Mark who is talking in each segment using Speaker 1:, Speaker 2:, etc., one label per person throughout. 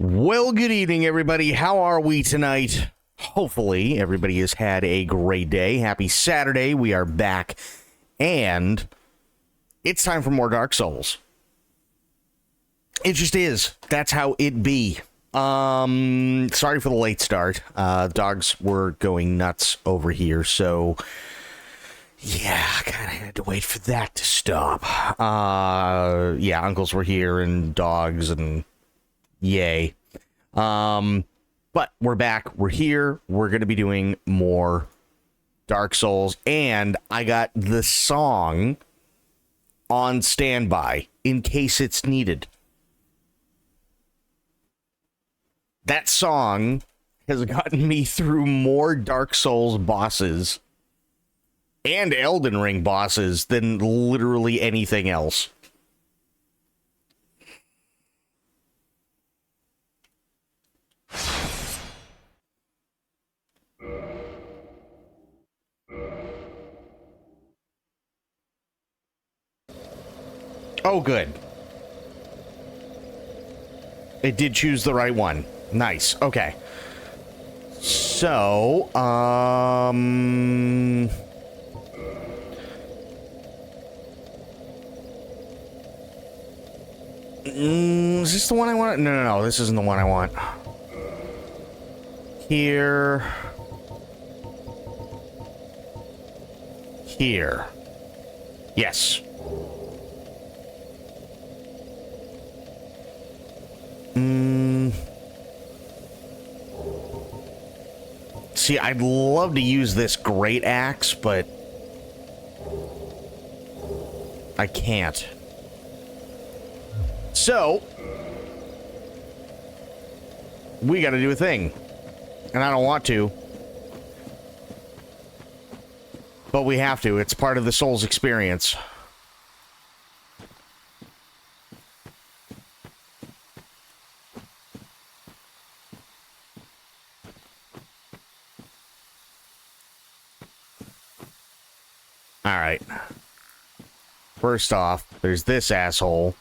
Speaker 1: Well, good evening, everybody. How are we tonight? Hopefully, everybody has had a great day. Happy Saturday. We are back, and it's time for more Dark Souls. It just is. That's how it be. Sorry for the late start. Dogs were going nuts over here, so yeah, I kind of had to wait for that to stop. Yeah, uncles were here and dogs and yay. But we're back. We're here. We're going to be doing more Dark Souls. And I got the song on standby in case it's needed. That song has gotten me through more Dark Souls bosses and Elden Ring bosses than literally anything else. Oh, good. It did choose the right one. Nice. Okay. So, is this the one I want? No. This isn't the one I want. Here. Here. Yes. See, I'd love to use this great axe, but I can't. So, we gotta do a thing. And I don't want to. But we have to. It's part of the Souls experience. Alright. First off, there's this asshole.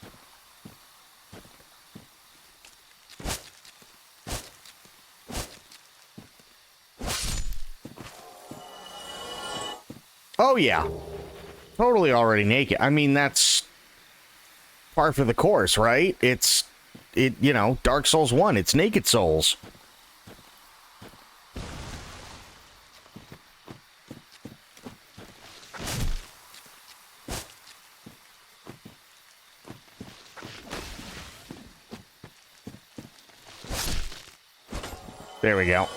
Speaker 1: Oh, yeah. Totally already naked. I mean, that's par for the course, right? You know, Dark Souls 1. It's Naked Souls. There we go.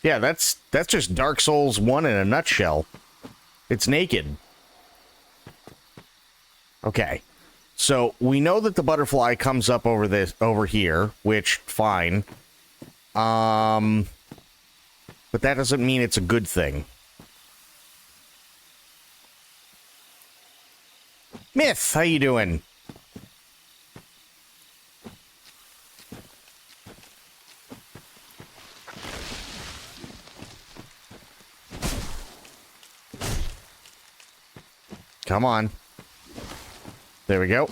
Speaker 1: Yeah, that's just Dark Souls 1 in a nutshell. It's naked. Okay. So, we know that the butterfly comes up over here, which fine. But that doesn't mean it's a good thing. Myth, how you doing? Come on. There we go.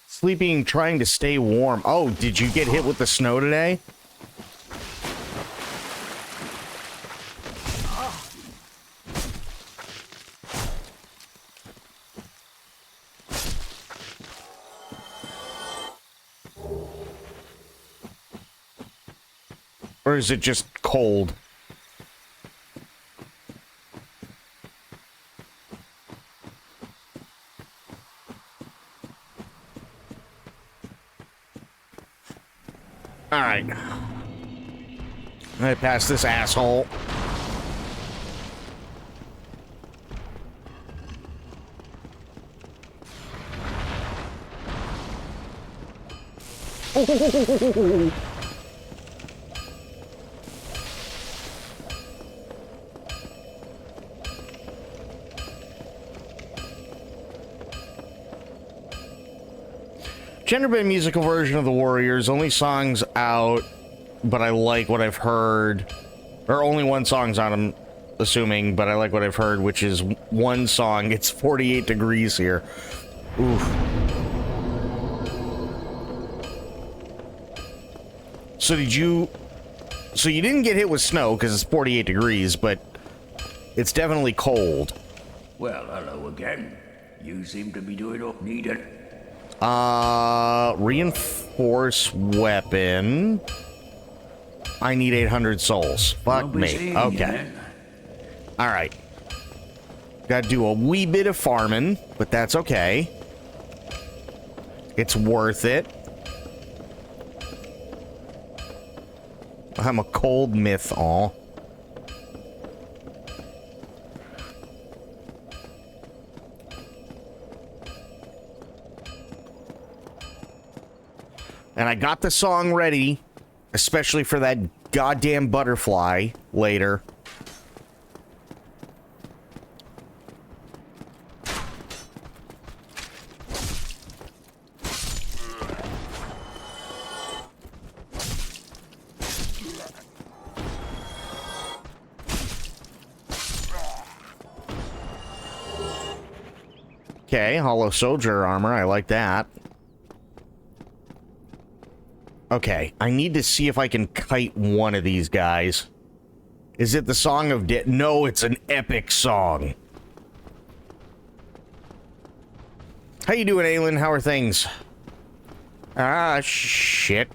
Speaker 1: Sleeping, trying to stay warm. Oh, did you get hit with the snow today? Or is it just cold? Alright. I passed this asshole. Gender-bend musical version of the Warriors. Only songs out but I like what I've heard. Or only one song's on them, assuming, but I like what I've heard, which is one song. It's 48 degrees here. Oof. So you didn't get hit with snow because it's 48 degrees, but it's definitely cold.
Speaker 2: Well, hello again. You seem to be doing what needed.
Speaker 1: Reinforce weapon. I need 800 souls. Fuck me. Okay. Alright. Gotta do a wee bit of farming, but that's okay. It's worth it. I'm a cold myth, aw. And I got the song ready, especially for that goddamn butterfly later. Okay, hollow soldier armor, I like that. Okay, I need to see if I can kite one of these guys. Is it the Song of Death? No, it's an epic song. How you doing, Aelin? How are things? Ah, shit.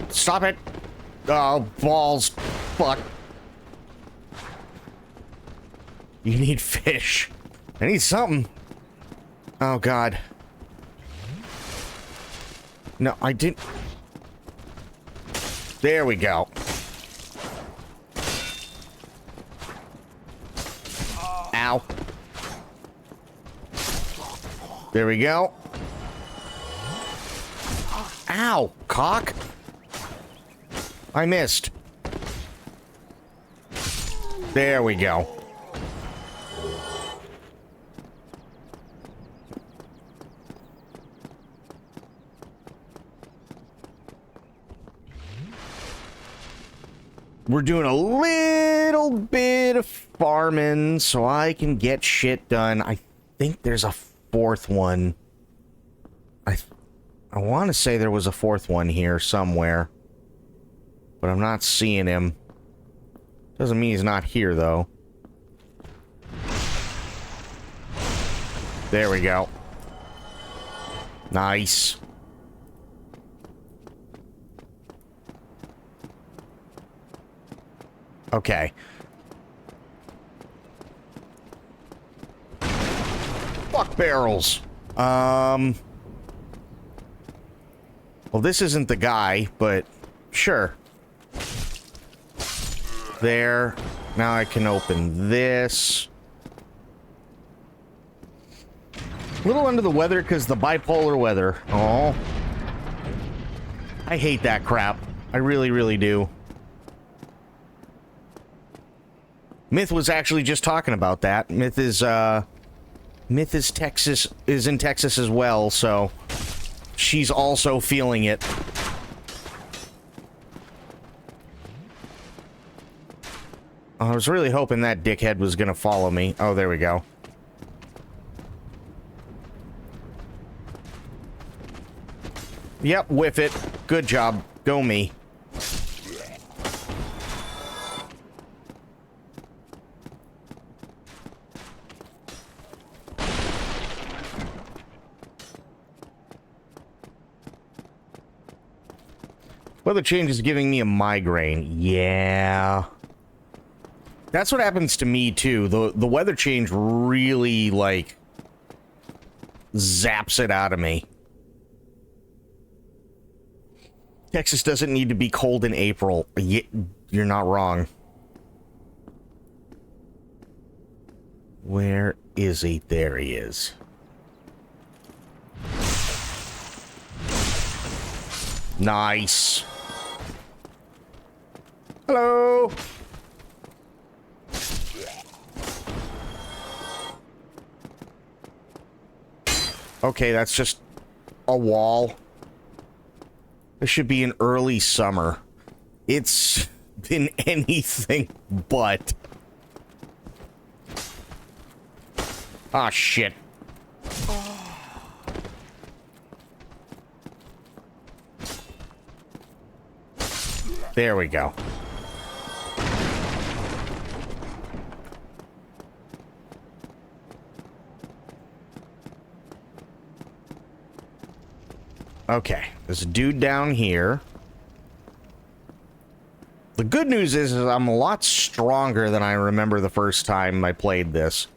Speaker 1: Stop it. Oh, balls. Fuck. You need fish. I need something. Oh, God. No, I didn't. There we go. Ow. There we go. Ow, cock. I missed. There we go. We're doing a little bit of farming so I can get shit done. I think there's a fourth one. I want to say there was a fourth one here somewhere. But I'm not seeing him. Doesn't mean he's not here, though. There we go. Nice. Okay. Fuck barrels. Well, this isn't the guy, but sure. There. Now I can open this. A little under the weather because the bipolar weather. Oh. I hate that crap. I really, really do. Myth was actually just talking about that. Myth is Texas, is in Texas as well, so she's also feeling it. I was really hoping that dickhead was gonna follow me. Oh, there we go. Yep, whiff it. Good job. Go me. Weather change is giving me a migraine. Yeah. That's what happens to me, too. The weather change really, like, zaps it out of me. Texas doesn't need to be cold in April. You're not wrong. Where is he? There he is. Nice. Hello. Okay, that's just a wall. This should be an early summer. It's been anything but. Ah, shit. There we go. Okay, there's a dude down here. The good news is I'm a lot stronger than I remember the first time I played this.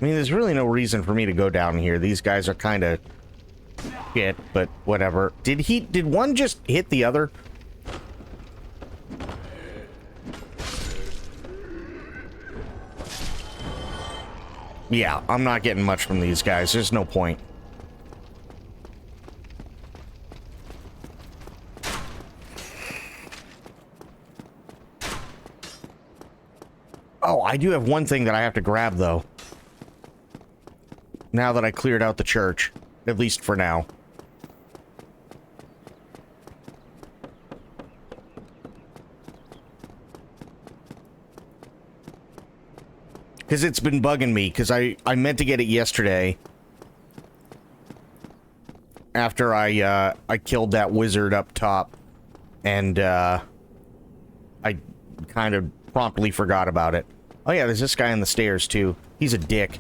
Speaker 1: I mean, there's really no reason for me to go down here. These guys are kind of shit, but whatever. Did one just hit the other? Yeah, I'm not getting much from these guys. There's no point. Oh, I do have one thing that I have to grab, though. Now that I cleared out the church. At least for now. Because it's been bugging me, because I meant to get it yesterday. After I killed that wizard up top. And, I kind of promptly forgot about it. Oh yeah, there's this guy on the stairs, too. He's a dick.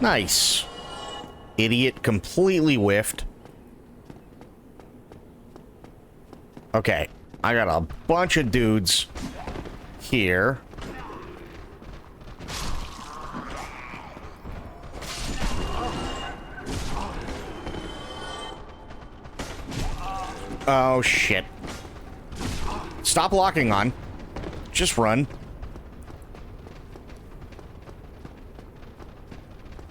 Speaker 1: Nice. Idiot completely whiffed. Okay. I got a bunch of dudes here. Oh, shit. Stop locking on. Just run.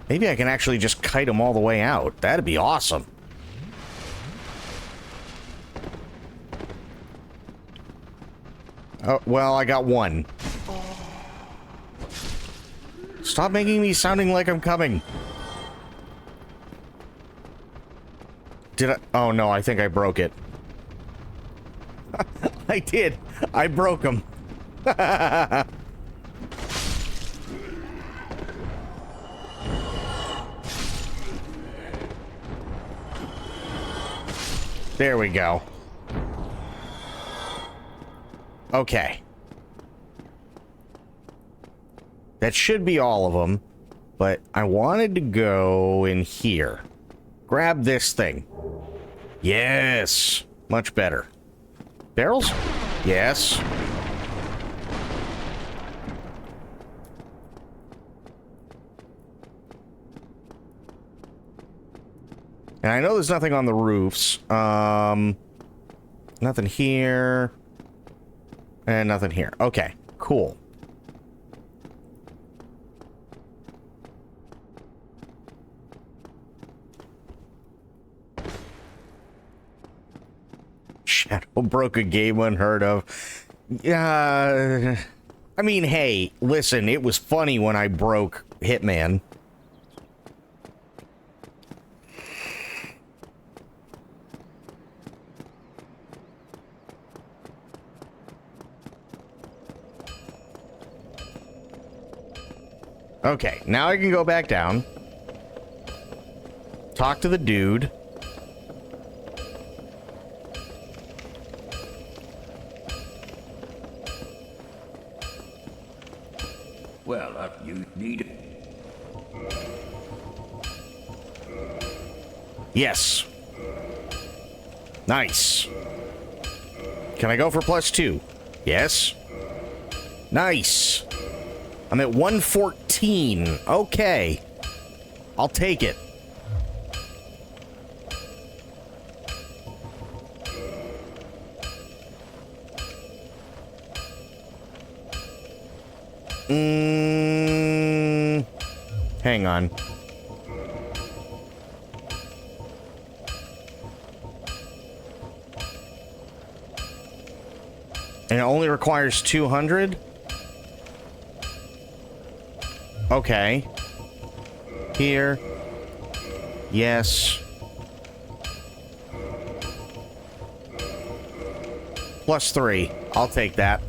Speaker 1: Maybe I can actually just kite them all the way out. That'd be awesome. Oh, well, I got one. Stop making me sounding like I'm coming. Did I? Oh, no, I think I broke it. I did. I broke him. There we go. Okay. That should be all of them, but I wanted to go in here. Grab this thing. Yes. Much better. Barrels? Yes. And I know there's nothing on the roofs. Nothing here. And nothing here. Okay, cool. Shadow broke a game unheard of. Yeah. I mean, hey, listen, it was funny when I broke Hitman. Okay, now I can go back down. Talk to the dude.
Speaker 2: Well, you need it.
Speaker 1: Yes. Nice. Can I go for +2? Yes. Nice. I'm at 114. Okay. I'll take it. Hang on. And it only requires 200? Okay. Here. Yes. Plus 3. I'll take that.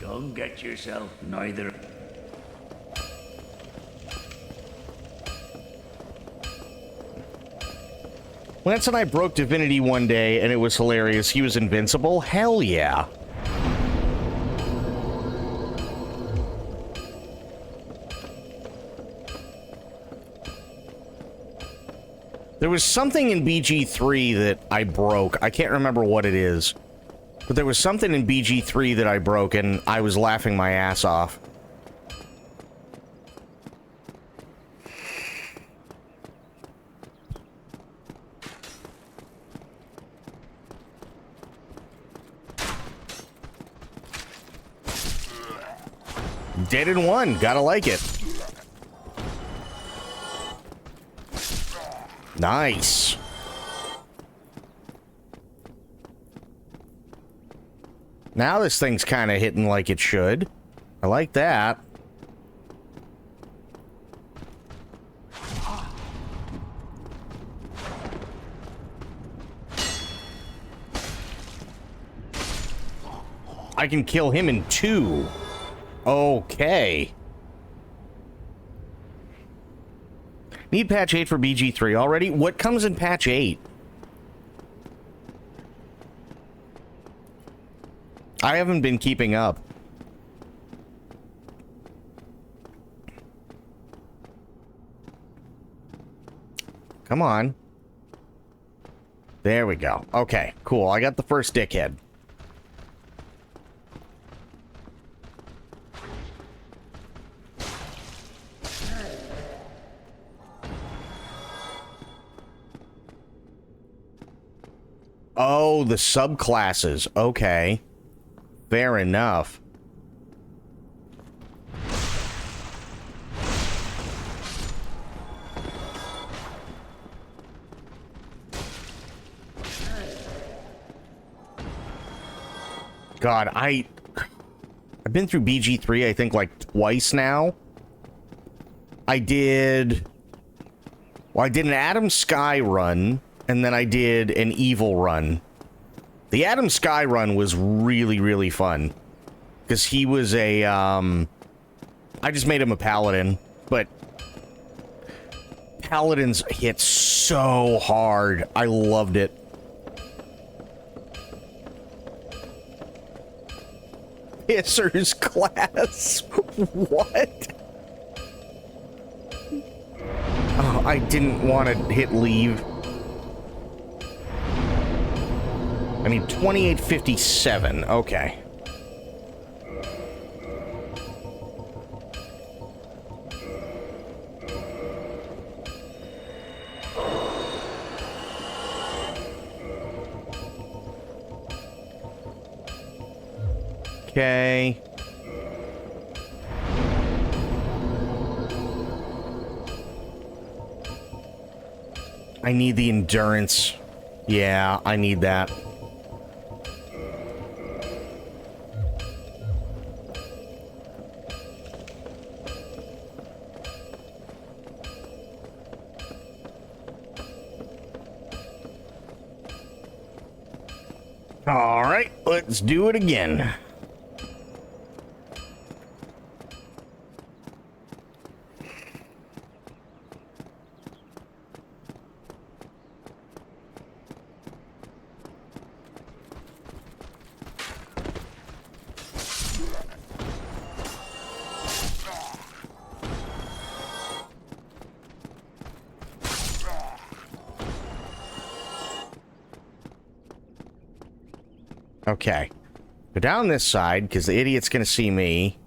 Speaker 2: Don't get yourself neither.
Speaker 1: Lance and I broke Divinity one day, and it was hilarious. He was invincible? Hell yeah. There was something in BG3 that I broke. I can't remember what it is. But there was something in BG3 that I broke, and I was laughing my ass off. Dead in one. Gotta like it. Nice. Now this thing's kind of hitting like it should. I like that. I can kill him in 2. Okay. Need patch 8 for BG3 already? What comes in patch 8? I haven't been keeping up. Come on. There we go. Okay, cool. I got the first dickhead. Oh, the subclasses. Okay. Fair enough. God, I've been through BG3, I think, like, twice now. I did an Adam Sky run, and then I did an Evil run. The Adam Sky run was really, really fun. Because he was a, I just made him a paladin, but paladins hit so hard. I loved it. Pisser's class. What? Oh, I didn't want to hit leave. I mean, 2857. Okay. Okay. I need the endurance. Yeah, I need that. All right, let's do it again. Okay. Go down this side, because the idiot's going to see me.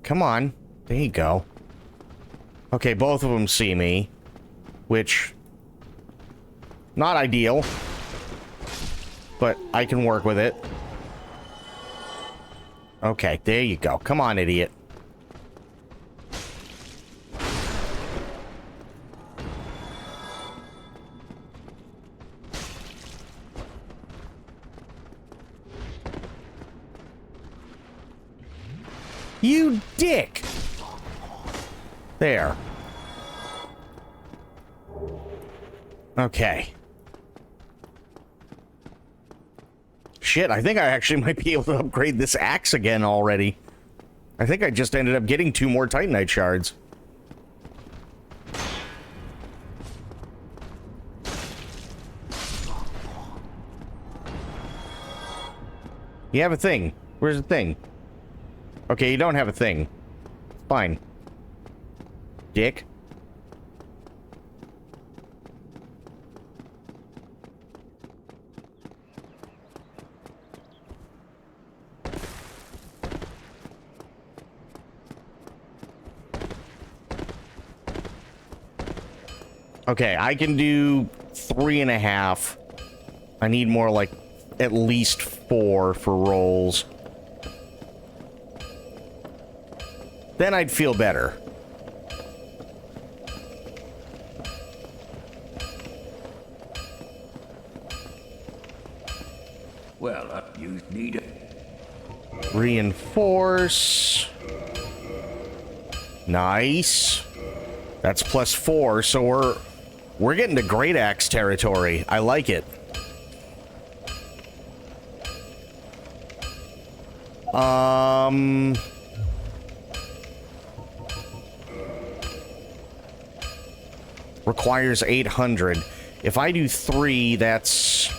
Speaker 1: Come on. There you go. Okay, both of them see me, which, not ideal, but I can work with it. Okay, there you go. Come on, idiot. You dick! There. Okay. Shit, I think I actually might be able to upgrade this axe again already. I think I just ended up getting 2 more Titanite shards. You have a thing. Where's the thing? Okay, you don't have a thing. Fine. Dick. Okay, I can do 3.5. I need more, like, at least 4 for rolls. Then I'd feel better.
Speaker 2: Well, you need it.
Speaker 1: Reinforce. Nice. That's +4, so we're getting to Great Axe territory. I like it. Requires 800. If I do 3, that's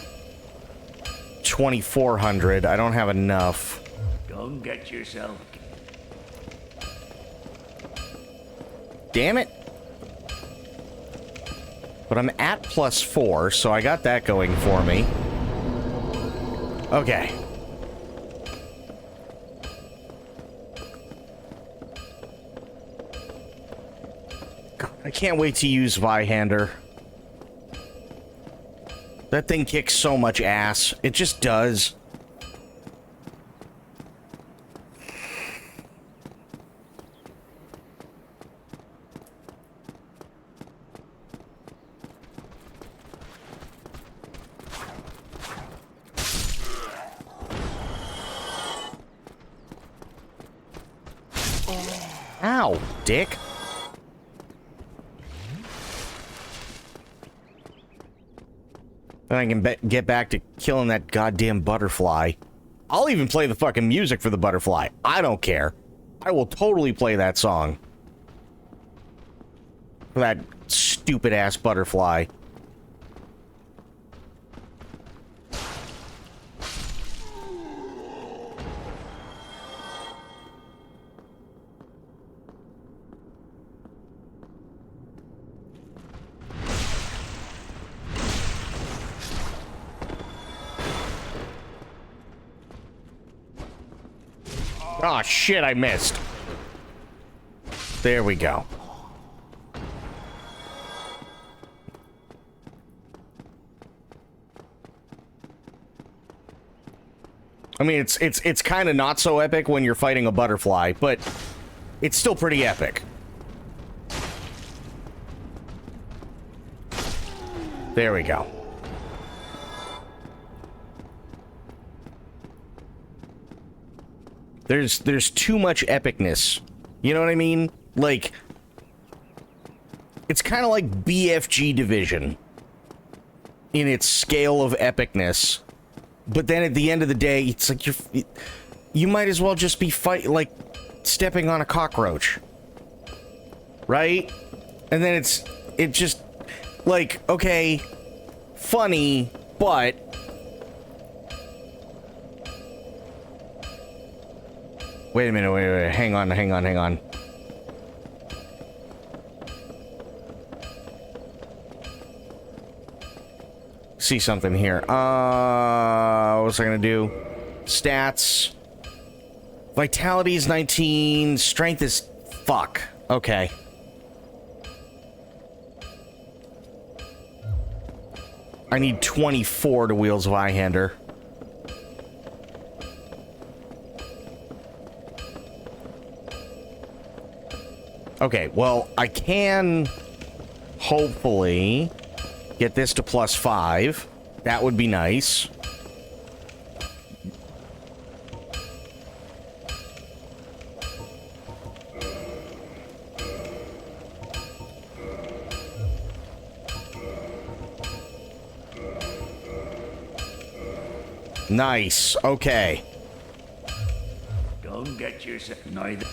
Speaker 1: 2,400. I don't have enough.
Speaker 2: Don't get yourself.
Speaker 1: Damn it. But I'm at +4, so I got that going for me. Okay. God, I can't wait to use Vihander. That thing kicks so much ass. It just does. Ow, dick. Then I can get back to killing that goddamn butterfly. I'll even play the fucking music for the butterfly. I don't care. I will totally play that song. For that stupid-ass butterfly. Oh shit, I missed. There we go. I mean, it's kind of not so epic when you're fighting a butterfly, but it's still pretty epic. There we go. There's too much epicness. You know what I mean? Like, it's kind of like BFG Division in its scale of epicness. But then at the end of the day, it's like you might as well just be stepping on a cockroach. Right? And then it just like, okay, funny, but wait a minute, wait. Hang on. See something here. What was I gonna do? Stats. Vitality is 19. Strength is fuck. Okay. I need 24 to Wheels of Ihander. Okay, well, I can hopefully get this to +5. That would be nice. Nice. Okay.
Speaker 2: Don't get yourself neither.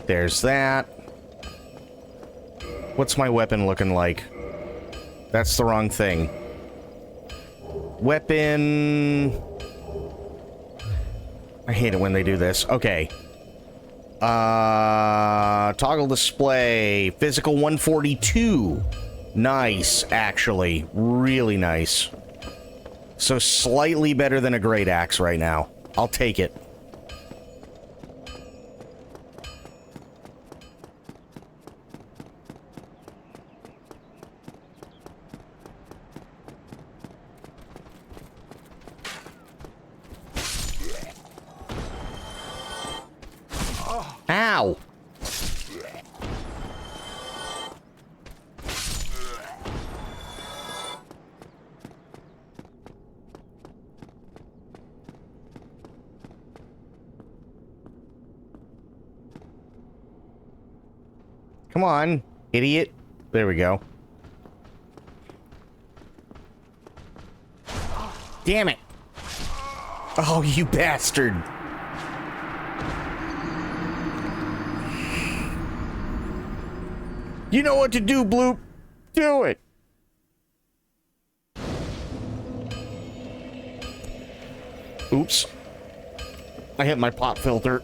Speaker 1: There's that. What's my weapon looking like? That's the wrong thing. Weapon... I hate it when they do this. Okay. Toggle display. Physical 142. Nice, actually. Really nice. So slightly better than a great axe right now. I'll take it. Ow! Come on, idiot. There we go. Damn it! Oh, you bastard! You know what to do, Bloop. Do it. Oops. I hit my pop filter.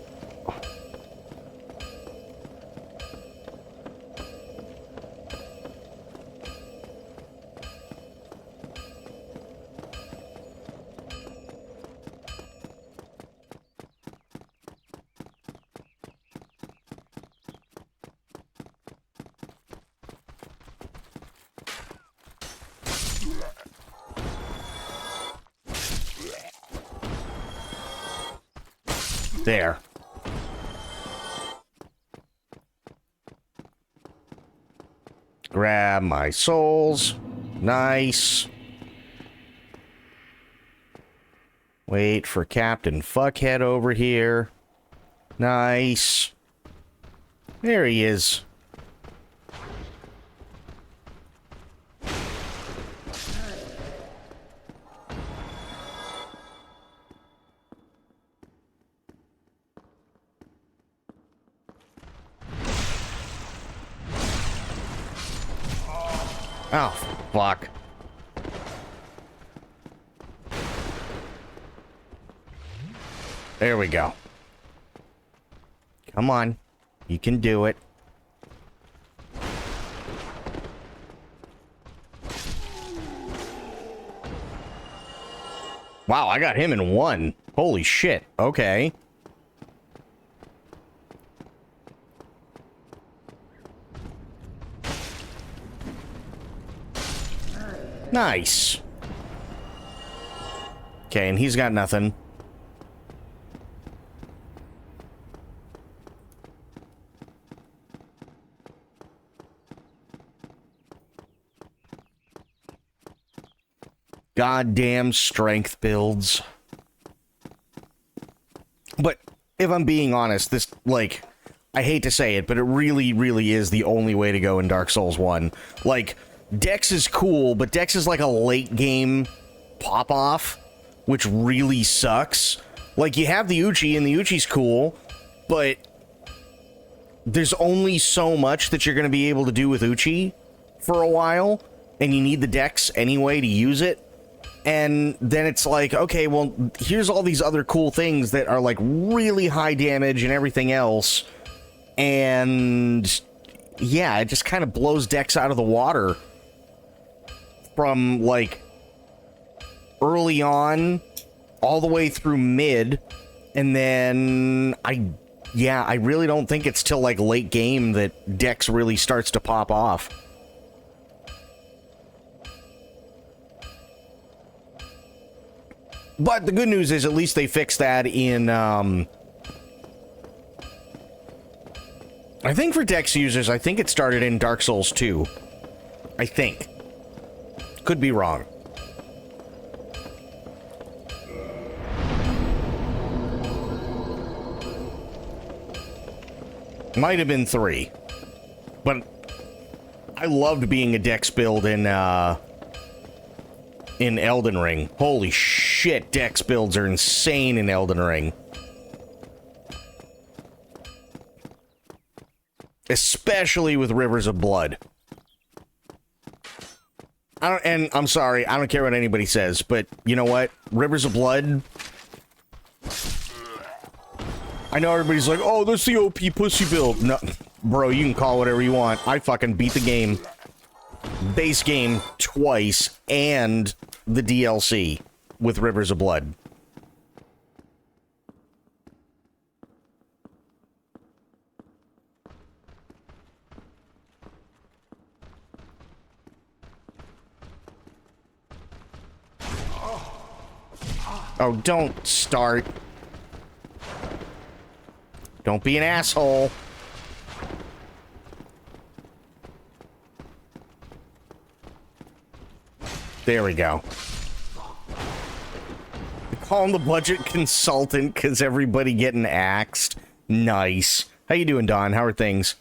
Speaker 1: There. Grab my souls. Nice. Wait for Captain Fuckhead over here. Nice. There he is. Oh, fuck. There we go. Come on. You can do it. Wow, I got him in one. Holy shit. Okay. Nice. Okay, and he's got nothing. Goddamn strength builds. But if I'm being honest, this, like, I hate to say it, but it really, really is the only way to go in Dark Souls 1. Like, Dex is cool, but Dex is like a late game pop-off, which really sucks. Like, you have the Uchi, and the Uchi's cool, but there's only so much that you're going to be able to do with Uchi for a while, and you need the Dex anyway to use it. And then it's like, okay, well, here's all these other cool things that are, like, really high damage and everything else. And, yeah, it just kind of blows Dex out of the water from, like, early on, all the way through mid, and then I really don't think it's till like late game that Dex really starts to pop off. But the good news is at least they fixed that in, I think for Dex users, I think it started in Dark Souls 2. I think. Could be wrong. Might have been 3. But I loved being a Dex build in Elden Ring. Holy shit, Dex builds are insane in Elden Ring. Especially with Rivers of Blood. And I'm sorry, I don't care what anybody says, but you know what? Rivers of Blood... I know everybody's like, oh, that's the OP pussy build. No, bro, you can call whatever you want. I fucking beat the game. Base game twice, and the DLC with Rivers of Blood. Oh, don't start. Don't be an asshole. There we go. Call him the budget consultant because everybody getting axed. Nice. How you doing, Don? How are things?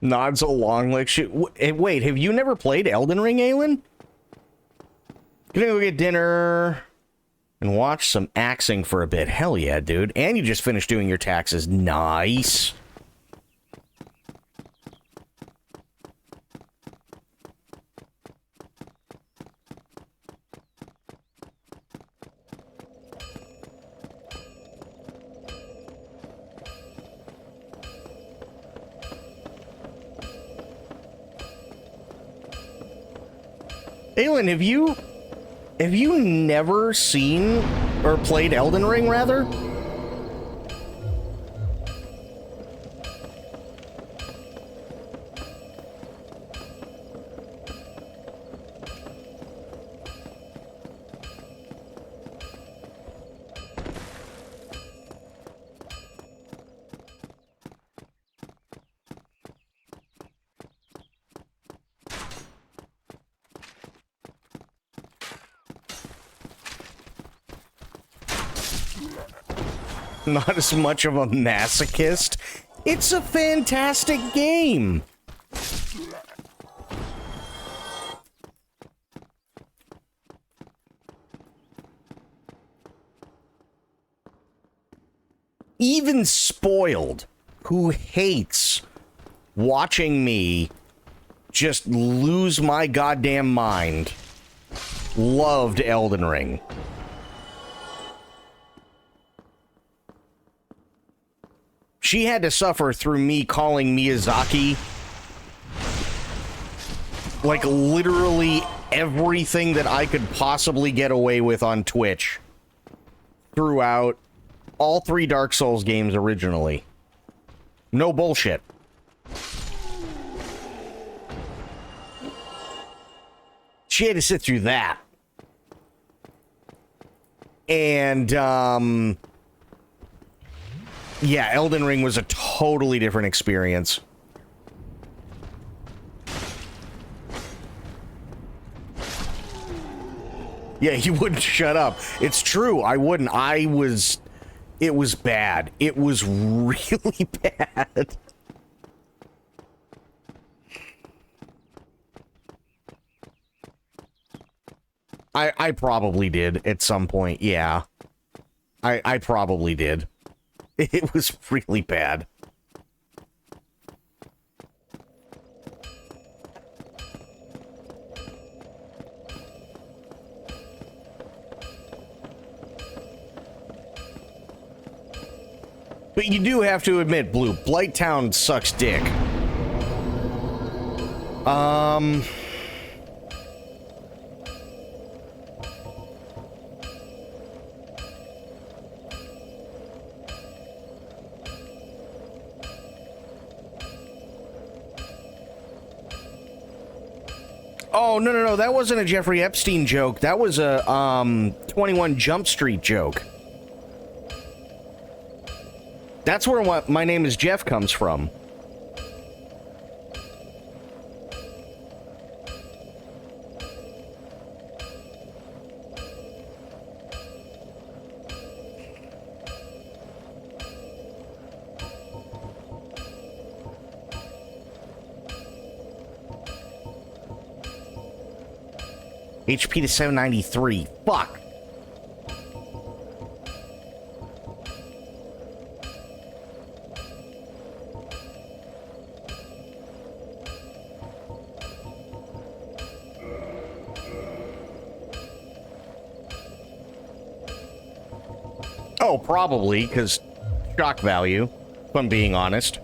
Speaker 1: Not so long like shit. Wait, have you never played Elden Ring, Aelin? Gonna go get dinner and watch some axing for a bit. Hell yeah, dude. And you just finished doing your taxes. Nice. Aelin, have you never seen or played Elden Ring, rather? Not as much of a masochist. It's a fantastic game. Even Spoiled, who hates watching me just lose my goddamn mind, loved Elden Ring. She had to suffer through me calling Miyazaki like literally everything that I could possibly get away with on Twitch throughout all 3 Dark Souls games originally. No bullshit. She had to sit through that. And, yeah, Elden Ring was a totally different experience. Yeah, you wouldn't shut up. It's true, I wouldn't. It was bad. It was really bad. I probably did at some point, yeah. I probably did. It was really bad. But you do have to admit, Blue, Blighttown sucks dick. Oh, no, that wasn't a Jeffrey Epstein joke. That was a, 21 Jump Street joke. That's where what My Name is Jeff comes from. HP to 793. Fuck. Oh, probably, because shock value, if I'm being honest.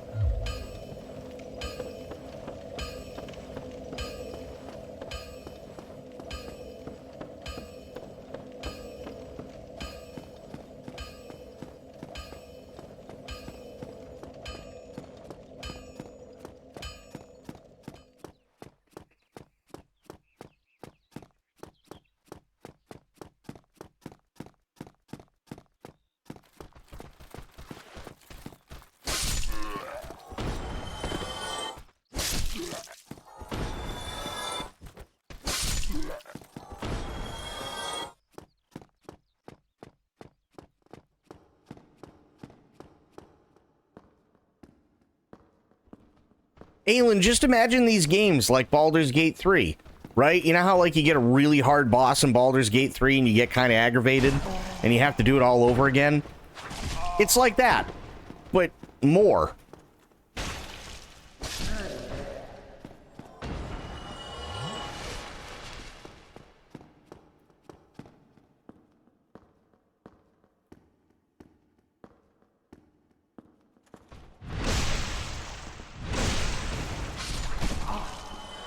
Speaker 1: Aelin, just imagine these games like Baldur's Gate 3, right? You know how, like, you get a really hard boss in Baldur's Gate 3 and you get kind of aggravated and you have to do it all over again? It's like that, but more.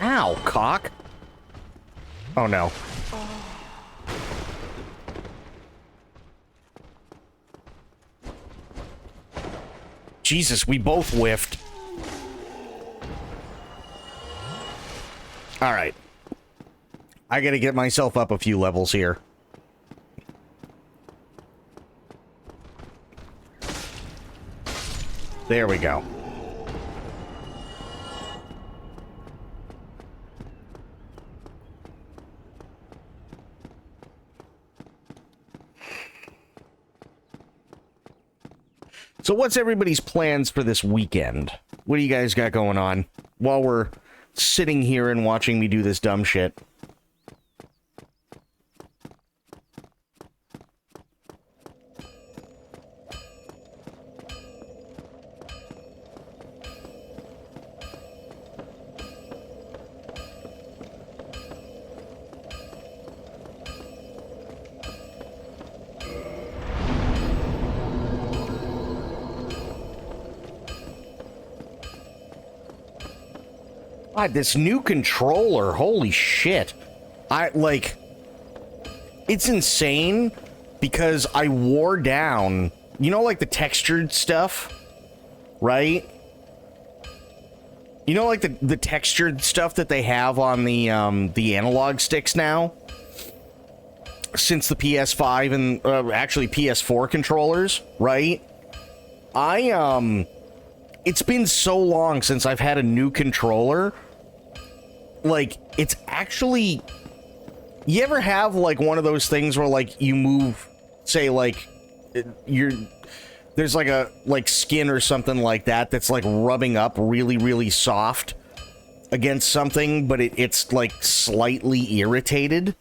Speaker 1: Ow, cock. Oh, no. Jesus, we both whiffed. All right. I gotta get myself up a few levels here. There we go. So what's everybody's plans for this weekend? What do you guys got going on while we're sitting here and watching me do this dumb shit? God, this new controller, holy shit. It's insane because I wore down, you know, like the textured stuff, right? You know, like the textured stuff that they have on the analog sticks now? Since the PS5 and actually PS4 controllers, right? It's been so long since I've had a new controller. Like, it's actually... You ever have, like, one of those things where, like, you move, say, like, there's, like, a, like, skin or something like that that's, like, rubbing up really, really soft against something, but it's, like, slightly irritated?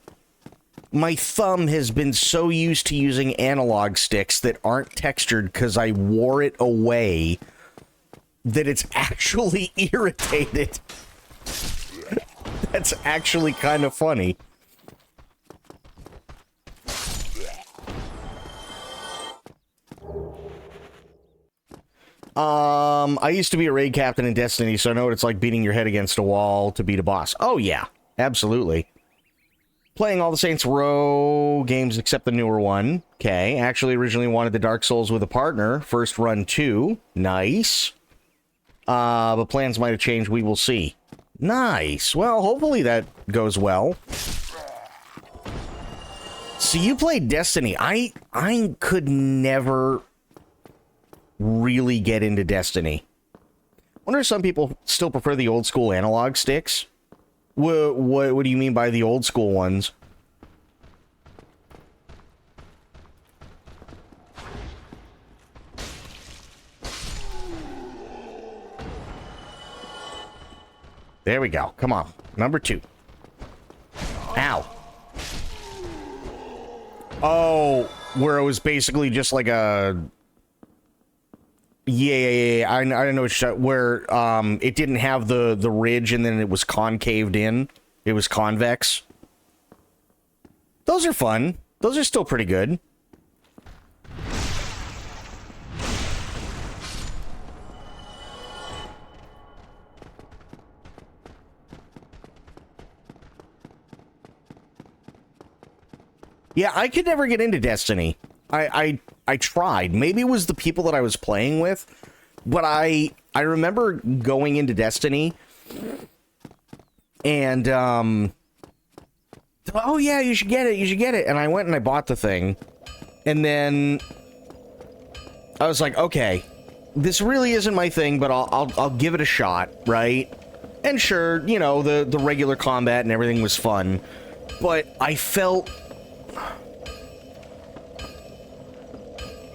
Speaker 1: My thumb has been so used to using analog sticks that aren't textured because I wore it away that it's actually irritated. That's actually kind of funny. I used to be a raid captain in Destiny, so I know what it's like beating your head against a wall to beat a boss. Oh, yeah. Absolutely. Playing all the Saints Row games except the newer one. Okay. Actually, originally wanted the Dark Souls with a partner. First run 2. Nice. But plans might have changed. We will see. Nice. Well, hopefully that goes well. So you played Destiny. I could never really get into Destiny. Wonder if some people still prefer the old school analog sticks. What do you mean by the old school ones? There we go. Come on. Number 2. Ow. Oh, where it was basically just like a... Yeah. I know where it didn't have the ridge and then it was concaved in. It was convex. Those are fun. Those are still pretty good. Yeah, I could never get into Destiny. I tried. Maybe it was the people that I was playing with, but I remember going into Destiny and oh yeah, you should get it. And I went and I bought the thing, and then I was like, okay, this really isn't my thing, but I'll give it a shot, right? And sure, you know, the regular combat and everything was fun, but I felt,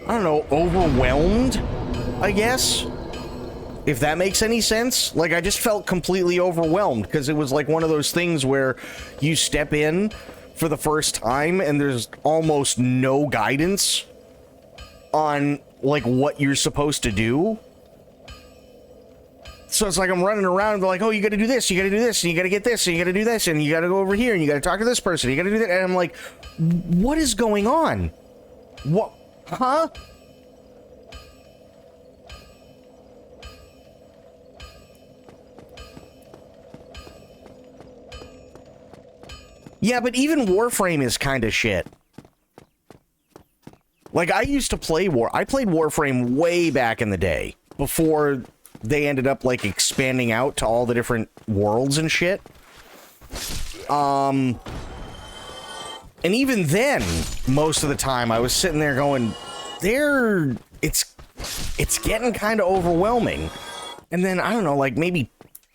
Speaker 1: I don't know, overwhelmed, I guess, if that makes any sense. Like, I just felt completely overwhelmed, because it was like one of those things where you step in for the first time and there's almost no guidance on, like, what you're supposed to do. So it's like I'm running around and they're like, oh, you gotta do this, you gotta do this, and you gotta get this, and you gotta do this, and you gotta go over here, and you gotta talk to this person, you gotta do that, and I'm like, what is going on? What? Huh? Yeah, but even Warframe is kind of shit. Like, I used to play I played Warframe way back in the day, before they ended up, like, expanding out to all the different worlds and shit. And even then, most of the time, I was sitting there going, it's getting kind of overwhelming. And then, I don't know, like, maybe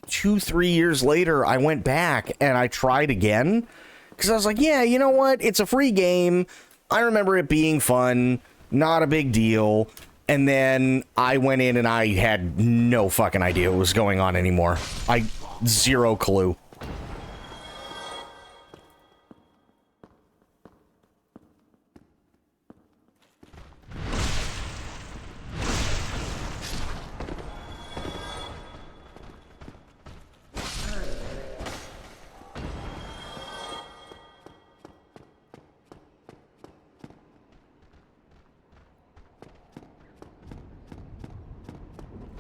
Speaker 1: 2-3 years later, I went back and I tried again. Because I was like, yeah, you know what? It's a free game. I remember it being fun. Not a big deal. And then I went in and I had no fucking idea what was going on anymore. Zero clue.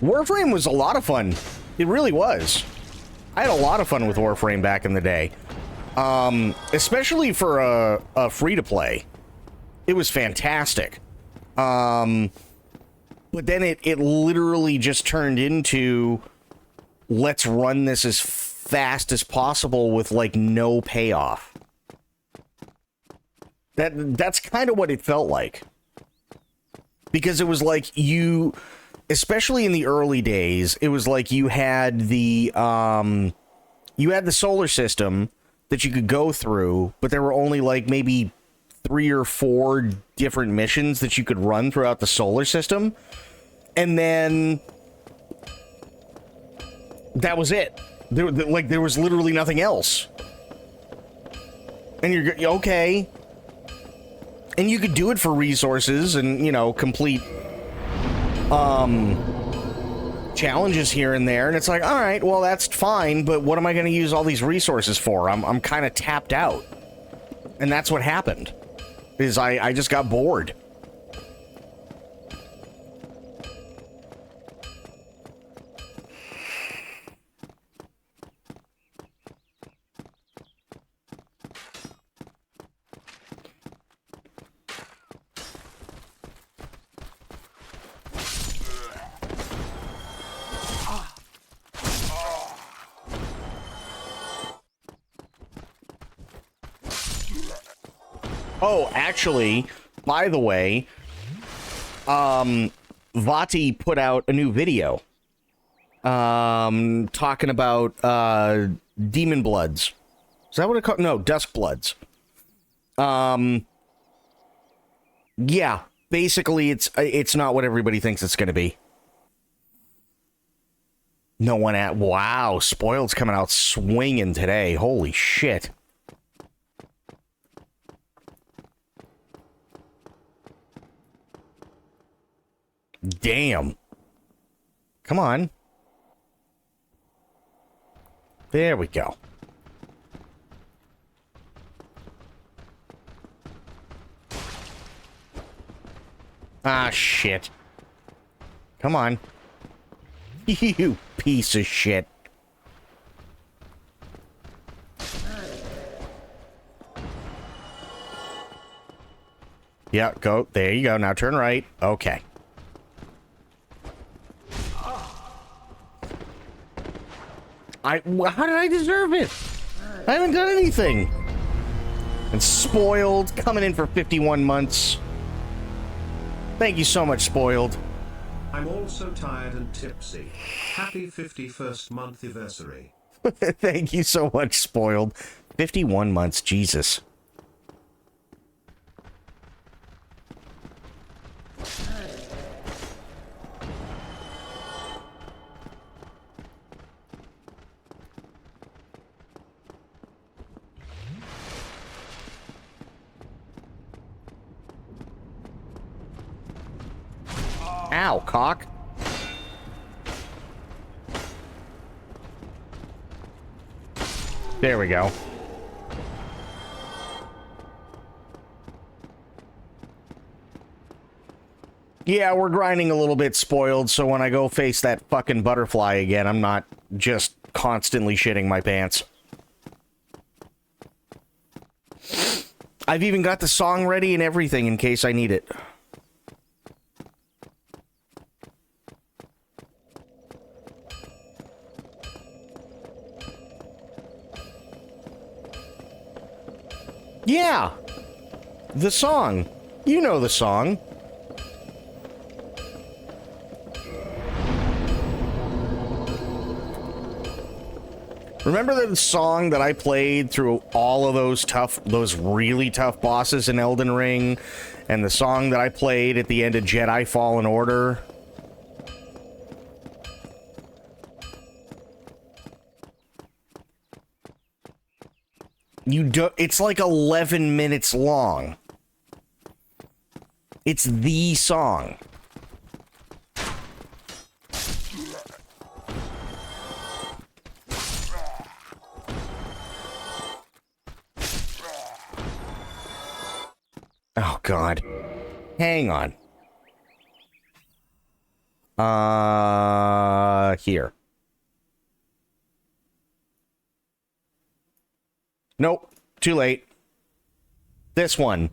Speaker 1: Warframe was a lot of fun. It really was. I had a lot of fun with Warframe back in the day. Especially for a free-to-play. It was fantastic. But then it literally just turned into, let's run this as fast as possible with, like, no payoff. That's kind of what it felt like. Because it was like you... Especially in the early days, it was like you had the solar system that you could go through, but there were only like maybe 3 or 4 different missions that you could run throughout the solar system. And then that was it. There was literally nothing else. And you're okay. And you could do it for resources and, you know, complete challenges here and there, and it's like, all right, well, that's fine, but what am I going to use all these resources for? I'm kind of tapped out. And that's what happened, is I just got bored. Oh, actually, by the way, Vati put out a new video talking about demon bloods. Is that what it called? No, dusk bloods. Yeah, basically it's not what everybody thinks it's going to be. No one at wow, Spoiled's coming out swinging today. Holy shit. Damn. Come on. There we go. Ah, shit. Come on. You piece of shit. Yeah, go. There you go. Now turn right. Okay. How did I deserve it? I haven't done anything. And Spoiled, coming in for 51 months. Thank you so much, Spoiled.
Speaker 3: I'm also tired and tipsy. Happy 51st month anniversary.
Speaker 1: Thank you so much, Spoiled. 51 months, Jesus. Ow, cock. There we go. Yeah, we're grinding a little bit, Spoiled, so when I go face that fucking butterfly again, I'm not just constantly shitting my pants. I've even got the song ready and everything in case I need it. Yeah, the song. You know the song. Remember the song that I played through all of those really tough bosses in Elden Ring, and the song that I played at the end of Jedi Fallen Order? It's like 11 minutes long. It's the song. Oh, God. Hang on. Here. Nope. Too late. This one.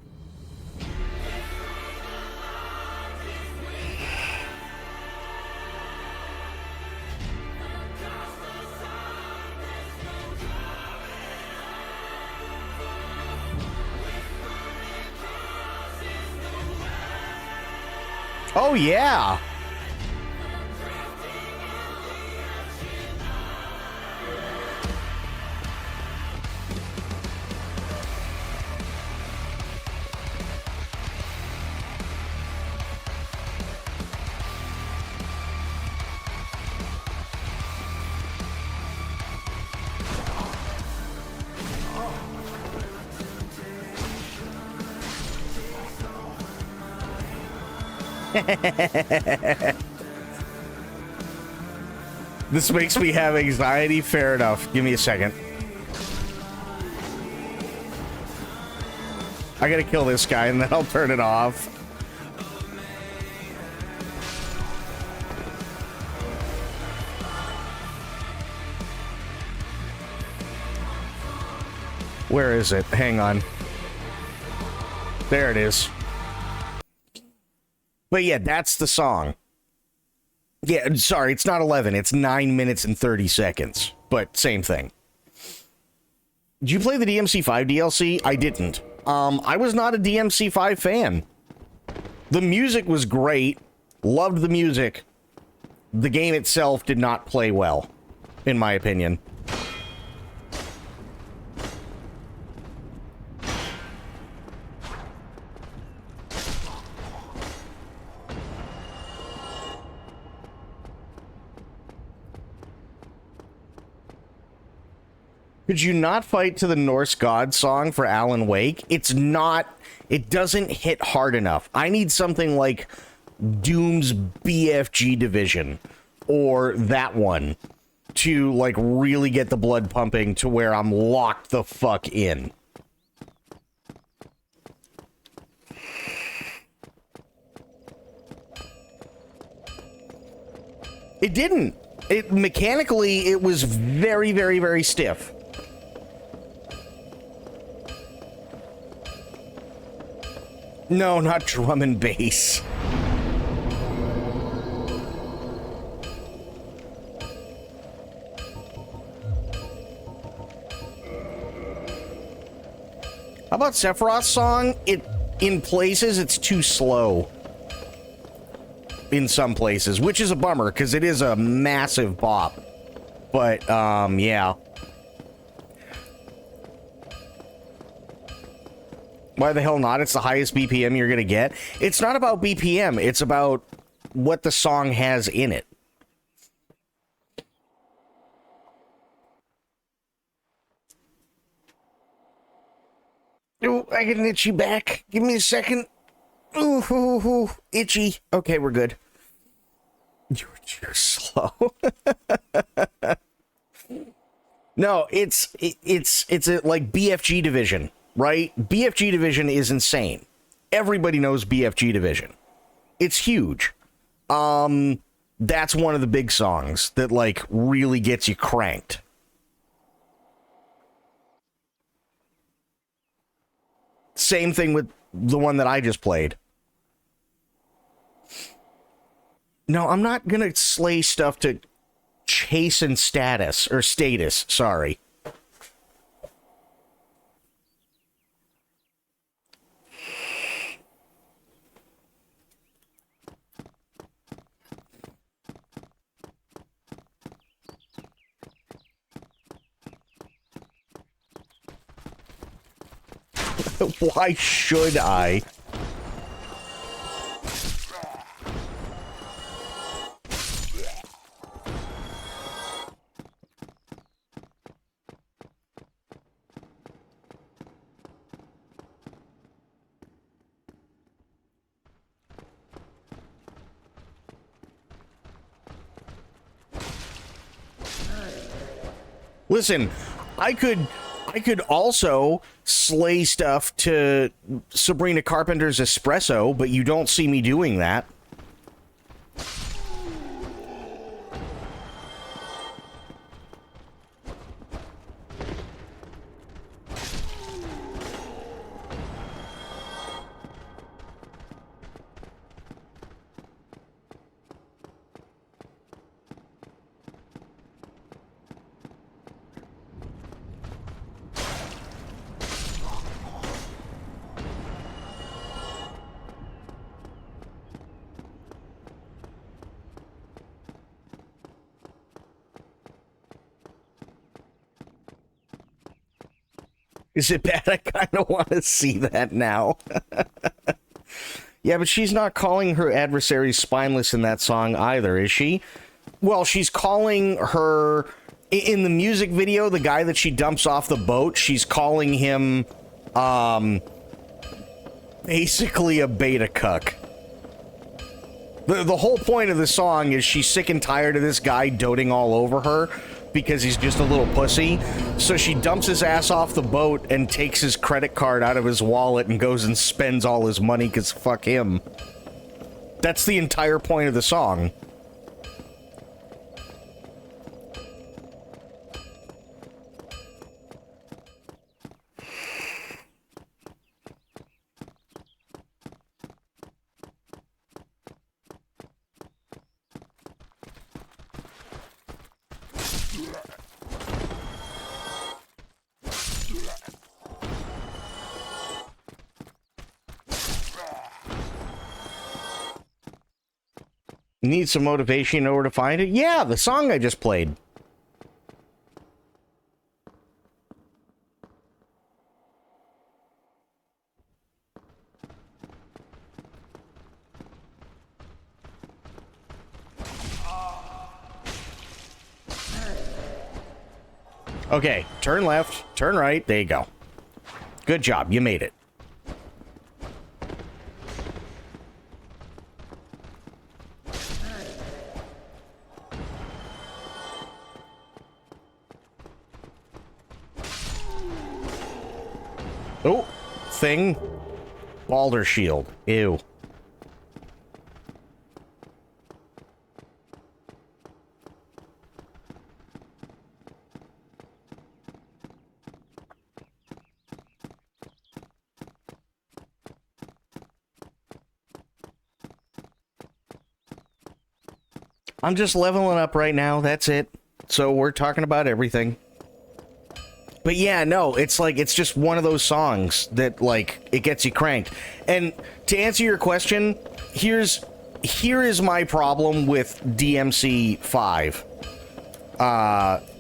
Speaker 1: Oh, yeah. This makes me have anxiety. Fair enough. Give me a second. I gotta kill this guy and then I'll turn it off. Where is it? Hang on. There it is. But yeah, that's the song. Yeah, sorry, it's not 11. It's 9 minutes and 30 seconds. But same thing. Did you play the DMC5 DLC? I didn't. I was not a DMC5 fan. The music was great. Loved the music. The game itself did not play well, in my opinion. Could you not fight to the Norse God song for Alan Wake? It's not, it doesn't hit hard enough. I need something like Doom's BFG Division or that one to like really get the blood pumping to where I'm locked the fuck in. It didn't. It mechanically, it was very, very, very stiff. No, not drum and bass. How about Sephiroth's song? In places, it's too slow. In some places, which is a bummer, because it is a massive bop. But, yeah. Why the hell not? It's the highest BPM you're gonna get. It's not about BPM, it's about what the song has in it. Oh, I get an itchy back. Give me a second. Ooh, itchy. Okay, we're good. You're slow. No, it's like BFG Division. Right? BFG Division is insane. Everybody knows BFG Division. It's huge. That's one of the big songs that, like, really gets you cranked. Same thing with the one that I just played. No, I'm not gonna slay stuff to chasten status, or status, sorry. Why should I? Listen, I could also slay stuff to Sabrina Carpenter's Espresso, but you don't see me doing that. Is it bad? I kind of want to see that now. Yeah, but she's not calling her adversary spineless in that song either, is she? Well, she's calling her... In the music video, the guy that she dumps off the boat, she's calling him, basically a beta cuck. The whole point of the song is she's sick and tired of this guy doting all over her because he's just a little pussy. So she dumps his ass off the boat and takes his credit card out of his wallet and goes and spends all his money because fuck him. That's the entire point of the song. Need some motivation in order to find it? Yeah, the song I just played. Okay, turn left, turn right, there you go. Good job, you made it. Oh, thing. Balder shield. Ew. I'm just leveling up right now, that's it. So we're talking about everything. But yeah, no, it's like, it's just one of those songs that, like, it gets you cranked. And to answer your question, here is my problem with DMC 5.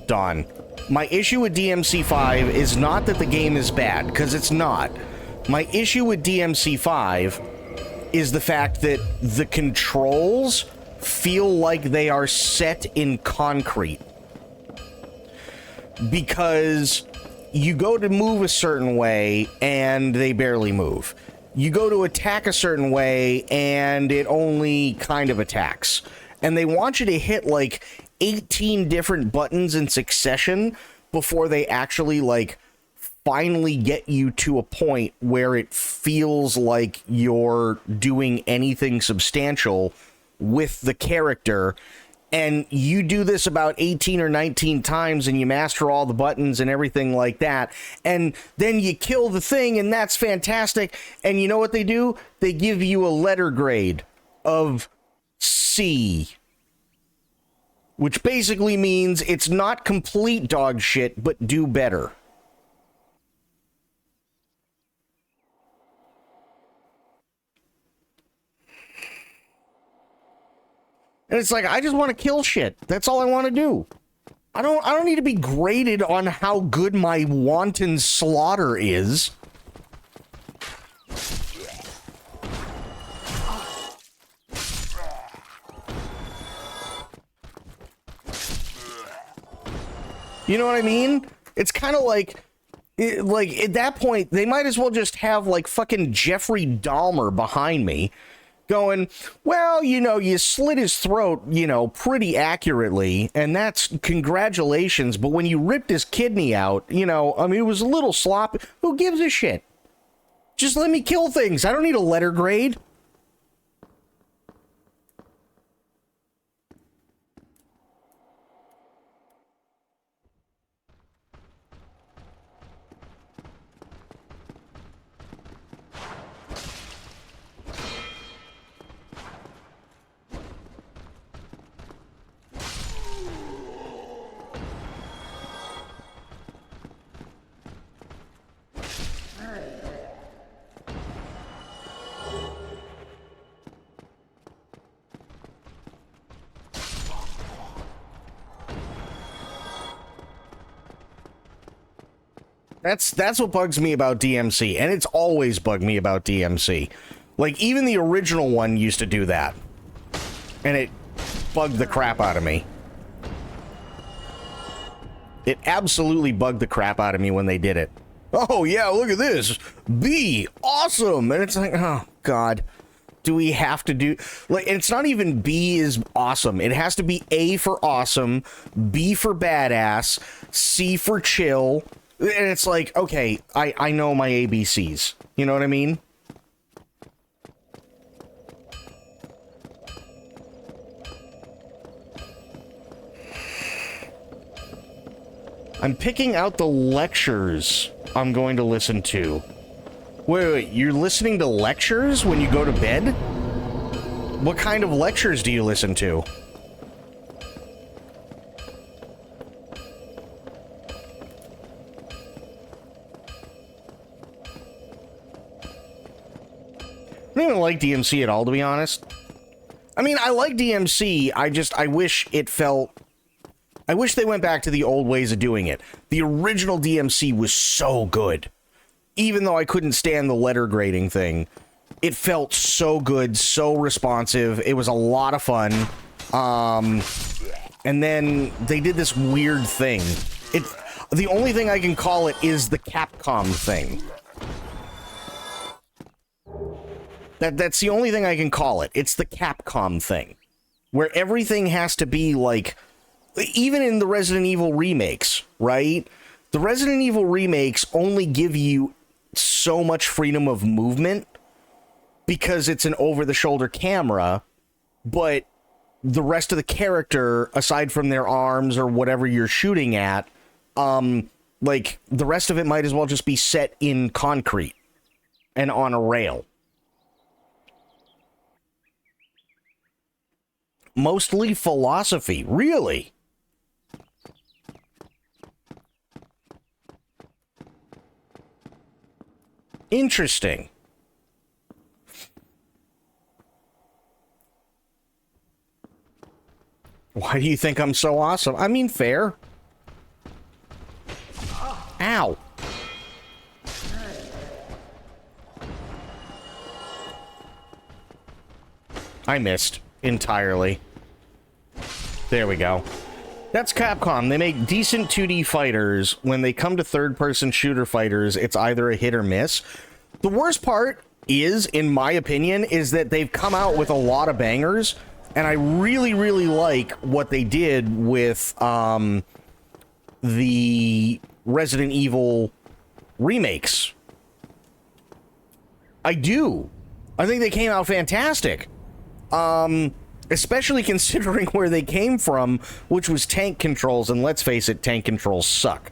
Speaker 1: Don. My issue with DMC 5 is not that the game is bad, because it's not. My issue with DMC 5 is the fact that the controls feel like they are set in concrete. Because you go to move a certain way, and they barely move. You go to attack a certain way, and it only kind of attacks. And they want you to hit, like, 18 different buttons in succession before they actually, like, finally get you to a point where it feels like you're doing anything substantial with the character. And you do this about 18 or 19 times and you master all the buttons and everything like that. And then you kill the thing, and that's fantastic. And you know what they do? They give you a letter grade of C, which basically means it's not complete dog shit, but do better. And it's like, I just want to kill shit. That's all I want to do. I don't need to be graded on how good my wanton slaughter is. You know what I mean? It's kind of like at that point, they might as well just have, like, fucking Jeffrey Dahmer behind me going, well, you know, you slit his throat, you know, pretty accurately, and that's congratulations, but when you ripped his kidney out, you know, I mean, it was a little sloppy. Who gives a shit? Just let me kill things. I don't need a letter grade. That's what bugs me about DMC, and it's always bugged me about DMC. Like, even the original one used to do that, and it bugged the crap out of me. It absolutely bugged the crap out of me when they did it. Oh, yeah, look at this. B, awesome. And it's like, oh, God. Do we have to do... Like, it's not even B is awesome. It has to be A for awesome, B for badass, C for chill. And it's like, okay, I know my ABCs. You know what I mean? I'm picking out the lectures I'm going to listen to. Wait, you're listening to lectures when you go to bed? What kind of lectures do you listen to? I don't even like DMC at all, to be honest. I mean, I like DMC. I wish it felt... I wish they went back to the old ways of doing it. The original DMC was so good. Even though I couldn't stand the letter grading thing, it felt so good, so responsive. It was a lot of fun. And then they did this weird thing. The only thing I can call it is the Capcom thing. That's the only thing I can call it. It's the Capcom thing. Where everything has to be like... Even in the Resident Evil remakes, right? The Resident Evil remakes only give you so much freedom of movement because it's an over-the-shoulder camera, but the rest of the character, aside from their arms or whatever you're shooting at, like, the rest of it might as well just be set in concrete and on a rail. Mostly philosophy, really? Interesting. Why do you think I'm so awesome? I mean, fair. Ow. I missed entirely. There we go. That's Capcom. They make decent 2D fighters. When they come to third-person shooter fighters, it's either a hit or miss. The worst part is, in my opinion, is that they've come out with a lot of bangers, and I really, really like what they did with the Resident Evil remakes. I do. I think they came out fantastic. Especially considering where they came from, which was tank controls, and let's face it, tank controls suck.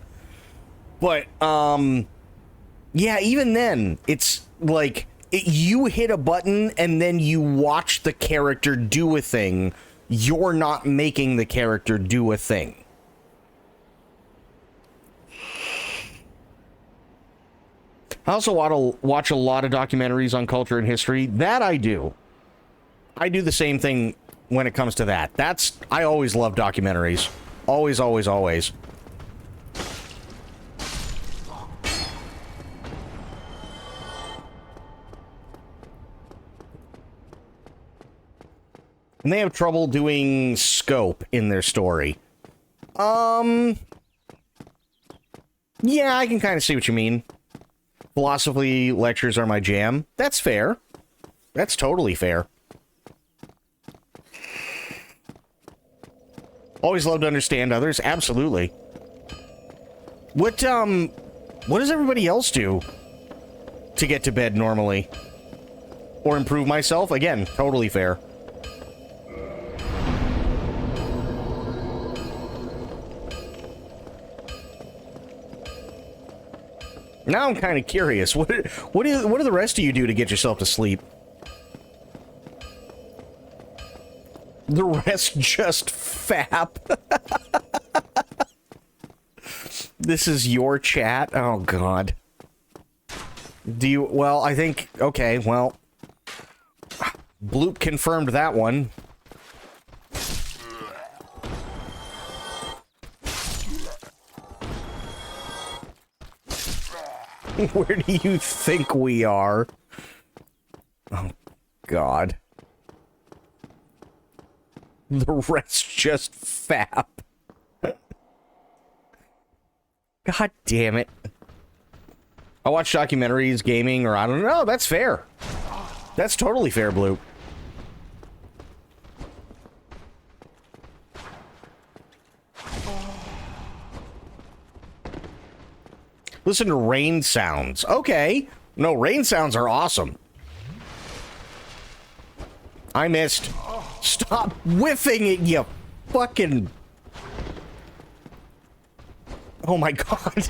Speaker 1: But, yeah, even then, it's like, you hit a button, and then you watch the character do a thing. You're not making the character do a thing. I also watch a lot of documentaries on culture and history. That I do. I do the same thing when it comes to that. I always love documentaries. Always, always, always. And they have trouble doing scope in their story. Yeah, I can kind of see what you mean. Philosophy lectures are my jam. That's fair. That's totally fair. Always love to understand others. Absolutely. What does everybody else do to get to bed normally? Or improve myself? Again, totally fair. Now I'm kind of curious. What do the rest of you do to get yourself to sleep? The rest just fap. This is your chat? Oh, God. Do you... Well, I think... Okay, well... Bloop confirmed that one. Where do you think we are? Oh, God. The rest just fap. God damn it. I watch documentaries, gaming, or I don't know. That's fair. That's totally fair, Blue. Listen to rain sounds. Okay. No, rain sounds are awesome. I missed. Stop whiffing it, you fucking... Oh my God.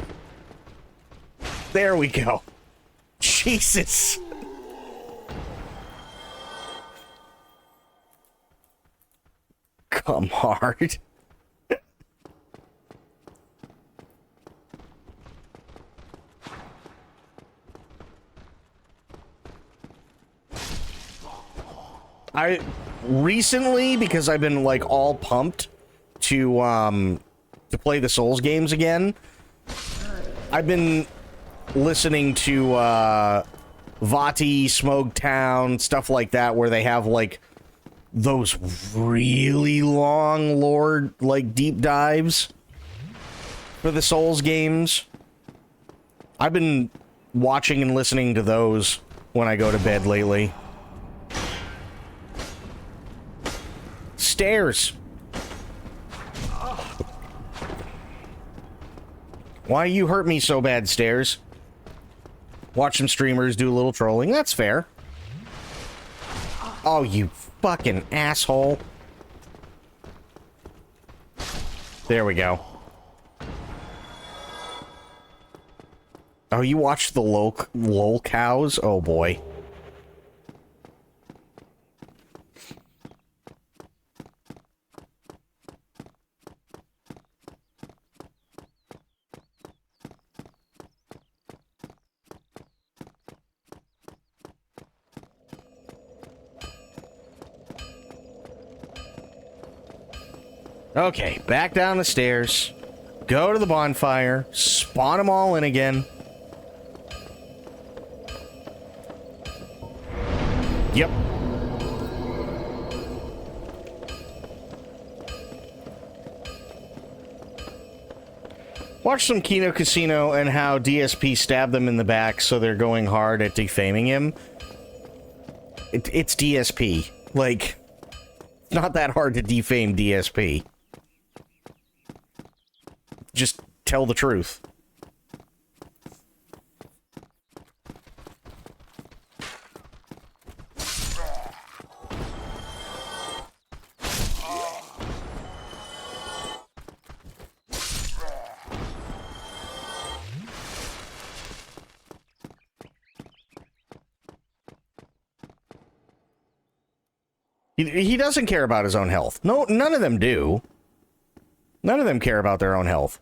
Speaker 1: There we go. Jesus. Come hard. recently, because I've been like all pumped to play the Souls games again, I've been listening to Vati, Smoketown, stuff like that, where they have like those really long lore, like deep dives for the Souls games. I've been watching and listening to those when I go to bed lately. Stairs. Why you hurt me so bad, Stairs? Watch some streamers do a little trolling. That's fair. Oh, you fucking asshole. There we go. Oh, you watched the lol cows? Oh, boy. Okay, back down the stairs. Go to the bonfire. Spawn them all in again. Yep. Watch some Kino Casino and how DSP stabbed them in the back, so they're going hard at defaming him. It's DSP. Like, it's not that hard to defame DSP. Just tell the truth. He doesn't care about his own health. No, none of them do. None of them care about their own health.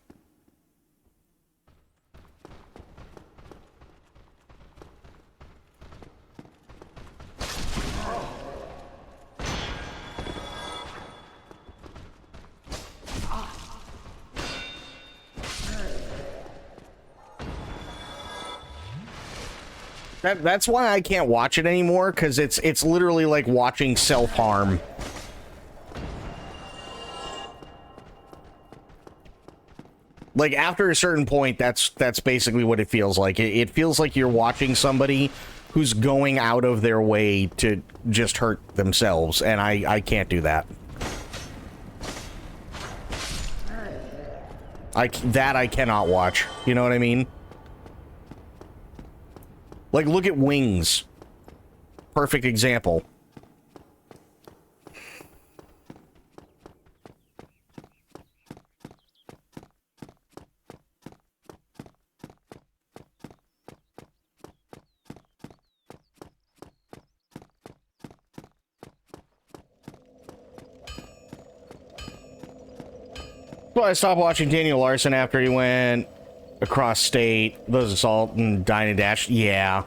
Speaker 1: That's why I can't watch it anymore, because it's literally like watching self-harm. Like, after a certain point, that's basically what it feels like. It feels like you're watching somebody who's going out of their way to just hurt themselves, and I can't do that. I cannot watch. You know what I mean? Like, look at Wings. Perfect example. Well, I stopped watching Daniel Larson after he went across state. Those Assault and Dine and Dash. Yeah.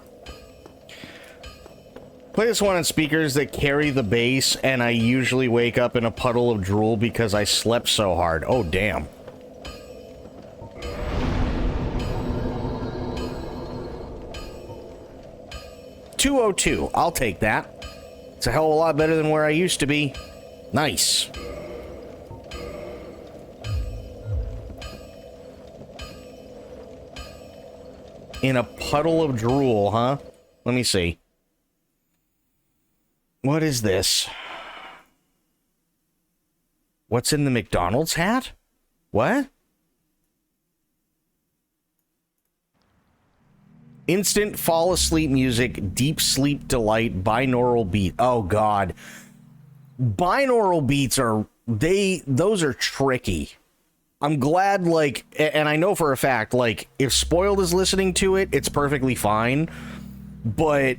Speaker 1: Play this one on speakers that carry the bass, and I usually wake up in a puddle of drool because I slept so hard. Oh, damn. $202. I'll take that. It's a hell of a lot better than where I used to be. Nice. In a puddle of drool, huh? Let me see. What is this? What's in the McDonald's hat? What? Instant fall asleep music, deep sleep delight, binaural beat. Oh, God. Binaural beats are... those are tricky. I'm glad, like... And I know for a fact, like, if Spoiled is listening to it, it's perfectly fine. But,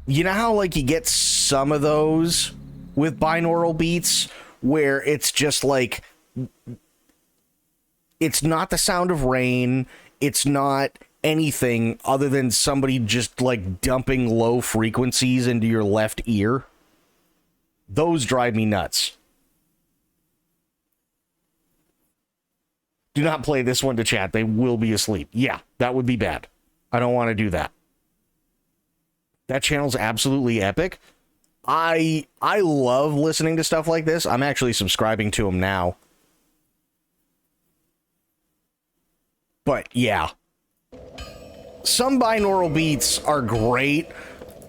Speaker 1: you know how, like, you get some of those with binaural beats where it's just, like, it's not the sound of rain, it's not anything other than somebody just like dumping low frequencies into your left ear. Those drive me nuts. Do not play this one to chat. They will be asleep. Yeah, that would be bad. I don't want to do that. That channel's absolutely epic. I love listening to stuff like this. I'm actually subscribing to them now. But yeah. Some binaural beats are great.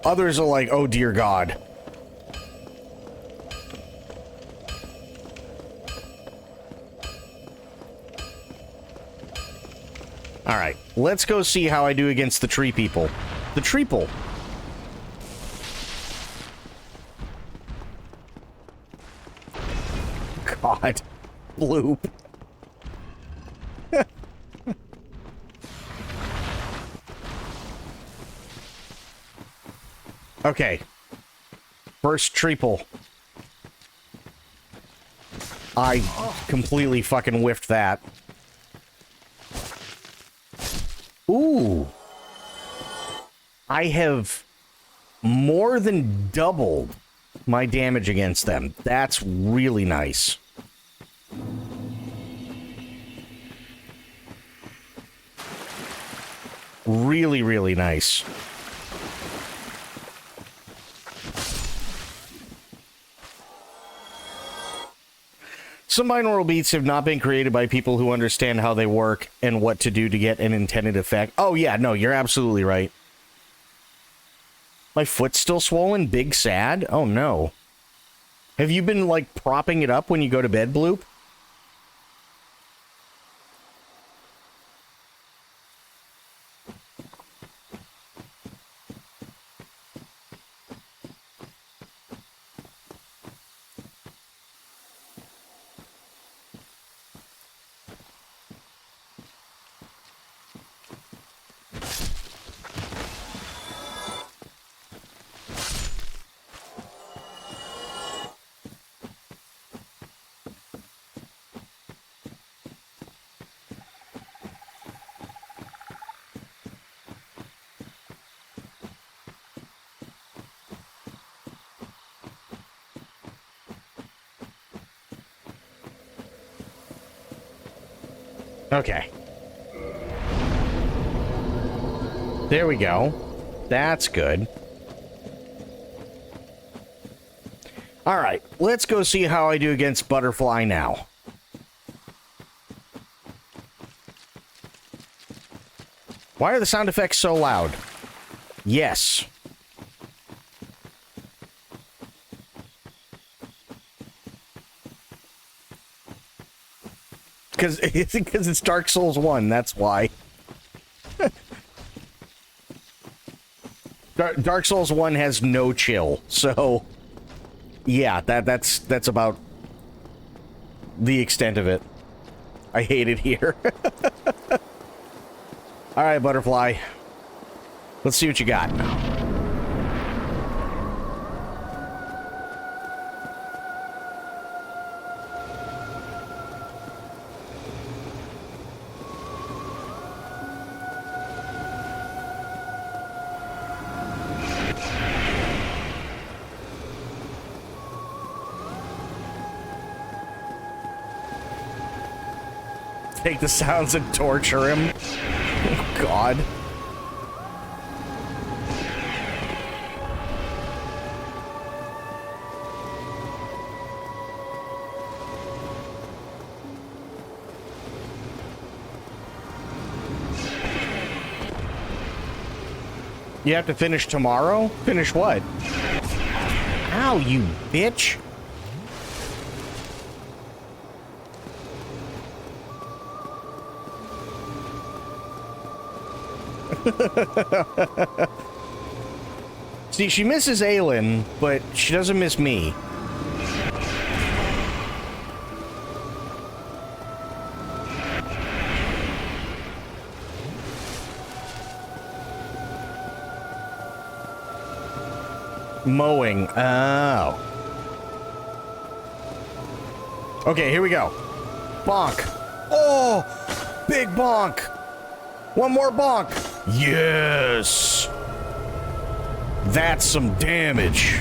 Speaker 1: Others are like, oh dear God. Alright, let's go see how I do against the tree people. The treeple. God. Bloop. Okay. First treeple. I completely fucking whiffed that. Ooh. I have more than doubled my damage against them. That's really nice. Really, really nice. Some binaural beats have not been created by people who understand how they work and what to do to get an intended effect. Oh, yeah, no, you're absolutely right. My foot's still swollen? Big sad? Oh, no. Have you been, like, propping it up when you go to bed, Bloop? Okay. There we go. That's good. Alright, let's go see how I do against Butterfly now. Why are the sound effects so loud? Yes. Because it's Dark Souls 1, that's why. Dark Souls 1 has no chill, so yeah, that's about the extent of it. I hate it here. Alright, Butterfly. Let's see what you got. Take the sounds and torture him. Oh, God. You have to finish tomorrow? Finish what? Ow, you bitch. See, she misses Aelin, but she doesn't miss me. Mowing. Oh. Okay, here we go. Bonk. Oh! Big bonk! One more bonk. Yes. That's some damage.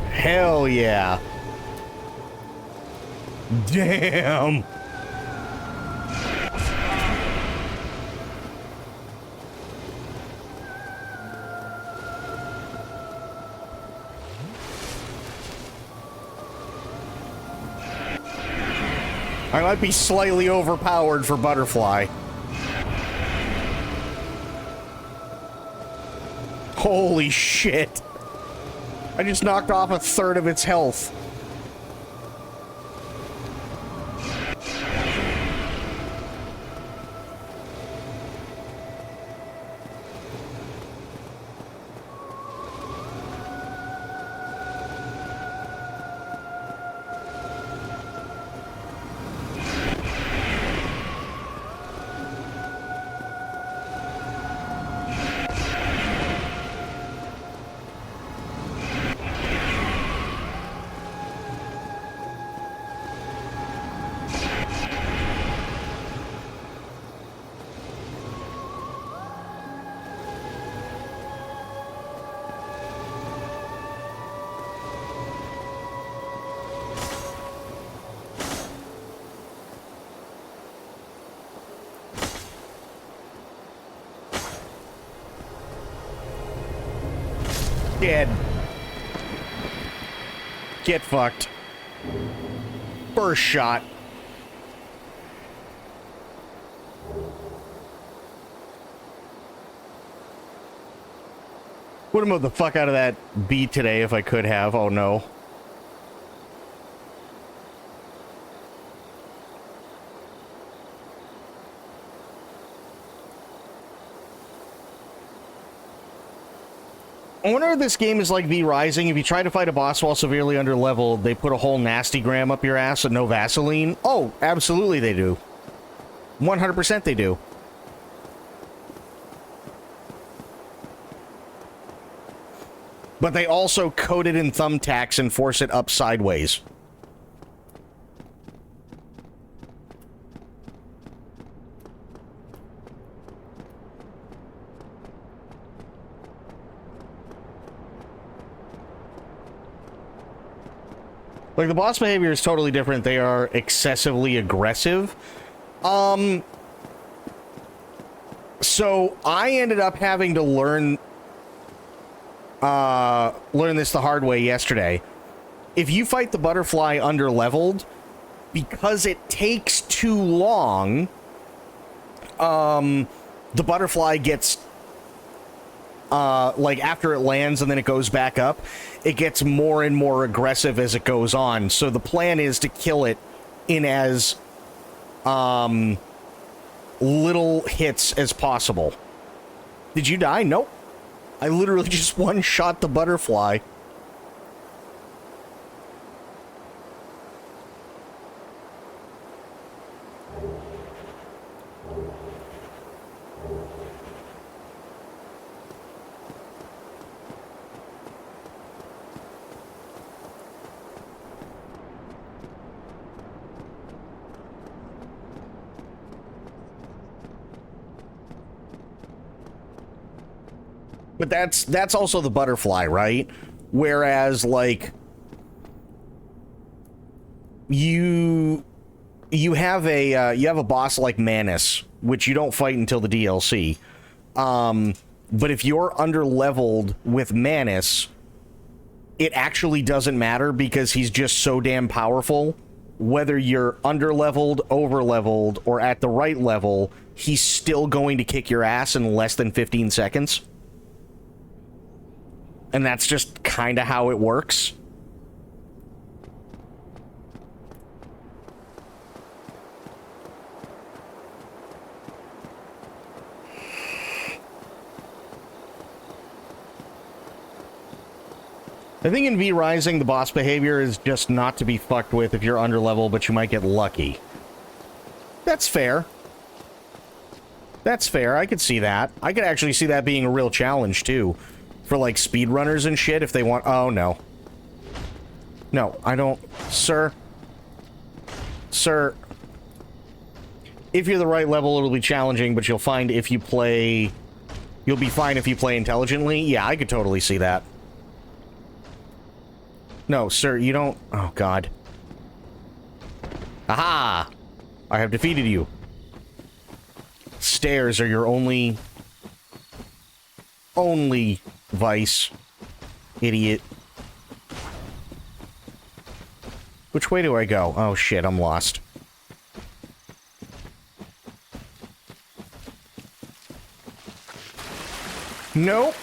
Speaker 1: Hell yeah. Damn. I might be slightly overpowered for Butterfly. Holy shit. I just knocked off a third of its health. Dead. Get fucked. First shot. Would have moved the fuck out of that beat today if I could have. Oh no. I wonder if this game is like V Rising. If you try to fight a boss while severely underleveled, they put a whole nasty gram up your ass and no Vaseline. Oh, absolutely they do. 100% they do. But they also coat it in thumbtacks and force it up sideways. Like, the boss behavior is totally different. They are excessively aggressive. So I ended up having to learn this the hard way yesterday. If you fight the butterfly underleveled, because it takes too long, the butterfly gets like after it lands and then it goes back up, it gets more and more aggressive as it goes on. So the plan is to kill it in as little hits as possible. Did you die? Nope. I literally just one-shot the butterfly. But that's also the butterfly, right? Whereas, like, you have a boss like Manus, which you don't fight until the DLC. But if you're underleveled with Manus, it actually doesn't matter because he's just so damn powerful. Whether you're underleveled, overleveled, or at the right level, he's still going to kick your ass in less than 15 seconds. And that's just kind of how it works. I think in V Rising, the boss behavior is just not to be fucked with if you're underlevel, but you might get lucky. That's fair. That's fair. I could see that. I could actually see that being a real challenge, too. For, like, speedrunners and shit, if they want... Oh, no. No, I don't... Sir. Sir. if you're the right level, it'll be challenging, but you'll find if you play... You'll be fine if you play intelligently. Yeah, I could totally see that. No, sir, you don't... Oh, God. Aha! I have defeated you. Stairs are your only vice. Idiot. Which way do I go? Oh, shit, I'm lost. Nope.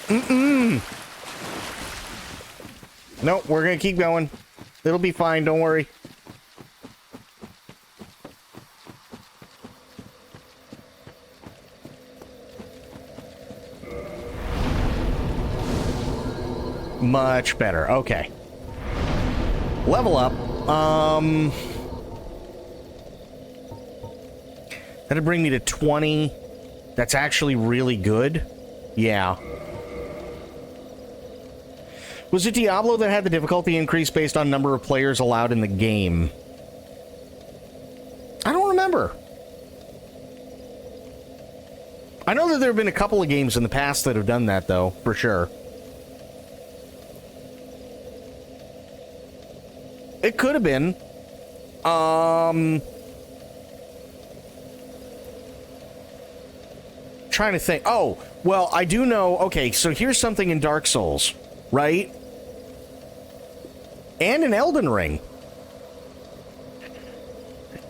Speaker 1: Nope, we're gonna keep going. It'll be fine, don't worry. Much better. Okay. Level up. That'd bring me to 20. That's actually really good. Yeah. Was it Diablo that had the difficulty increase based on number of players allowed in the game? I don't remember. I know that there have been a couple of games in the past that have done that, though, for sure. It could have been. Trying to think. Oh, well, I do know. Okay, so here's something in Dark Souls, right? And in Elden Ring.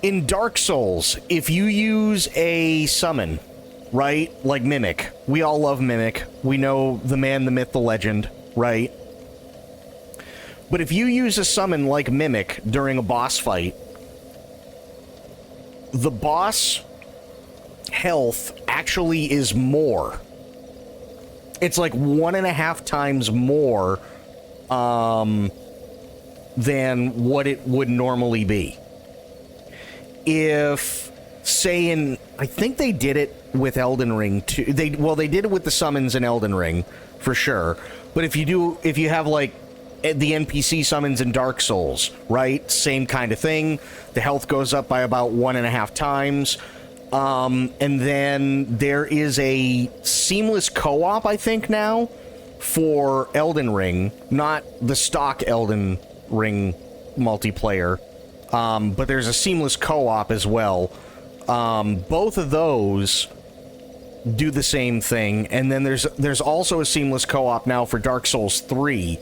Speaker 1: In Dark Souls, if you use a summon, right? Like Mimic. We all love Mimic. We know the man, the myth, the legend, right? But if you use a summon like Mimic during a boss fight, the boss health actually is more. It's like 1.5 times more than what it would normally be. If, say, I think they did it with Elden Ring too. They did it with the summons in Elden Ring for sure. But if you have like the NPC summons in Dark Souls, right? Same kind of thing. The health goes up by about 1.5 times. And then there is a seamless co-op, I think, now for Elden Ring. Not the stock Elden Ring multiplayer. But there's a seamless co-op as well. Both of those do the same thing. And then there's also a seamless co-op now for Dark Souls 3,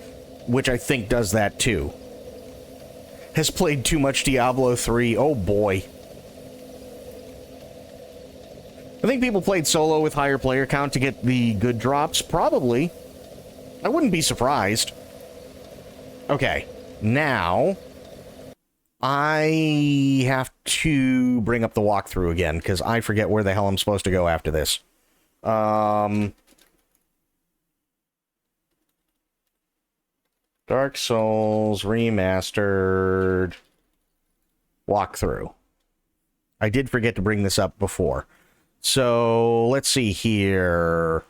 Speaker 1: which I think does that too. Has played too much Diablo 3. Oh boy. I think people played solo with higher player count to get the good drops. Probably. I wouldn't be surprised. Okay. Now, I have to bring up the walkthrough again, because I forget where the hell I'm supposed to go after this. Dark Souls Remastered walkthrough. I did forget to bring this up before. So, let's see here.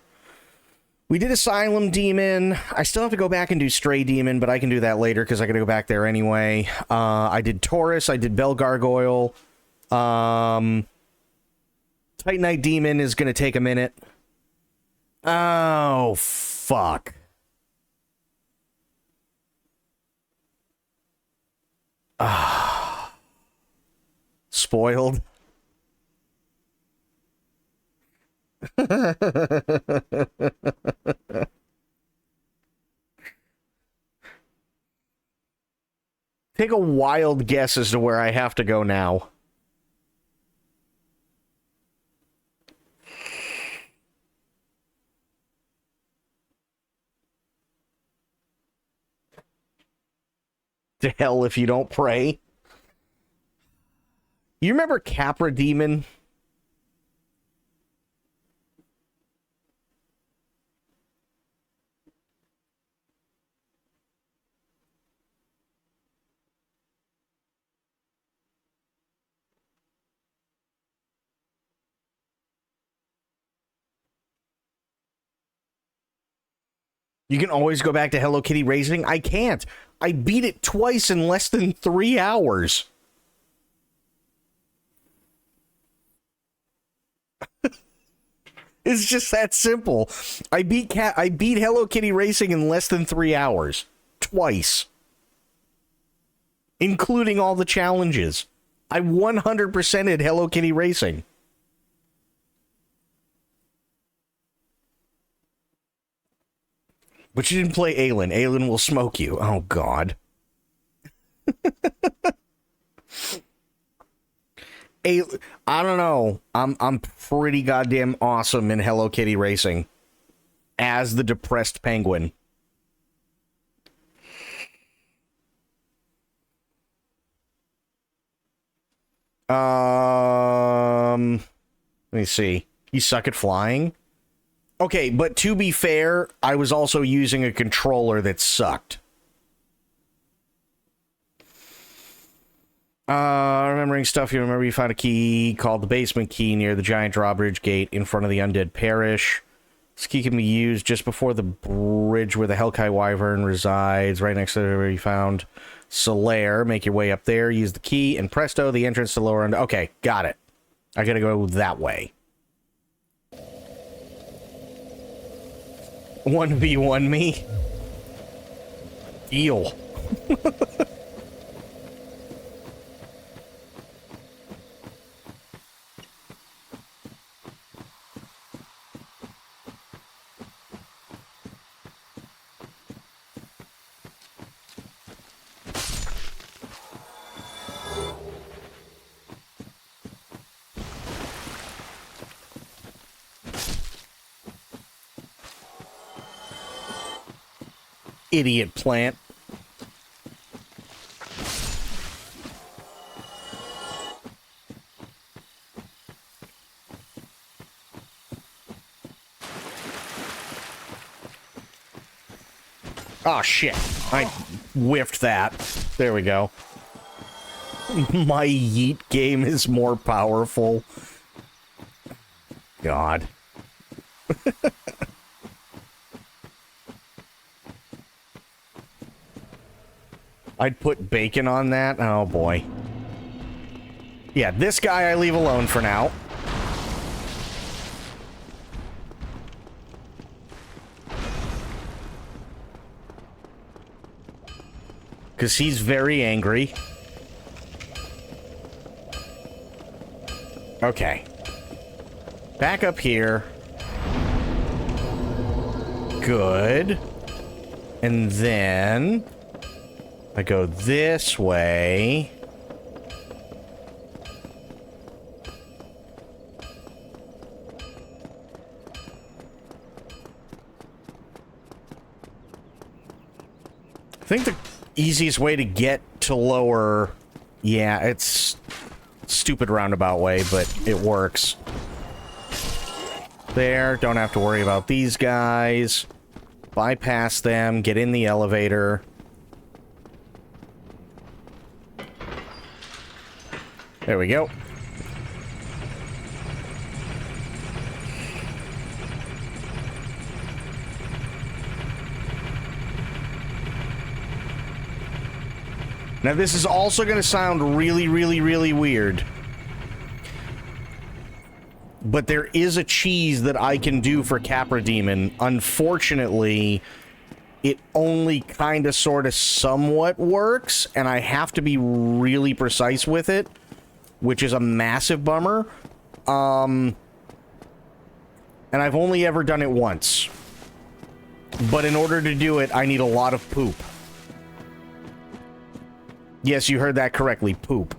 Speaker 1: We did Asylum Demon. I still have to go back and do Stray Demon, but I can do that later because I gotta go back there anyway. I did Taurus. I did Bell Gargoyle. Titanite Demon is gonna take a minute. Oh, fuck. Spoiled. Take a wild guess as to where I have to go now. To hell if you don't pray. You remember Capra Demon? You can always go back to Hello Kitty Racing. I can't. I beat it twice in less than 3 hours. It's just that simple. I beat Hello Kitty Racing in less than 3 hours. Twice. Including all the challenges. I 100%ed Hello Kitty Racing. But you didn't play Aelin. Aelin will smoke you. Oh, God. I don't know. I'm pretty goddamn awesome in Hello Kitty Racing. As the depressed penguin. Let me see. You suck at flying? Okay, but to be fair, I was also using a controller that sucked. Remembering stuff, you remember you found a key called the basement key near the giant drawbridge gate in front of the undead parish. This key can be used just before the bridge where the Hellkite Wyvern resides, right next to where you found Solaire. Make your way up there, use the key, and presto, the entrance to lower end. Okay, got it. I gotta go that way. 1v1 me? Eel. Idiot plant. Oh, shit. I whiffed that. There we go. My yeet game is more powerful. God. I'd put bacon on that. Oh, boy. Yeah, this guy I leave alone for now. Because he's very angry. Okay. Back up here. Good. And then I go this way. I think the easiest way to get to lower... Yeah, it's stupid roundabout way, but it works. There, don't have to worry about these guys. Bypass them, get in the elevator. There we go. Now this is also going to sound really, really, really weird. But there is a cheese that I can do for Capra Demon. Unfortunately, it only kind of, sort of, somewhat works, and I have to be really precise with it, which is a massive bummer. And I've only ever done it once. But in order to do it, I need a lot of poop. Yes, you heard that correctly, poop.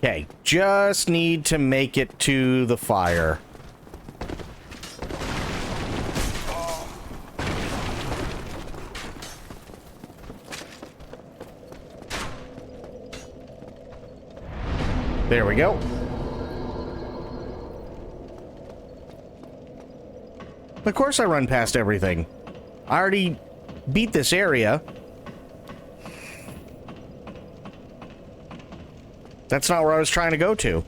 Speaker 1: Okay, just need to make it to the fire. There we go. Of course I run past everything. I already beat this area. That's not where I was trying to go to.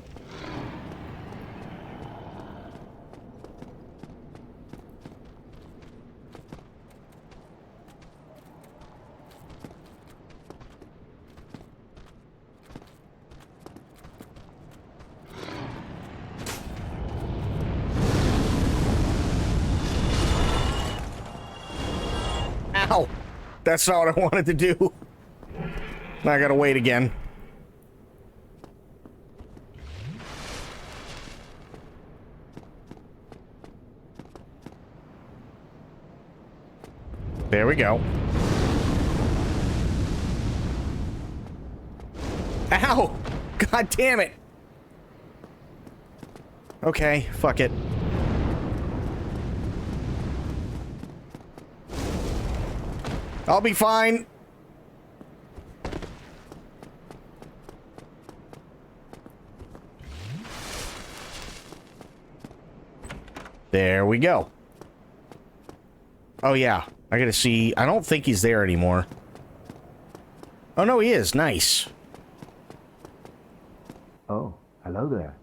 Speaker 1: Ow! That's not what I wanted to do. Now I gotta wait again. There we go. Ow! God damn it! Okay, fuck it. I'll be fine. There we go. Oh yeah, I gotta see. I don't think he's there anymore. Oh no, he is. Nice.
Speaker 4: Oh, hello there.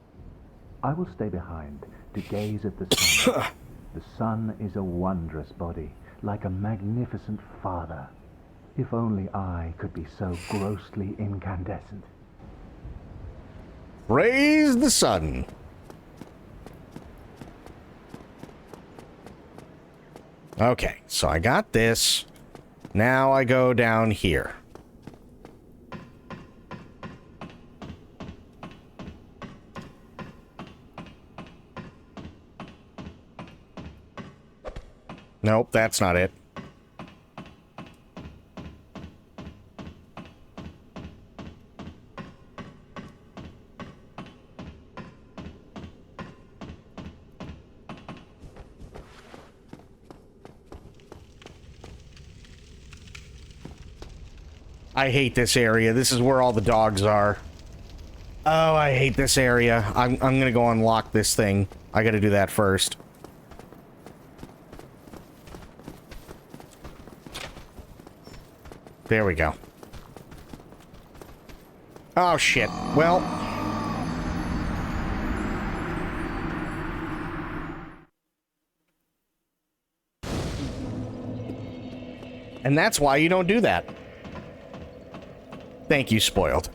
Speaker 4: I will stay behind to gaze at the sun. The sun is a wondrous body, like a magnificent father. If only I could be so grossly incandescent.
Speaker 1: Praise the sun. Okay, so I got this. Now I go down here. Nope, that's not it. I hate this area. This is where all the dogs are. Oh, I hate this area. I'm gonna go unlock this thing. I gotta do that first. There we go. Oh, shit. Well. And that's why you don't do that. Thank you, Spoiled.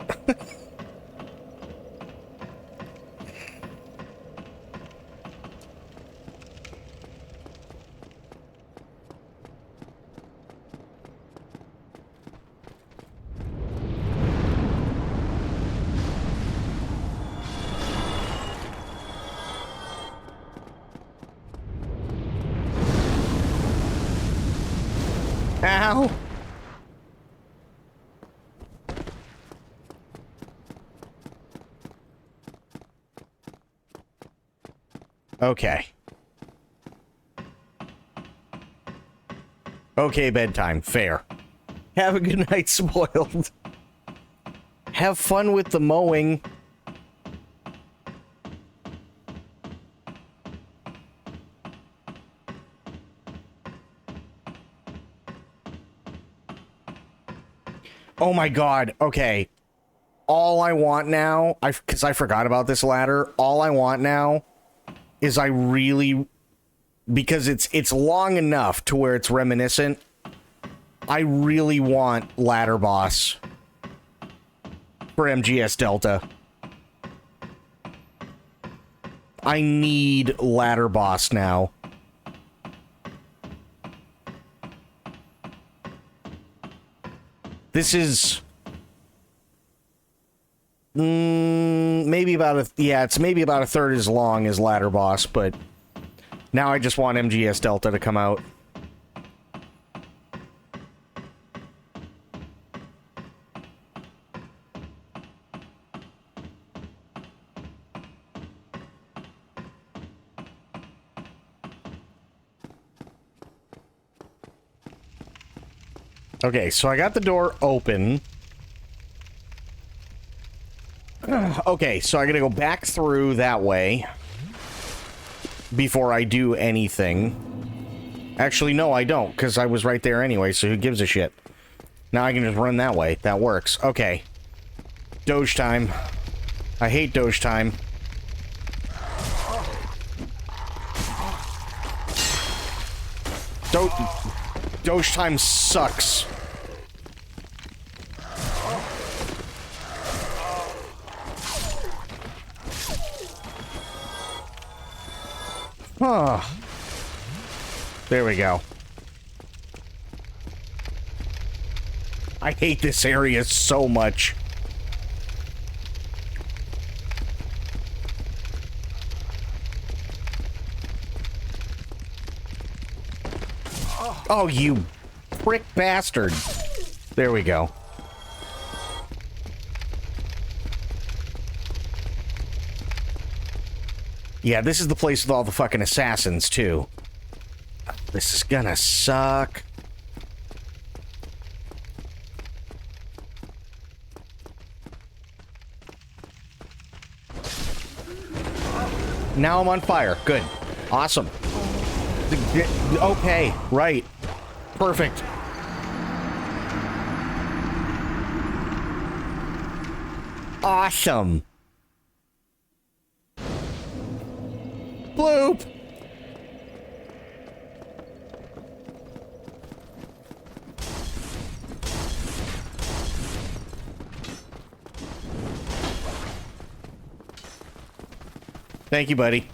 Speaker 1: Ow! Okay. Okay, bedtime. Fair. Have a good night, Spoiled. Have fun with the mowing. Oh my god, okay. All I want now, because I forgot about this ladder, all I want now is I really, because it's long enough to where it's reminiscent, I really want ladder boss for MGS Delta. I need ladder boss now. This is maybe about it's maybe about a third as long as ladder boss, but now I just want MGS Delta to come out. Okay, so I got the door open. Okay, so I gotta go back through that way before I do anything. Actually, no, I don't, because I was right there anyway, so who gives a shit? Now I can just run that way. That works. Okay. Doge time. I hate Doge time. Doge time sucks. Huh. There we go. I hate this area so much. Oh, you prick bastard. There we go. Yeah, this is the place with all the fucking assassins, too. This is gonna suck. Now I'm on fire. Good. Awesome. Okay, right. Perfect. Awesome. Bloop. Thank you, buddy.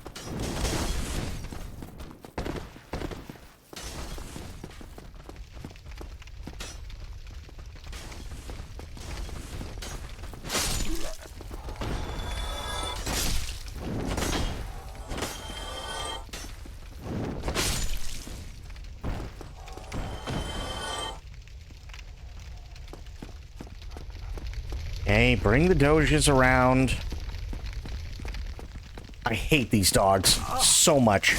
Speaker 1: Okay, bring the Doges around. I hate these dogs so much.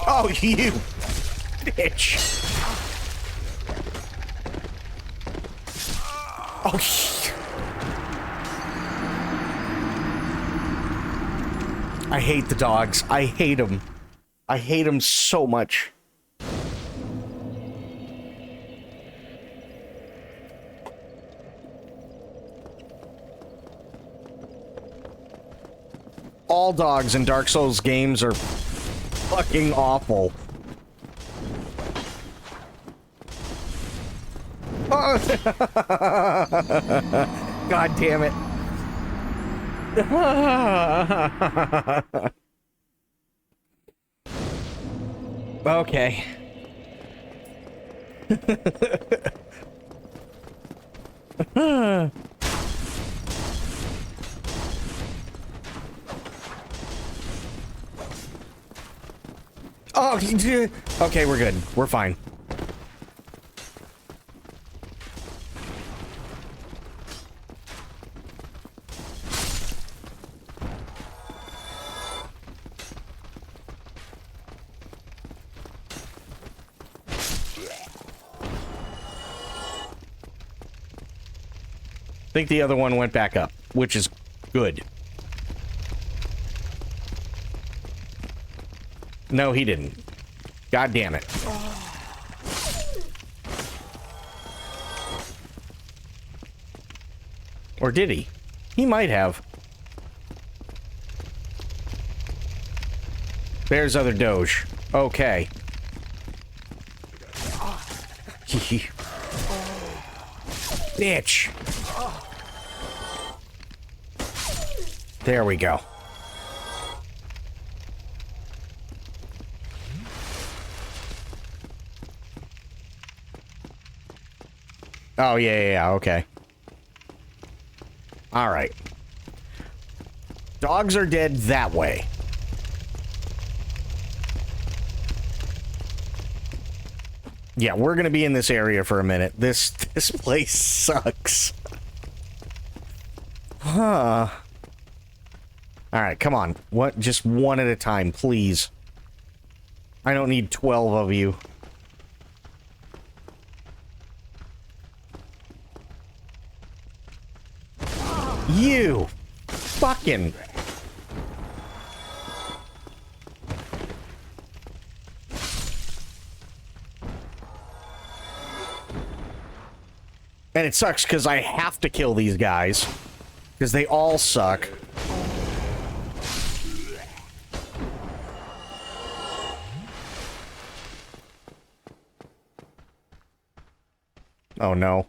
Speaker 1: Oh, you bitch. Oh, I hate the dogs. I hate them. I hate them so much. All dogs in Dark Souls games are fucking awful. Oh. God damn it. Okay. Oh, okay, we're good. We're fine. I think the other one went back up, which is good. No, he didn't. God damn it. Or did he? He might have. There's other Doge. Okay. Bitch. There we go. Oh, yeah, okay. Alright. Dogs are dead that way. Yeah, we're gonna be in this area for a minute. This place sucks. Huh. Alright, come on. What? Just one at a time, please. I don't need 12 of you. You! Fucking... And it sucks because I have to kill these guys. Because they all suck. Oh no.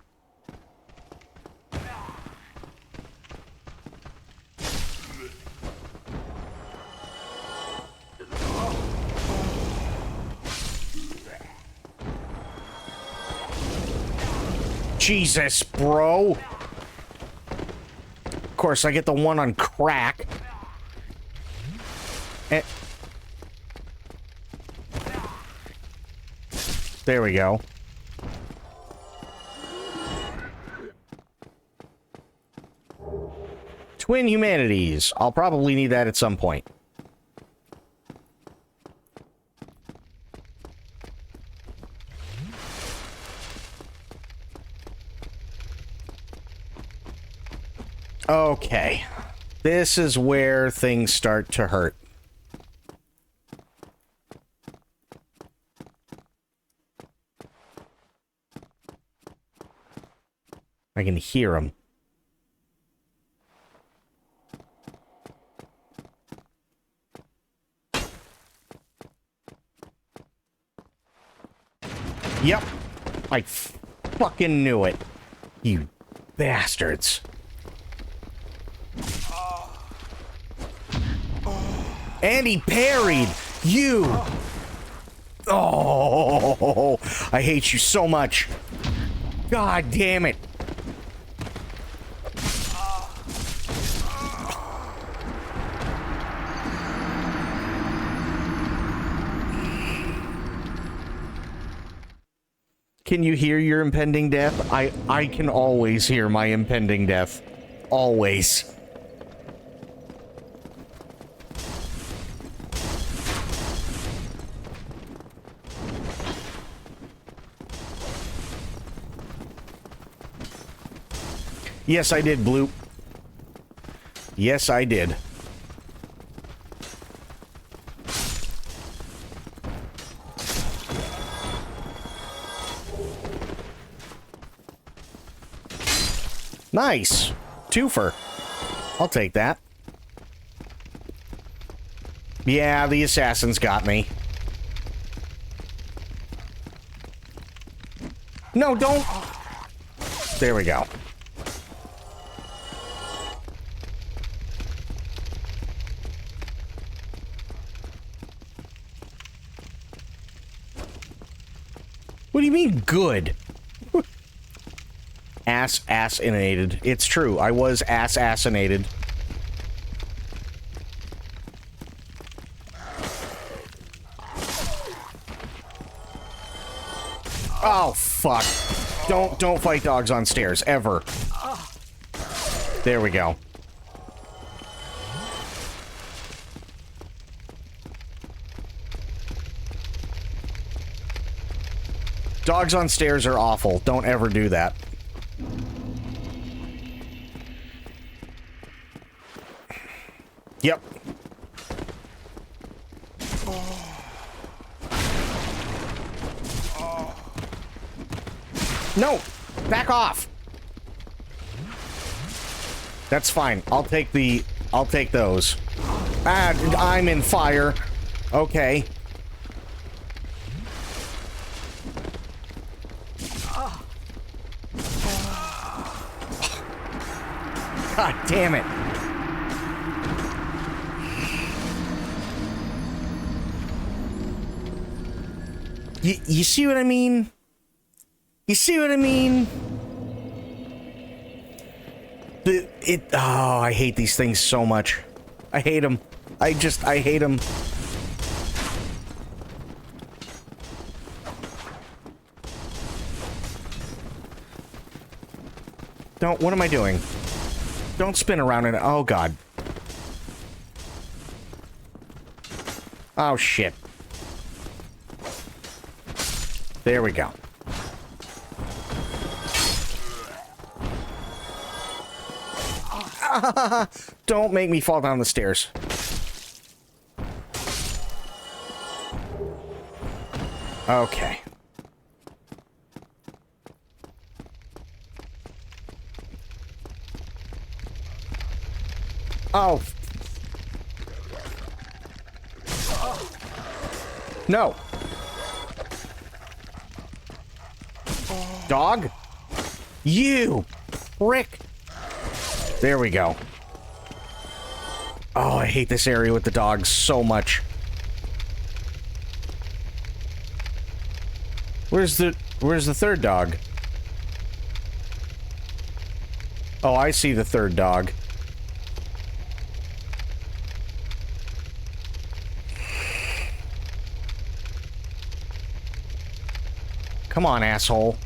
Speaker 1: Jesus, bro. Of course, I get the one on crack. Eh. There we go. Twin humanities. I'll probably need that at some point. Okay. This is where things start to hurt. I can hear them. Yep. I fucking knew it. You bastards. And he parried! You! Oh, I hate you so much. God damn it. Can you hear your impending death? I can always hear my impending death. Always. Yes, I did, Blue. Yes, I did. Nice. Twofer. I'll take that. Yeah, the assassins got me. No, don't. There we go. What do you mean, good? Ass-assinated. It's true. I was ass-assinated. Oh, fuck. Don't fight dogs on stairs, ever. There we go. Dogs on stairs are awful. Don't ever do that. Yep. No! Back off! That's fine. I'll take those. Ah, I'm in fire. Okay. God damn it. You see what I mean? You see what I mean? Oh, I hate these things so much. I hate them. I hate them. What am I doing? Don't spin around and, oh god. Oh, shit. There we go. Don't make me fall down the stairs. Okay. Oh. No. Dog? You prick. There we go. Oh, I hate this area with the dogs so much. Where's the third dog? Oh, I see the third dog. Come on, asshole.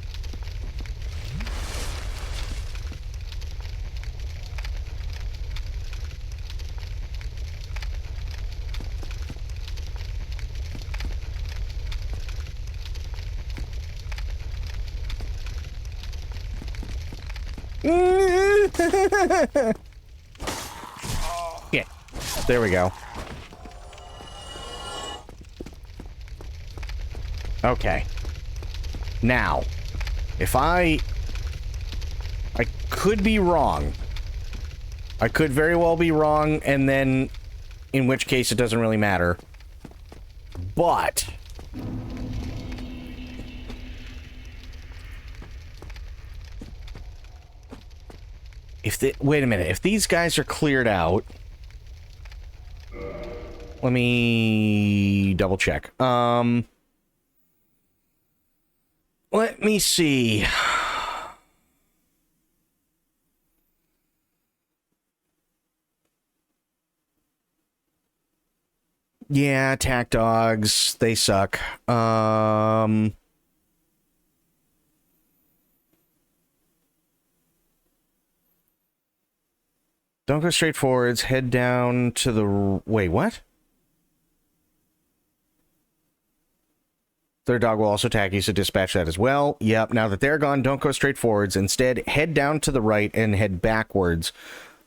Speaker 1: Yeah. There we go. Okay. Now, if I could be wrong. I could very well be wrong, and then, in which case it doesn't really matter. But if the wait a minute, if these guys are cleared out, let me double check. Let me see. Yeah, attack dogs, they suck. Don't go straight forwards, head down to the... Wait, what? Their dog will also attack you, so dispatch that as well. Yep, now that they're gone, don't go straight forwards. Instead, head down to the right and head backwards.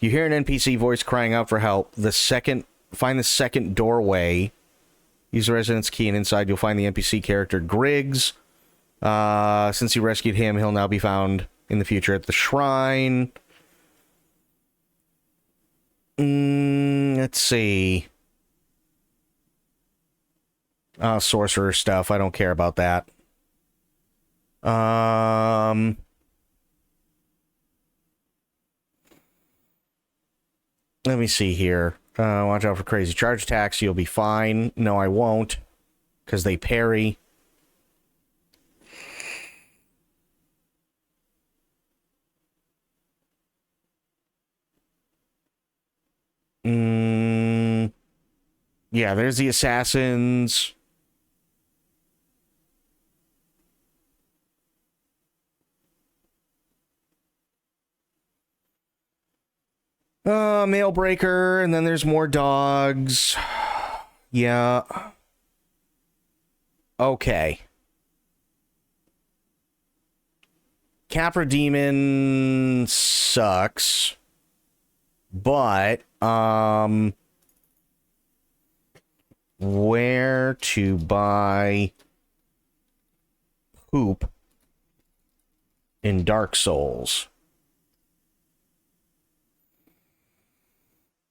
Speaker 1: You hear an NPC voice crying out for help. Find the second doorway. Use the residence key, and inside you'll find the NPC character Griggs. Since you rescued him, he'll now be found in the future at the shrine. Let's see. Sorcerer stuff. I don't care about that. Let me see here. Watch out for crazy charge attacks. You'll be fine. No, I won't. Because they parry. Yeah, there's the assassins. Mail breaker, and then there's more dogs. Yeah. Okay. Capra Demon sucks. But, where to buy poop in Dark Souls?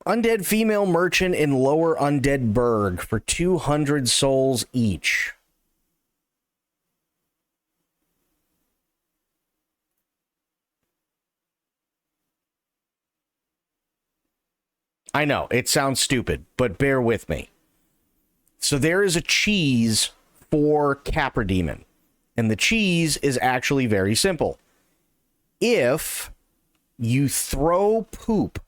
Speaker 1: Undead female merchant in Lower Undead Burg for 200 souls each. I know, it sounds stupid, but bear with me. So there is a cheese for Capra Demon, and the cheese is actually very simple. If you throw poop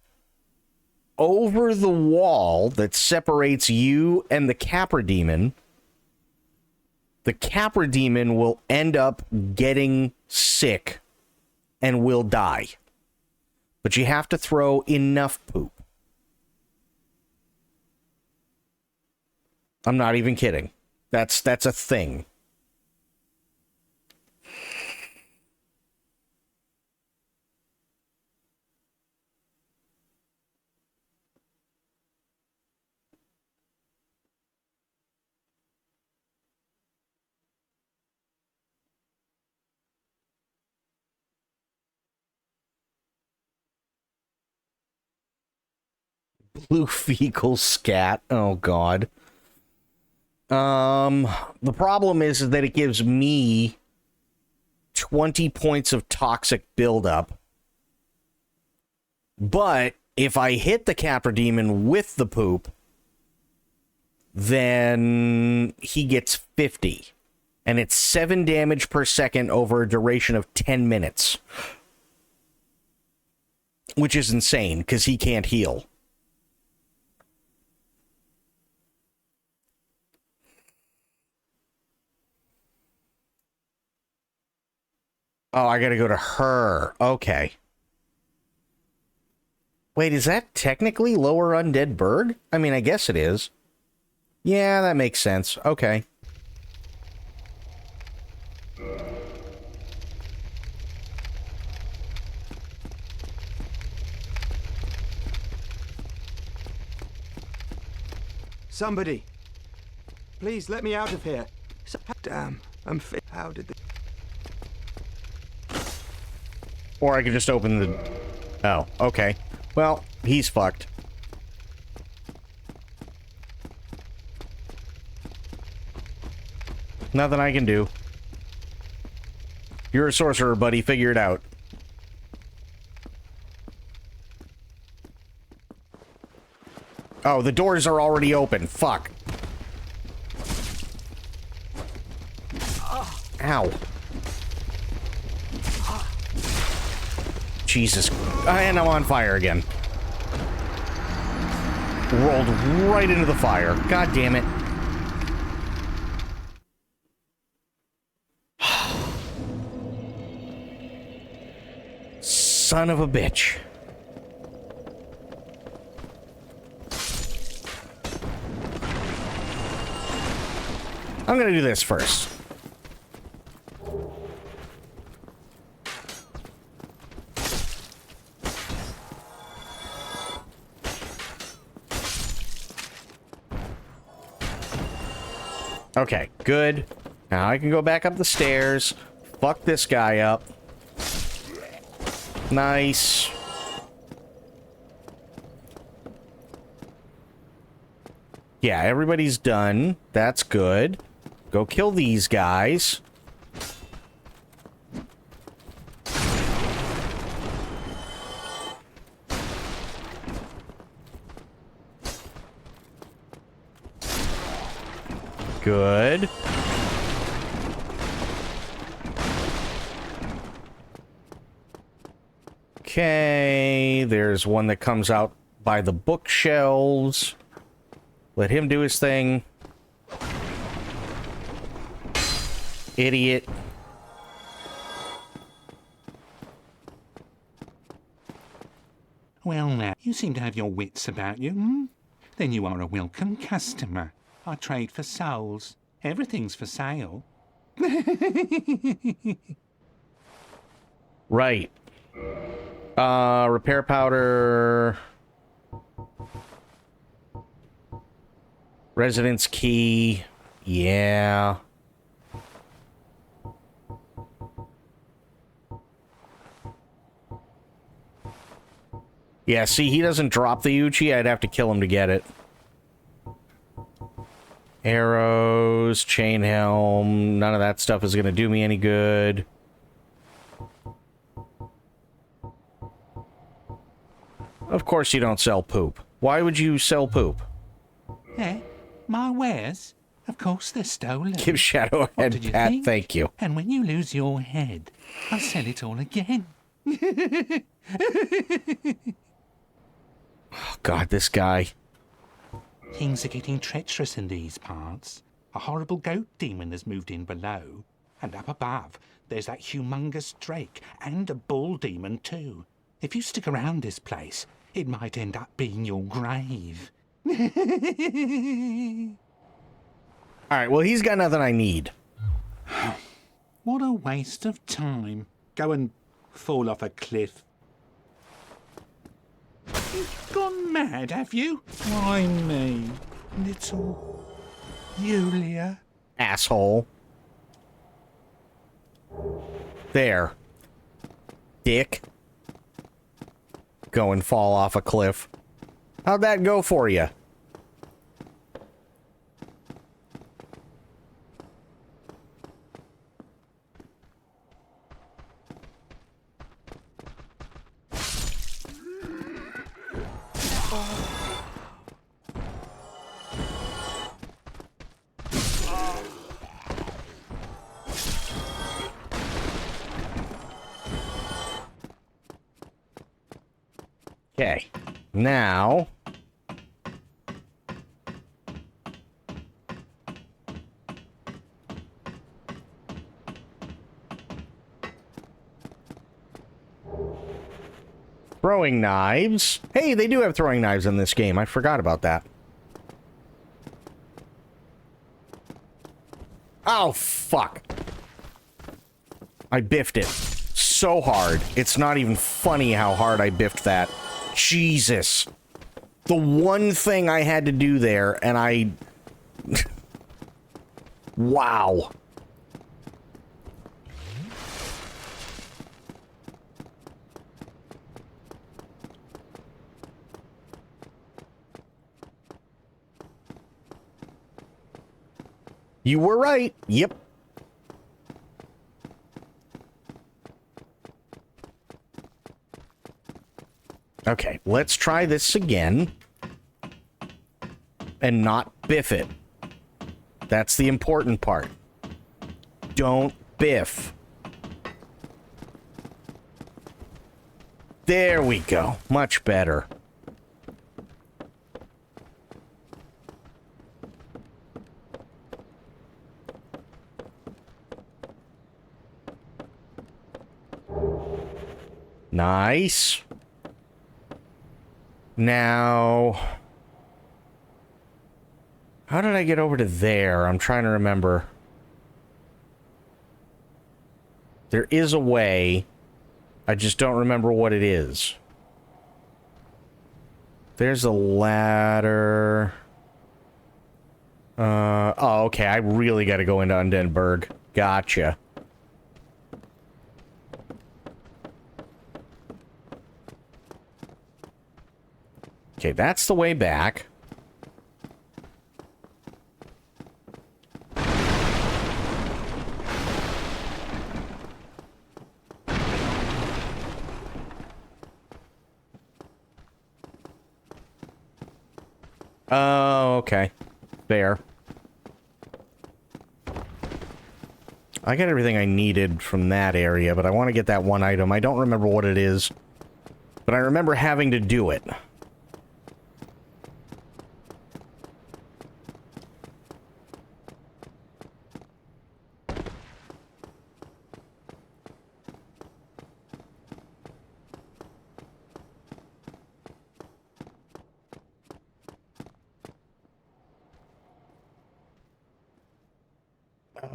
Speaker 1: over the wall that separates you and the Capra Demon will end up getting sick and will die. But you have to throw enough poop. I'm not even kidding. That's a thing. Blue fecal scat. Oh God. The problem is that it gives me 20 points of toxic buildup. But if I hit the captor demon with the poop, then he gets 50. And it's 7 damage per second over a duration of 10 minutes. Which is insane, because he can't heal. Oh, I gotta go to her. Okay. Wait, is that technically lower undead bird? I mean, I guess it is. Yeah, that makes sense. Okay.
Speaker 5: Somebody, please let me out of here. Damn, I'm fit. How did this?
Speaker 1: Or I could just open the... Oh, okay. Well, he's fucked. Nothing I can do. You're a sorcerer, buddy. Figure it out. Oh, the doors are already open. Fuck. Ow. Jesus. And I'm on fire again. Rolled right into the fire. God damn it. Son of a bitch. I'm gonna do this first. Okay, good. Now I can go back up the stairs. Fuck this guy up. Nice. Yeah, everybody's done. That's good. Go kill these guys. Good. Okay, there's one that comes out by the bookshelves. Let him do his thing. Idiot.
Speaker 6: Well, now, you seem to have your wits about you, hmm? Then you are a welcome customer. I trade for souls. Everything's for sale.
Speaker 1: Right. Repair powder. Residence key. Yeah. Yeah, see, he doesn't drop the Uchi. I'd have to kill him to get it. Arrows, chain helm. None of that stuff is going to do me any good. Of course you don't sell poop. Why would you sell poop?
Speaker 6: Eh? My wares? Of course they're stolen.
Speaker 1: Give Shadow a
Speaker 6: What
Speaker 1: head
Speaker 6: did you
Speaker 1: pat,
Speaker 6: think?
Speaker 1: thank you.
Speaker 6: And when you lose your head, I'll sell it all again.
Speaker 1: Oh, God, this guy.
Speaker 6: Things are getting treacherous in these parts. A horrible goat demon has moved in below. And up above, there's that humongous drake and a bull demon too. If you stick around this place, it might end up being your grave.
Speaker 1: All right, well, he's got nothing I need.
Speaker 6: What a waste of time. Go and fall off a cliff. You've gone mad, have you? Why me? Little Yulia.
Speaker 1: Asshole. There. Dick. Go and fall off a cliff. How'd that go for you? Okay, now throwing knives. Hey, they do have throwing knives in this game. I forgot about that. Oh, fuck. I biffed it so hard. It's not even funny how hard I biffed that. Jesus. The one thing I had to do there, and I... Wow. You were right. Yep. Okay, let's try this again. And not biff it. That's the important part. Don't biff. There we go. Much better. Nice. Now, how did I get over to there? I'm trying to remember. There is a way. I just don't remember what it is. There's a ladder. Oh, okay. I really got to go into Undeadburg. Gotcha. Okay, that's the way back. Oh, okay. There. I got everything I needed from that area, but I want to get that one item. I don't remember what it is, but I remember having to do it.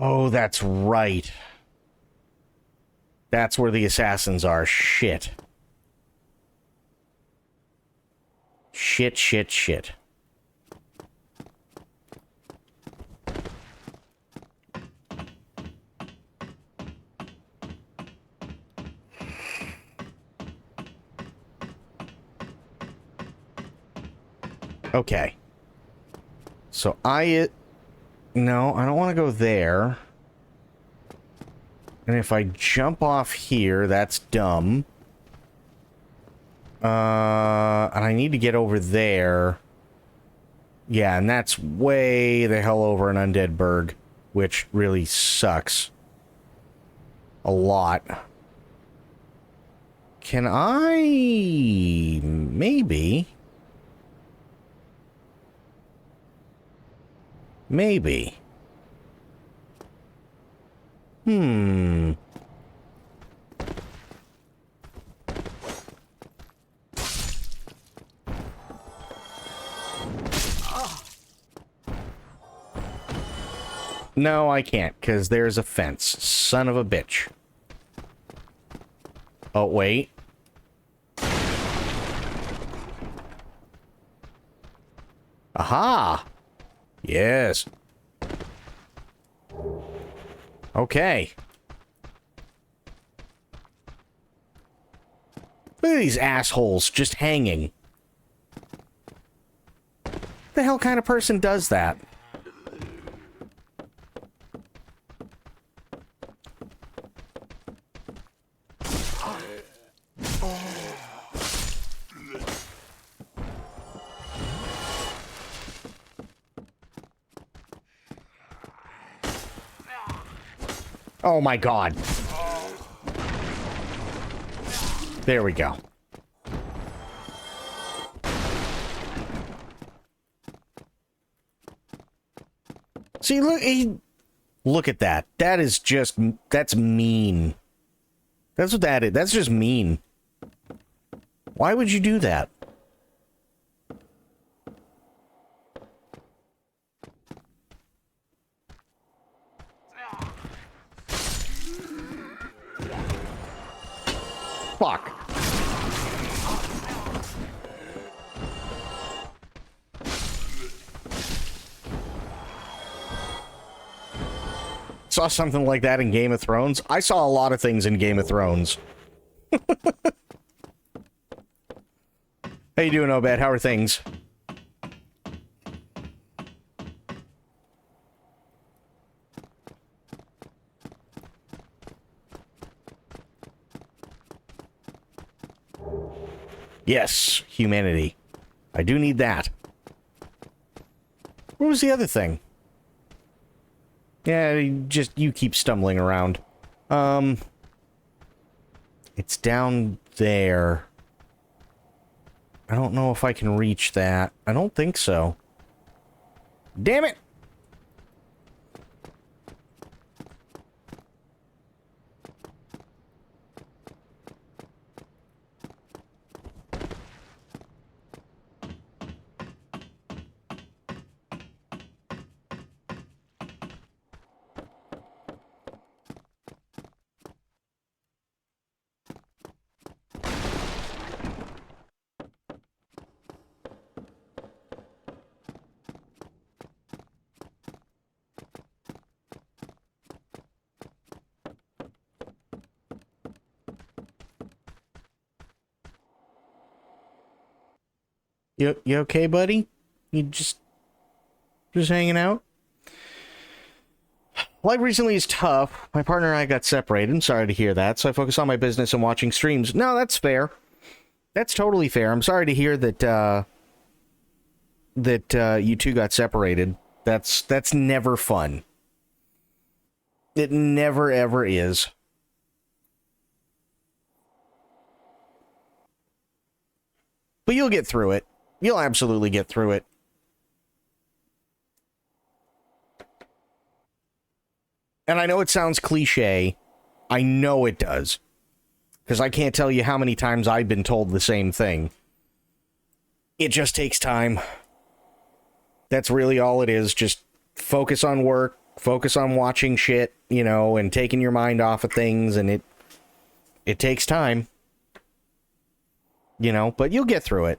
Speaker 1: Oh, that's right. That's where the assassins are. Shit. Shit, shit, shit. Okay. So no, I don't want to go there. And if I jump off here, that's dumb. And I need to get over there. Yeah, and that's way the hell over in Undeadburg, which really sucks. A lot. Can I... Maybe... Maybe. Hmm. No, I can't, because there's a fence. Son of a bitch. Oh, wait. Aha! Yes. Okay. Look at these assholes just hanging. The hell kind of person does that? Oh my god. There we go. See, look at that. That is just, that's mean. That's what that is. That's just mean. Why would you do that? Fuck. Saw something like that in Game of Thrones. I saw a lot of things in Game of Thrones. How you doing, Obed? How are things? Yes, humanity. I do need that. What was the other thing? Yeah, you keep stumbling around. It's down there. I don't know if I can reach that. I don't think so. Damn it! You okay, buddy? You just hanging out? Life recently is tough. My partner and I got separated. I'm sorry to hear that, so I focus on my business and watching streams. No, that's fair. That's totally fair. I'm sorry to hear that you two got separated. That's never fun. It never ever is. But you'll get through it. You'll absolutely get through it. And I know it sounds cliche. I know it does. Because I can't tell you how many times I've been told the same thing. It just takes time. That's really all it is. Just focus on work, focus on watching shit, you know, and taking your mind off of things, and it takes time. You know, but you'll get through it.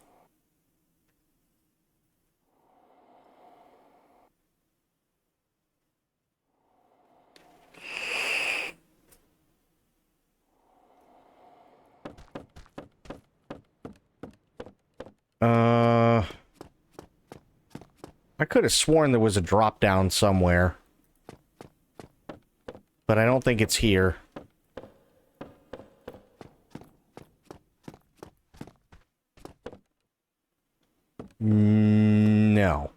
Speaker 1: I could have sworn there was a drop down somewhere. But I don't think it's here. No.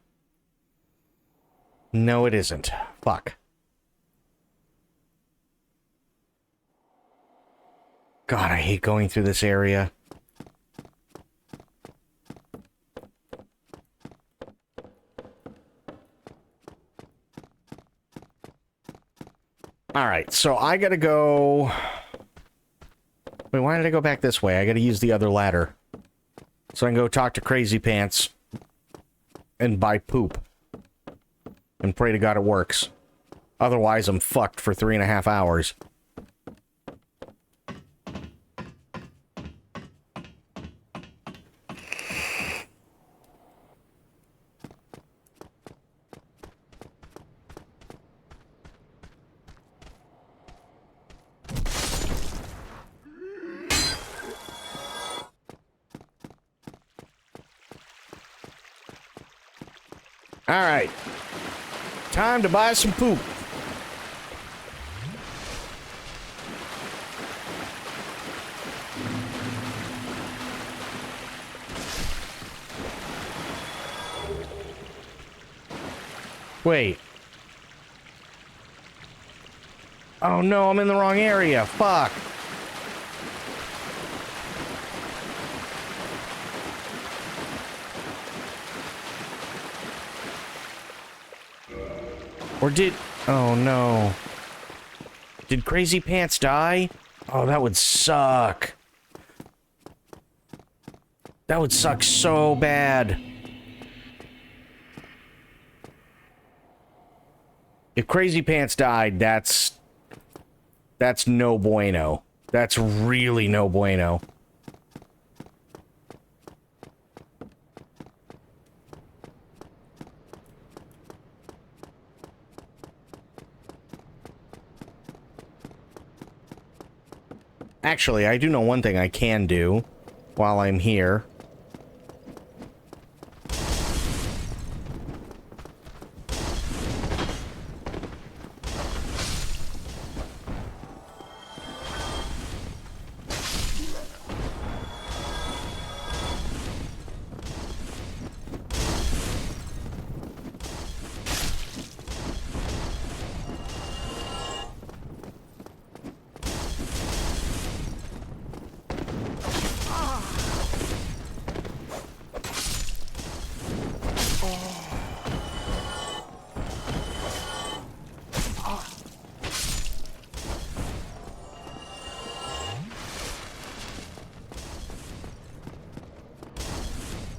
Speaker 1: No, it isn't. Fuck. God, I hate going through this area. Alright, so I gotta go... Wait, why did I go back this way? I gotta use the other ladder. So I can go talk to Crazy Pants. And buy poop. And pray to God it works. Otherwise, I'm fucked for 3.5 hours. All right. Time to buy some poop. Wait. Oh no, I'm in the wrong area. Fuck. Or did... Oh, no. Did Crazy Pants die? Oh, that would suck. That would suck so bad. If Crazy Pants died, that's no bueno. That's really no bueno. Actually, I do know one thing I can do while I'm here.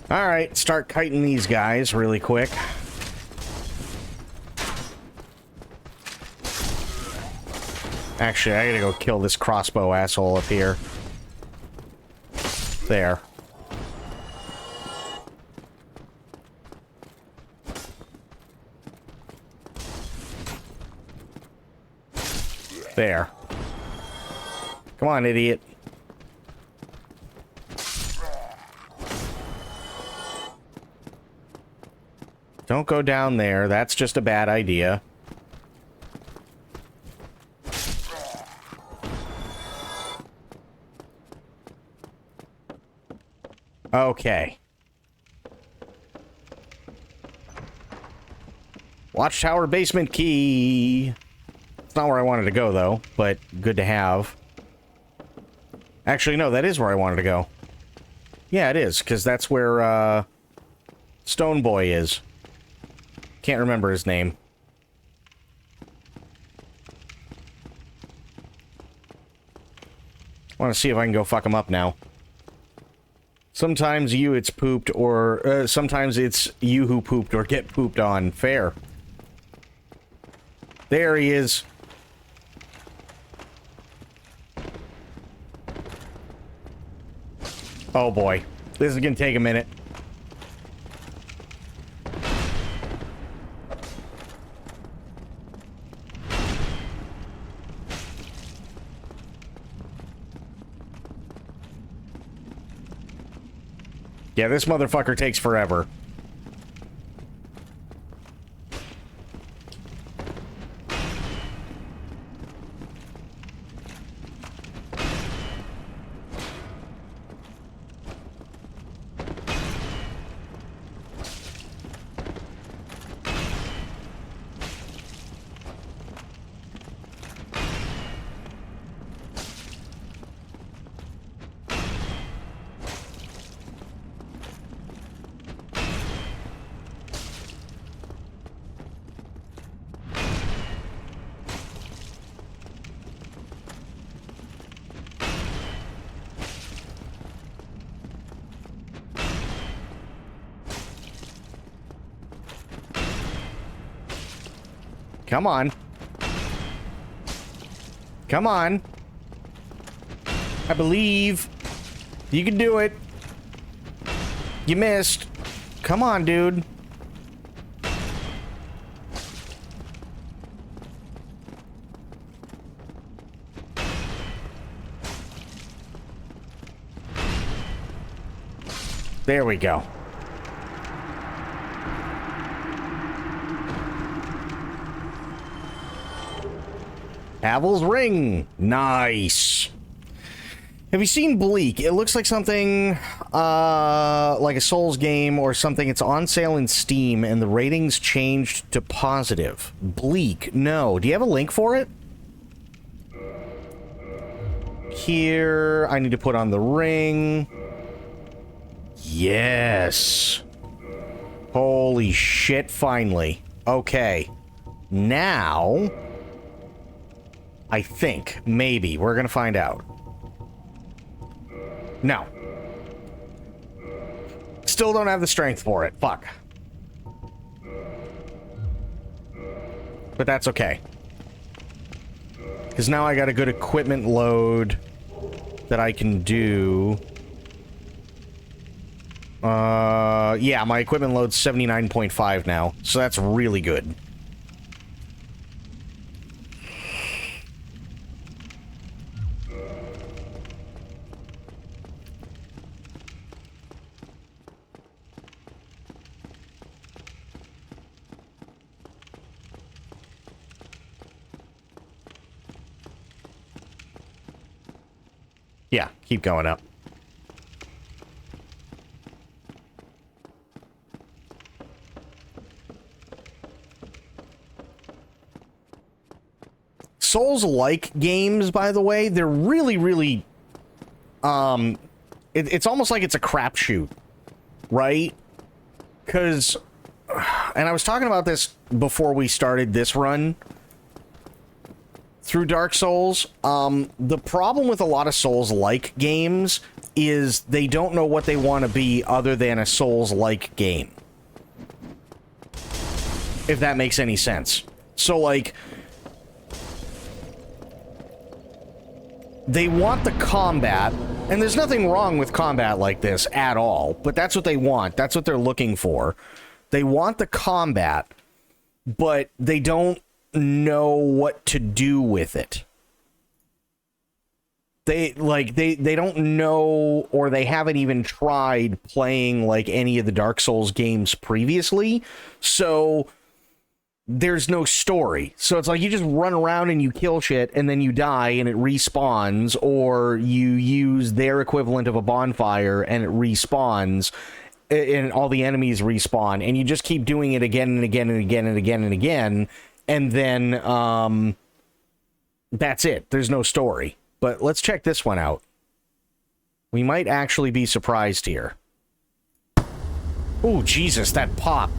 Speaker 1: Alright, start kiting these guys really quick. Actually, I gotta go kill this crossbow asshole up here. There. There. Come on, idiot. Don't go down there. That's just a bad idea. Okay. Watchtower basement key. It's not where I wanted to go, though, but good to have. Actually, no, that is where I wanted to go. Yeah, it is, because that's where, Stone Boy is. Can't remember his name. I want to see if I can go fuck him up now. Sometimes it's pooped, or sometimes it's you who pooped or get pooped on. Fair. There he is. Oh boy. This is gonna take a minute. Yeah, this motherfucker takes forever. Come on. Come on. I believe. You can do it. You missed. Come on, dude. There we go. Havel's Ring. Nice. Have you seen Bleak? It looks like something like a Souls game or something. It's on sale in Steam and the ratings changed to positive. Bleak. No. Do you have a link for it? Here. I need to put on the ring. Yes. Holy shit, finally. Okay. Now, I think, maybe, we're gonna find out. No. Still don't have the strength for it. Fuck. But that's okay. Because now I got a good equipment load that I can do. Yeah, my equipment load's 79.5 now, so that's really good. Yeah, keep going up. Souls-like games, by the way, they're really, really, it's almost like it's a crapshoot, right? Because, and I was talking about this before we started this run through Dark Souls. The problem with a lot of Souls-like games is they don't know what they want to be other than a Souls-like game. If that makes any sense. So, like, they want the combat, and there's nothing wrong with combat like this at all, but that's what they want. That's what they're looking for. They want the combat, but they don't know what to do with it. They don't know, or they haven't even tried playing like any of the Dark Souls games previously, so there's no story. So it's like you just run around and you kill shit and then you die and it respawns, or you use their equivalent of a bonfire and it respawns and all the enemies respawn, and you just keep doing it again and again and again and again and again, and then that's it. There's no story. But let's check this one out. We might actually be surprised here. Oh, Jesus, that pop.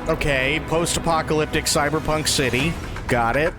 Speaker 1: Okay, post-apocalyptic cyberpunk city. Got it.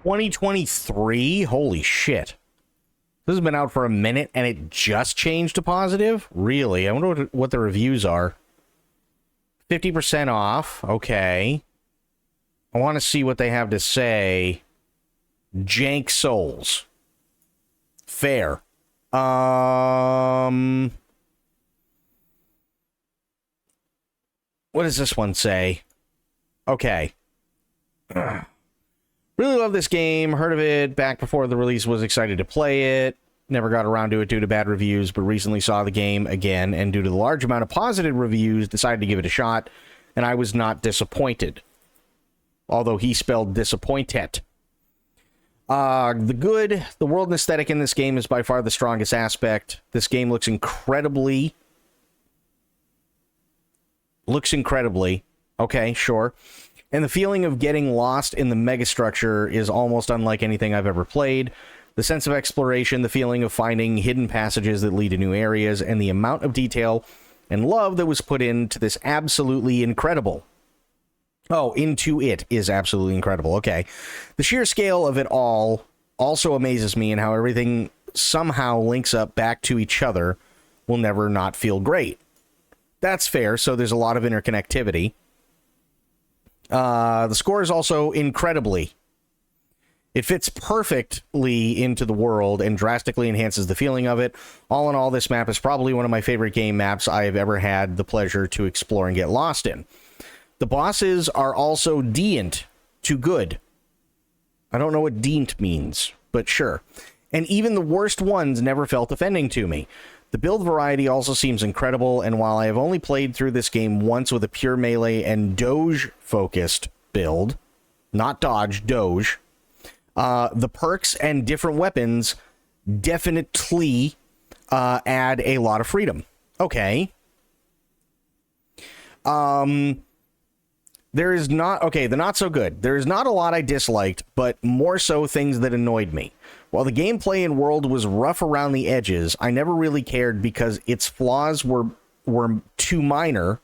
Speaker 1: 2023? Holy shit. This has been out for a minute and it just changed to positive? Really? I wonder what the reviews are. 50% off. Okay. I want to see what they have to say. Jank Souls. Fair. What does this one say? Okay. Really love this game. Heard of it back before the release. Was excited to play it. Never got around to it due to bad reviews, but recently saw the game again, and due to the large amount of positive reviews, decided to give it a shot, and I was not disappointed. Although he spelled disappointed. The world and aesthetic in this game is by far the strongest aspect. This game looks incredibly. Okay, sure. And the feeling of getting lost in the megastructure is almost unlike anything I've ever played. The sense of exploration, the feeling of finding hidden passages that lead to new areas, and the amount of detail and love that was put into this absolutely incredible. Oh, into it is absolutely incredible. Okay. The sheer scale of it all also amazes me, and how everything somehow links up back to each other will never not feel great. That's fair, so there's a lot of interconnectivity. The score is also incredibly. It fits perfectly into the world and drastically enhances the feeling of it. All in all, this map is probably one of my favorite game maps I have ever had the pleasure to explore and get lost in. The bosses are also decent to good. I don't know what decent means, but sure. And even the worst ones never felt offending to me. The build variety also seems incredible, and while I have only played through this game once with a pure melee and doge-focused build, not dodge, doge, the perks and different weapons definitely add a lot of freedom. Okay. There is not... Okay, the not so good. There is not a lot I disliked, but more so things that annoyed me. While the gameplay and world was rough around the edges, I never really cared because its flaws were too minor.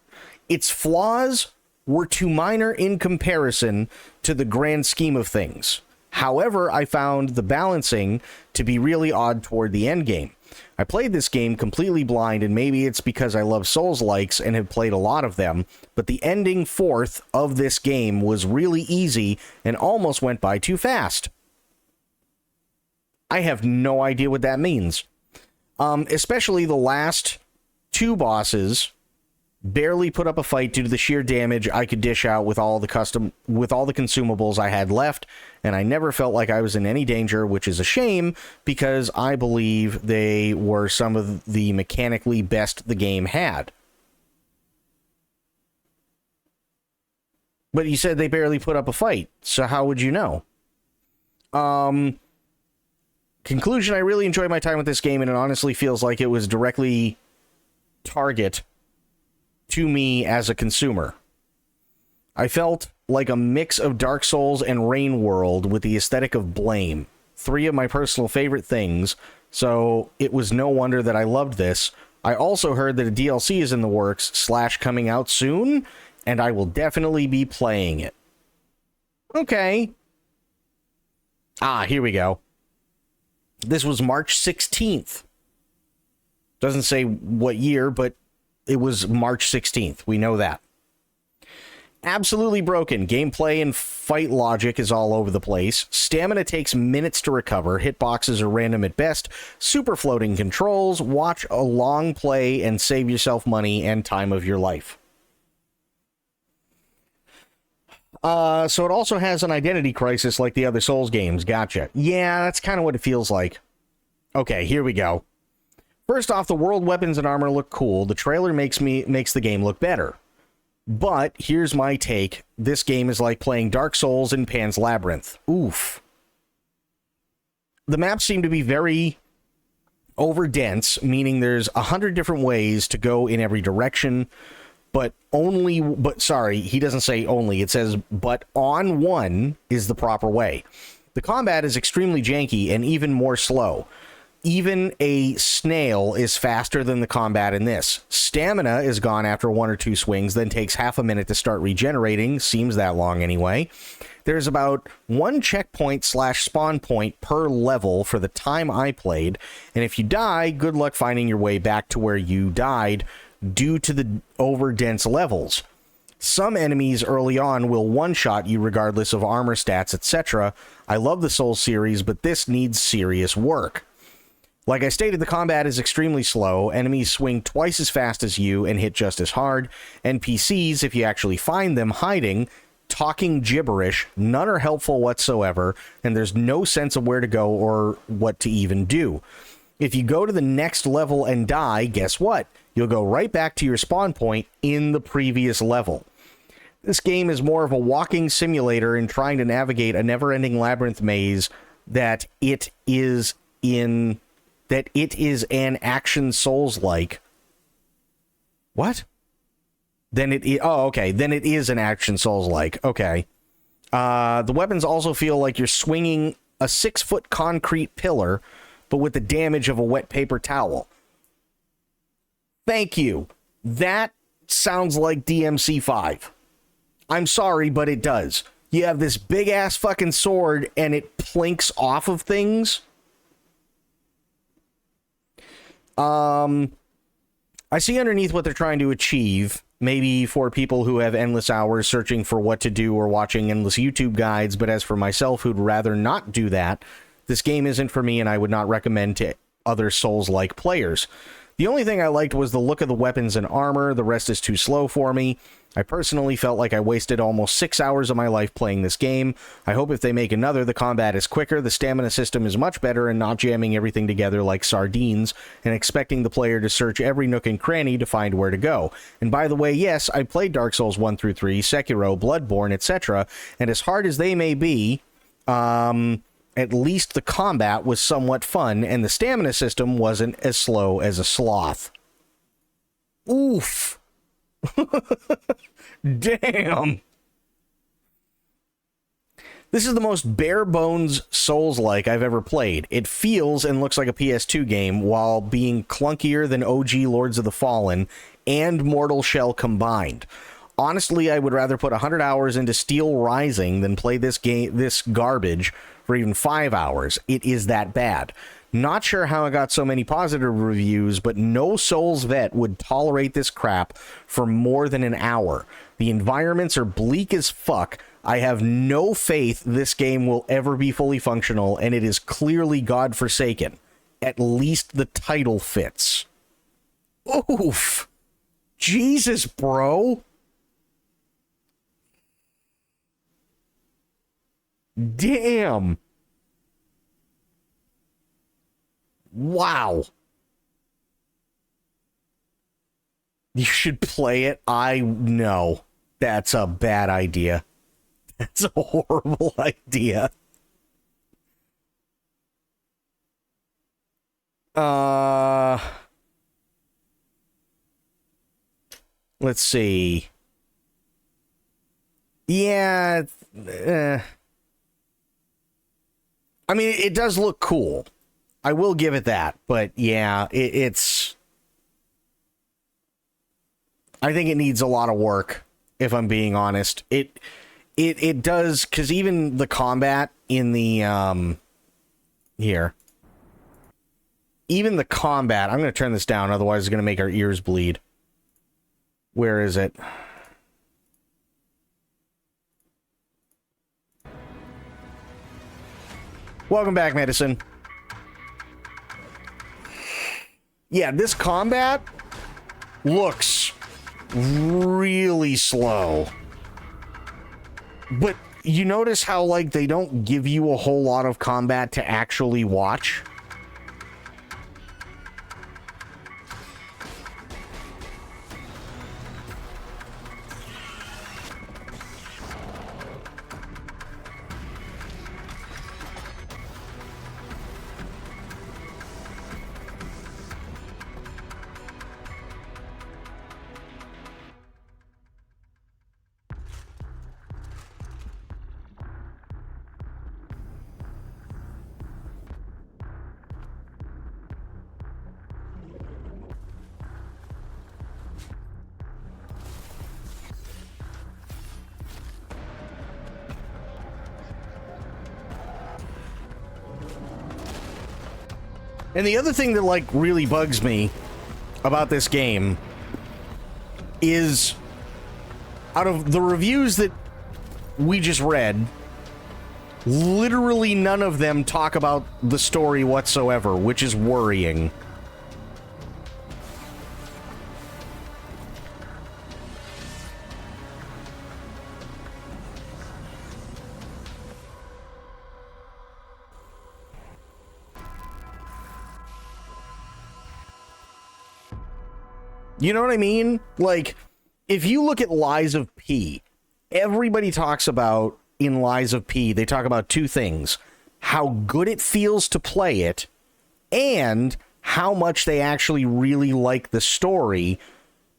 Speaker 1: Its flaws were too minor in comparison to the grand scheme of things. However, I found the balancing to be really odd toward the end game. I played this game completely blind, and maybe it's because I love Souls-likes and have played a lot of them, but the ending fourth of this game was really easy and almost went by too fast. I have no idea what that means. Especially the last two bosses barely put up a fight due to the sheer damage I could dish out with all the consumables I had left, and I never felt like I was in any danger, which is a shame because I believe they were some of the mechanically best the game had. But you said they barely put up a fight, so how would you know? Conclusion, I really enjoyed my time with this game, and it honestly feels like it was directly target to me as a consumer. I felt like a mix of Dark Souls and Rain World with the aesthetic of Blame. Three of my personal favorite things, so it was no wonder that I loved this. I also heard that a DLC is in the works / coming out soon, and I will definitely be playing it. Okay. Here we go. This was March 16th. Doesn't say what year, but it was March 16th. We know that. Absolutely broken. Gameplay and fight logic is all over the place. Stamina takes minutes to recover. Hitboxes are random at best. Super floating controls. Watch a long play and save yourself money and time of your life. So it also has an identity crisis like the other Souls games. Gotcha. Yeah, that's kind of what it feels like. Okay, here we go. First off, the world weapons and armor look cool. The trailer makes the game look better. But here's my take. This game is like playing Dark Souls in Pan's Labyrinth. Oof. The maps seem to be very overdense, meaning there's 100 different ways to go in every direction, but sorry, he doesn't say only. It says, but on one is the proper way. The combat is extremely janky and even more slow. Even a snail is faster than the combat in this. Stamina is gone after one or two swings, then takes half a minute to start regenerating. Seems that long anyway. There's about one checkpoint / spawn point per level for the time I played, and if you die, good luck finding your way back to where you died due to the over-dense levels. Some enemies early on will one-shot you regardless of armor stats, etc. I love the Souls series, but this needs serious work. Like I stated, the combat is extremely slow, enemies swing twice as fast as you and hit just as hard, NPCs, if you actually find them hiding, talking gibberish, none are helpful whatsoever, and there's no sense of where to go or what to even do. If you go to the next level and die, guess what? You'll go right back to your spawn point in the previous level. This game is more of a walking simulator in trying to navigate a never-ending labyrinth maze that it is an action Souls-like. What? Then it is an action Souls-like. Okay. The weapons also feel like you're swinging a 6-foot concrete pillar, but with the damage of a wet paper towel. Thank you. That sounds like DMC5. I'm sorry, but it does. You have this big-ass fucking sword, and it plinks off of things. I see underneath what they're trying to achieve, maybe for people who have endless hours searching for what to do or watching endless YouTube guides, but as for myself who'd rather not do that, this game isn't for me and I would not recommend to other Souls-like players. The only thing I liked was the look of the weapons and armor, the rest is too slow for me. I personally felt like I wasted almost 6 hours of my life playing this game. I hope if they make another, the combat is quicker, the stamina system is much better, and not jamming everything together like sardines, and expecting the player to search every nook and cranny to find where to go. And by the way, yes, I played Dark Souls 1 through 3, Sekiro, Bloodborne, etc., and as hard as they may be, at least the combat was somewhat fun, and the stamina system wasn't as slow as a sloth. Oof. Damn. This is the most bare bones Souls-like I've ever played. It feels and looks like a PS2 game while being clunkier than OG Lords of the Fallen and Mortal Shell combined. Honestly, I would rather put 100 hours into Steel Rising than play this garbage for even 5 hours. It is that bad. Not sure how it got so many positive reviews, but no Souls vet would tolerate this crap for more than an hour. The environments are bleak as fuck. I have no faith this game will ever be fully functional, and it is clearly godforsaken. At least the title fits. Oof. Jesus, bro. Damn. Wow. You should play it. No. That's a bad idea. That's a horrible idea. Let's see. Yeah. I mean, it does look cool. I will give it that, but yeah, it's... I think it needs a lot of work, if I'm being honest. It does, because even the combat in the, here. Even the combat, I'm going to turn this down, otherwise it's going to make our ears bleed. Where is it? Welcome back, Medicine. Yeah, this combat looks really slow. But you notice how, like, they don't give you a whole lot of combat to actually watch? And the other thing that, like, really bugs me about this game is, out of the reviews that we just read, literally none of them talk about the story whatsoever, which is worrying. You know what I mean? Like, if you look at Lies of P, everybody talks about, in Lies of P, they talk about two things: how good it feels to play it, and how much they actually really like the story.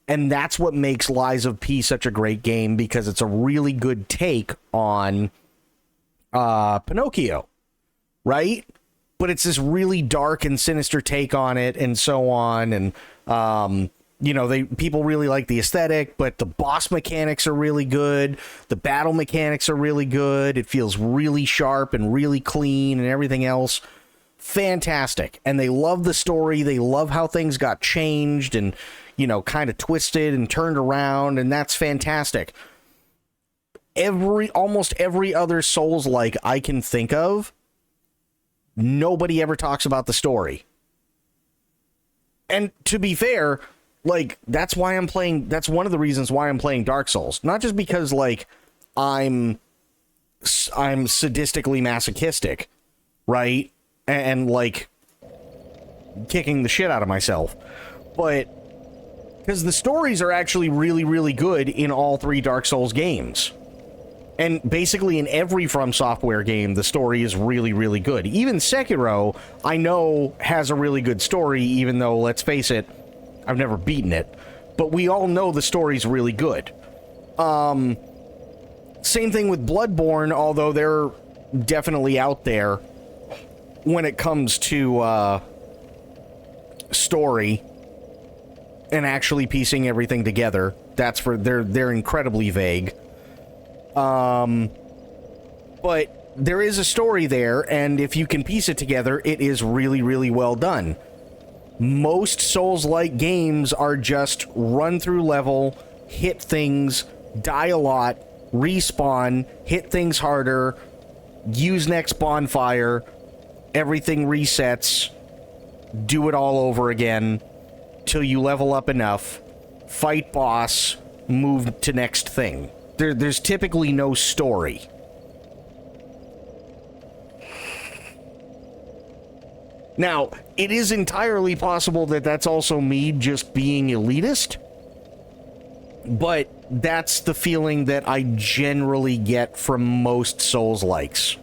Speaker 1: And that's what makes Lies of P such a great game, because it's a really good take on Pinocchio, right? But it's this really dark and sinister take on it, and so on. And you know, people really like the aesthetic, but the boss mechanics are really good. The battle mechanics are really good. It feels really sharp and really clean and everything else. Fantastic. And they love the story. They love how things got changed and, you know, kind of twisted and turned around, and that's fantastic. Almost every other Souls-like I can think of, nobody ever talks about the story. And to be fair, like, that's one of the reasons why I'm playing Dark Souls. Not just because, like, I'm sadistically masochistic, right? And like, kicking the shit out of myself. But because the stories are actually really, really good in all three Dark Souls games. And basically in every From Software game, the story is really, really good. Even Sekiro, I know, has a really good story, even though, let's face it, I've never beaten it, but we all know the story's really good. Same thing with Bloodborne, although they're definitely out there when it comes to story and actually piecing everything together. They're incredibly vague. But there is a story there, and if you can piece it together, it is really, really well done. Most Souls-like games are just run through level, hit things, die a lot, respawn, hit things harder, use next bonfire, everything resets, do it all over again till you level up enough, fight boss, move to next thing. There's typically no story. Now, it is entirely possible that that's also me just being elitist, but that's the feeling that I generally get from most Souls-likes.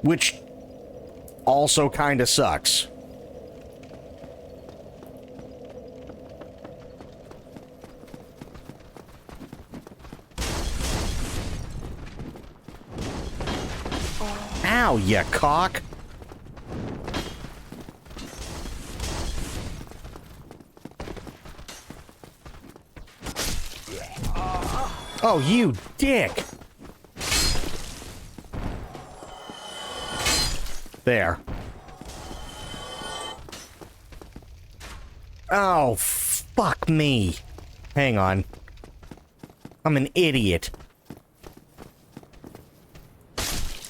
Speaker 1: Which also kind of sucks. Ow, you cock. Oh, you dick. There. Oh, fuck me. Hang on. I'm an idiot.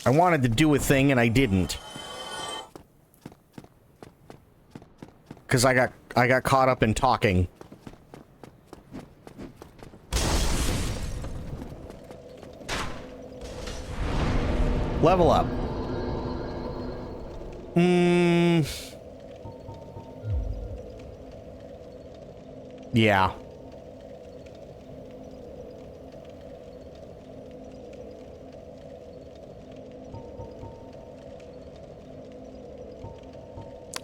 Speaker 1: I wanted to do a thing and I didn't. Because I got caught up in talking. Level up. Yeah.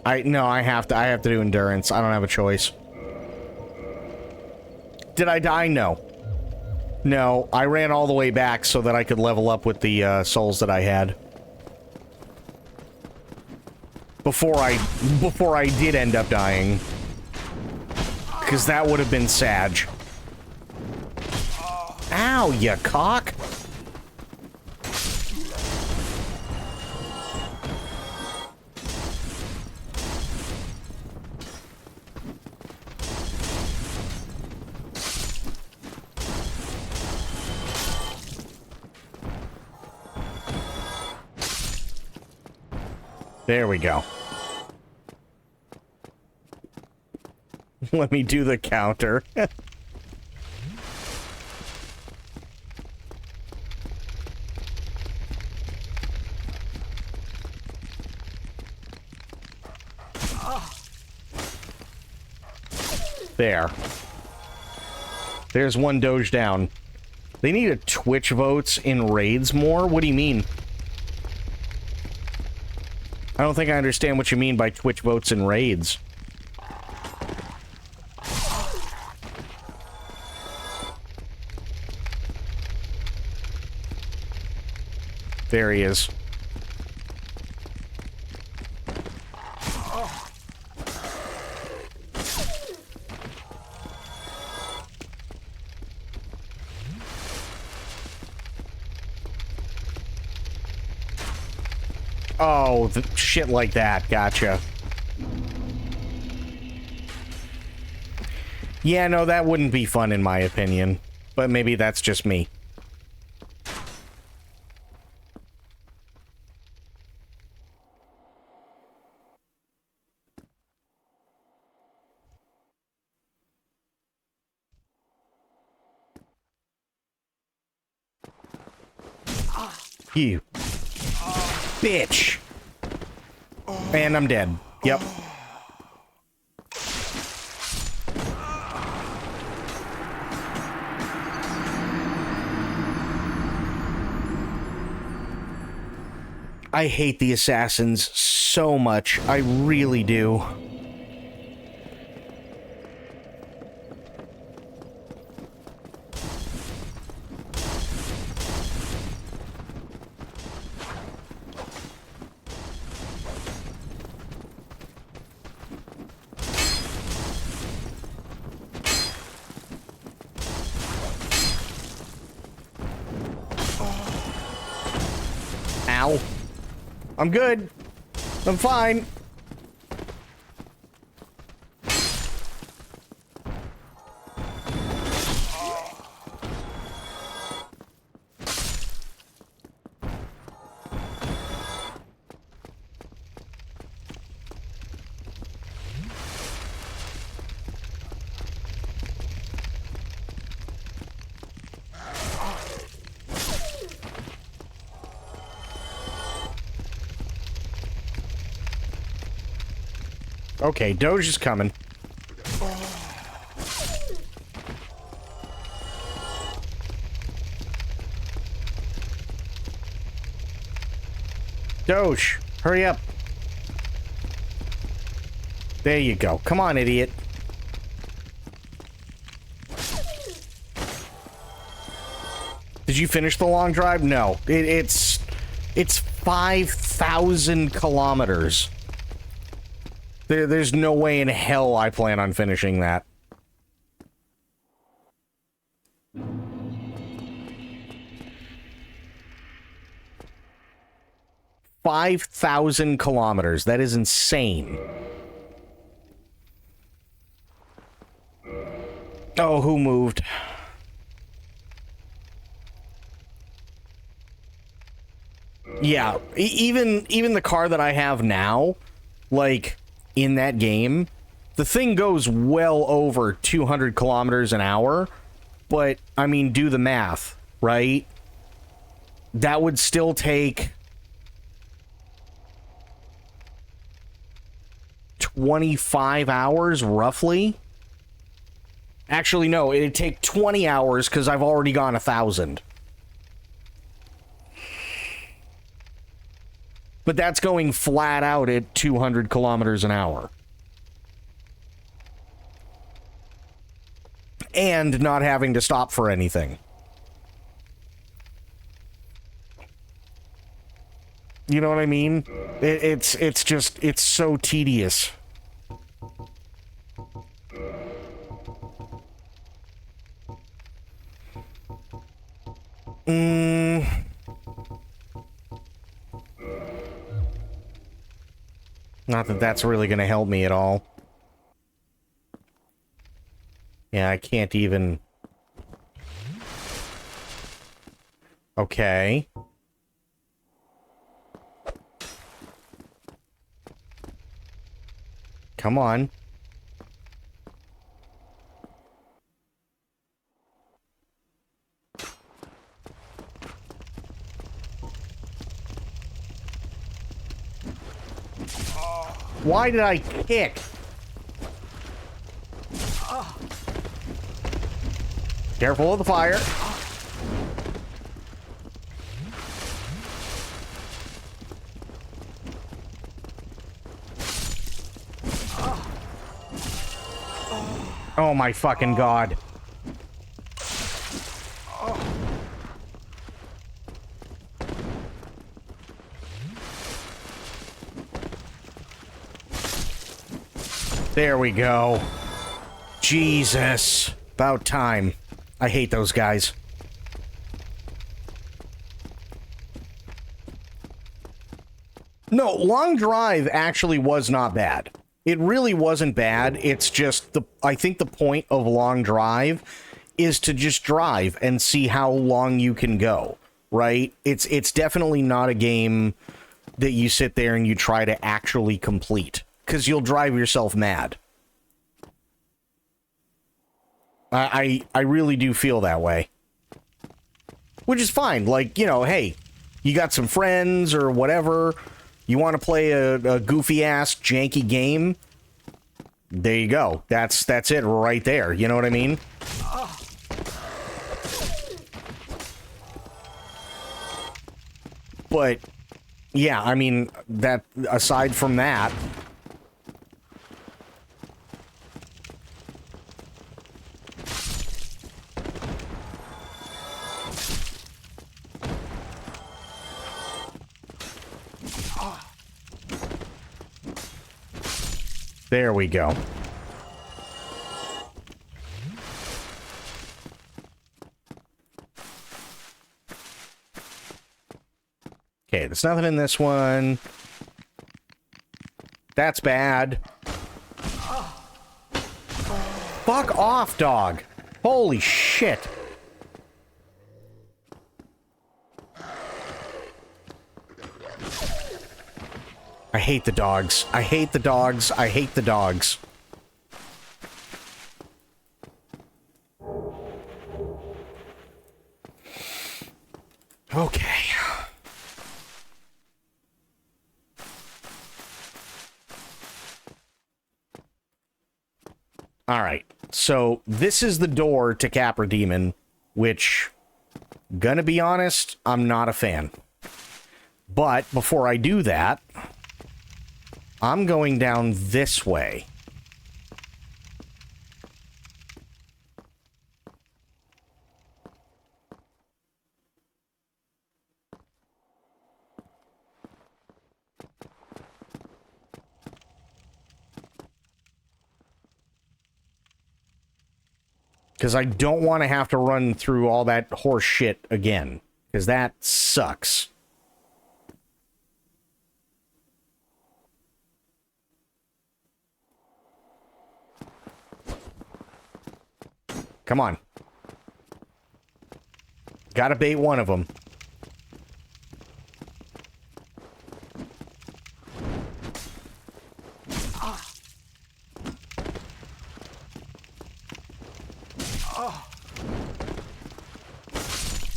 Speaker 1: I have to do endurance. I don't have a choice. Did I die? No. No, I ran all the way back so that I could level up with the souls that I had. Before I did end up dying. Because that would have been sad. Ow, you cock! There we go. Let me do the counter. There. There's one Doge down. They need to Twitch votes in raids more? What do you mean? I don't think I understand what you mean by Twitch votes in raids. There he is. Oh, shit like that. Gotcha. Yeah, no, that wouldn't be fun in my opinion. But maybe that's just me. You bitch. And I'm dead. Yep. I hate the assassins so much. I really do. Ow. I'm good. I'm fine. Okay, Doge is coming. Doge, hurry up. There you go. Come on, idiot. Did you finish the long drive? No. It's 5,000 kilometers. There's no way in hell I plan on finishing that. $5,000 kilometers. That is insane. Oh, who moved? Yeah, even the car that I have now, like, in that game, the thing goes well over 200 kilometers an hour, but, I mean, do the math, right? That would still take 25 hours, roughly. Actually, no, it'd take 20 hours, because I've already gone 1,000. But that's going flat out at 200 kilometers an hour. And not having to stop for anything. You know what I mean? It's just, it's so tedious. Not that that's really going to help me at all. Yeah, I can't even... Okay. Come on. Why did I kick? Careful of the fire. Oh my fucking God. There we go. Jesus. About time. I hate those guys. No, Long Drive actually was not bad. It really wasn't bad. It's just I think the point of Long Drive is to just drive and see how long you can go, right? It's definitely not a game that you sit there and you try to actually complete, because you'll drive yourself mad. I really do feel that way. Which is fine. Like, you know, hey, you got some friends or whatever, you want to play a goofy-ass, janky game, there you go. That's it right there. You know what I mean? But, yeah, I mean, that aside from that... There we go. Okay, there's nothing in this one. That's bad. Fuck off, dog. Holy shit. I hate the dogs. I hate the dogs. I hate the dogs. Okay. Alright. So, this is the door to Capra Demon, which, gonna be honest, I'm not a fan. But, before I do that... I'm going down this way. Because I don't want to have to run through all that horse shit again. Because that sucks. Come on. Gotta bait one of them.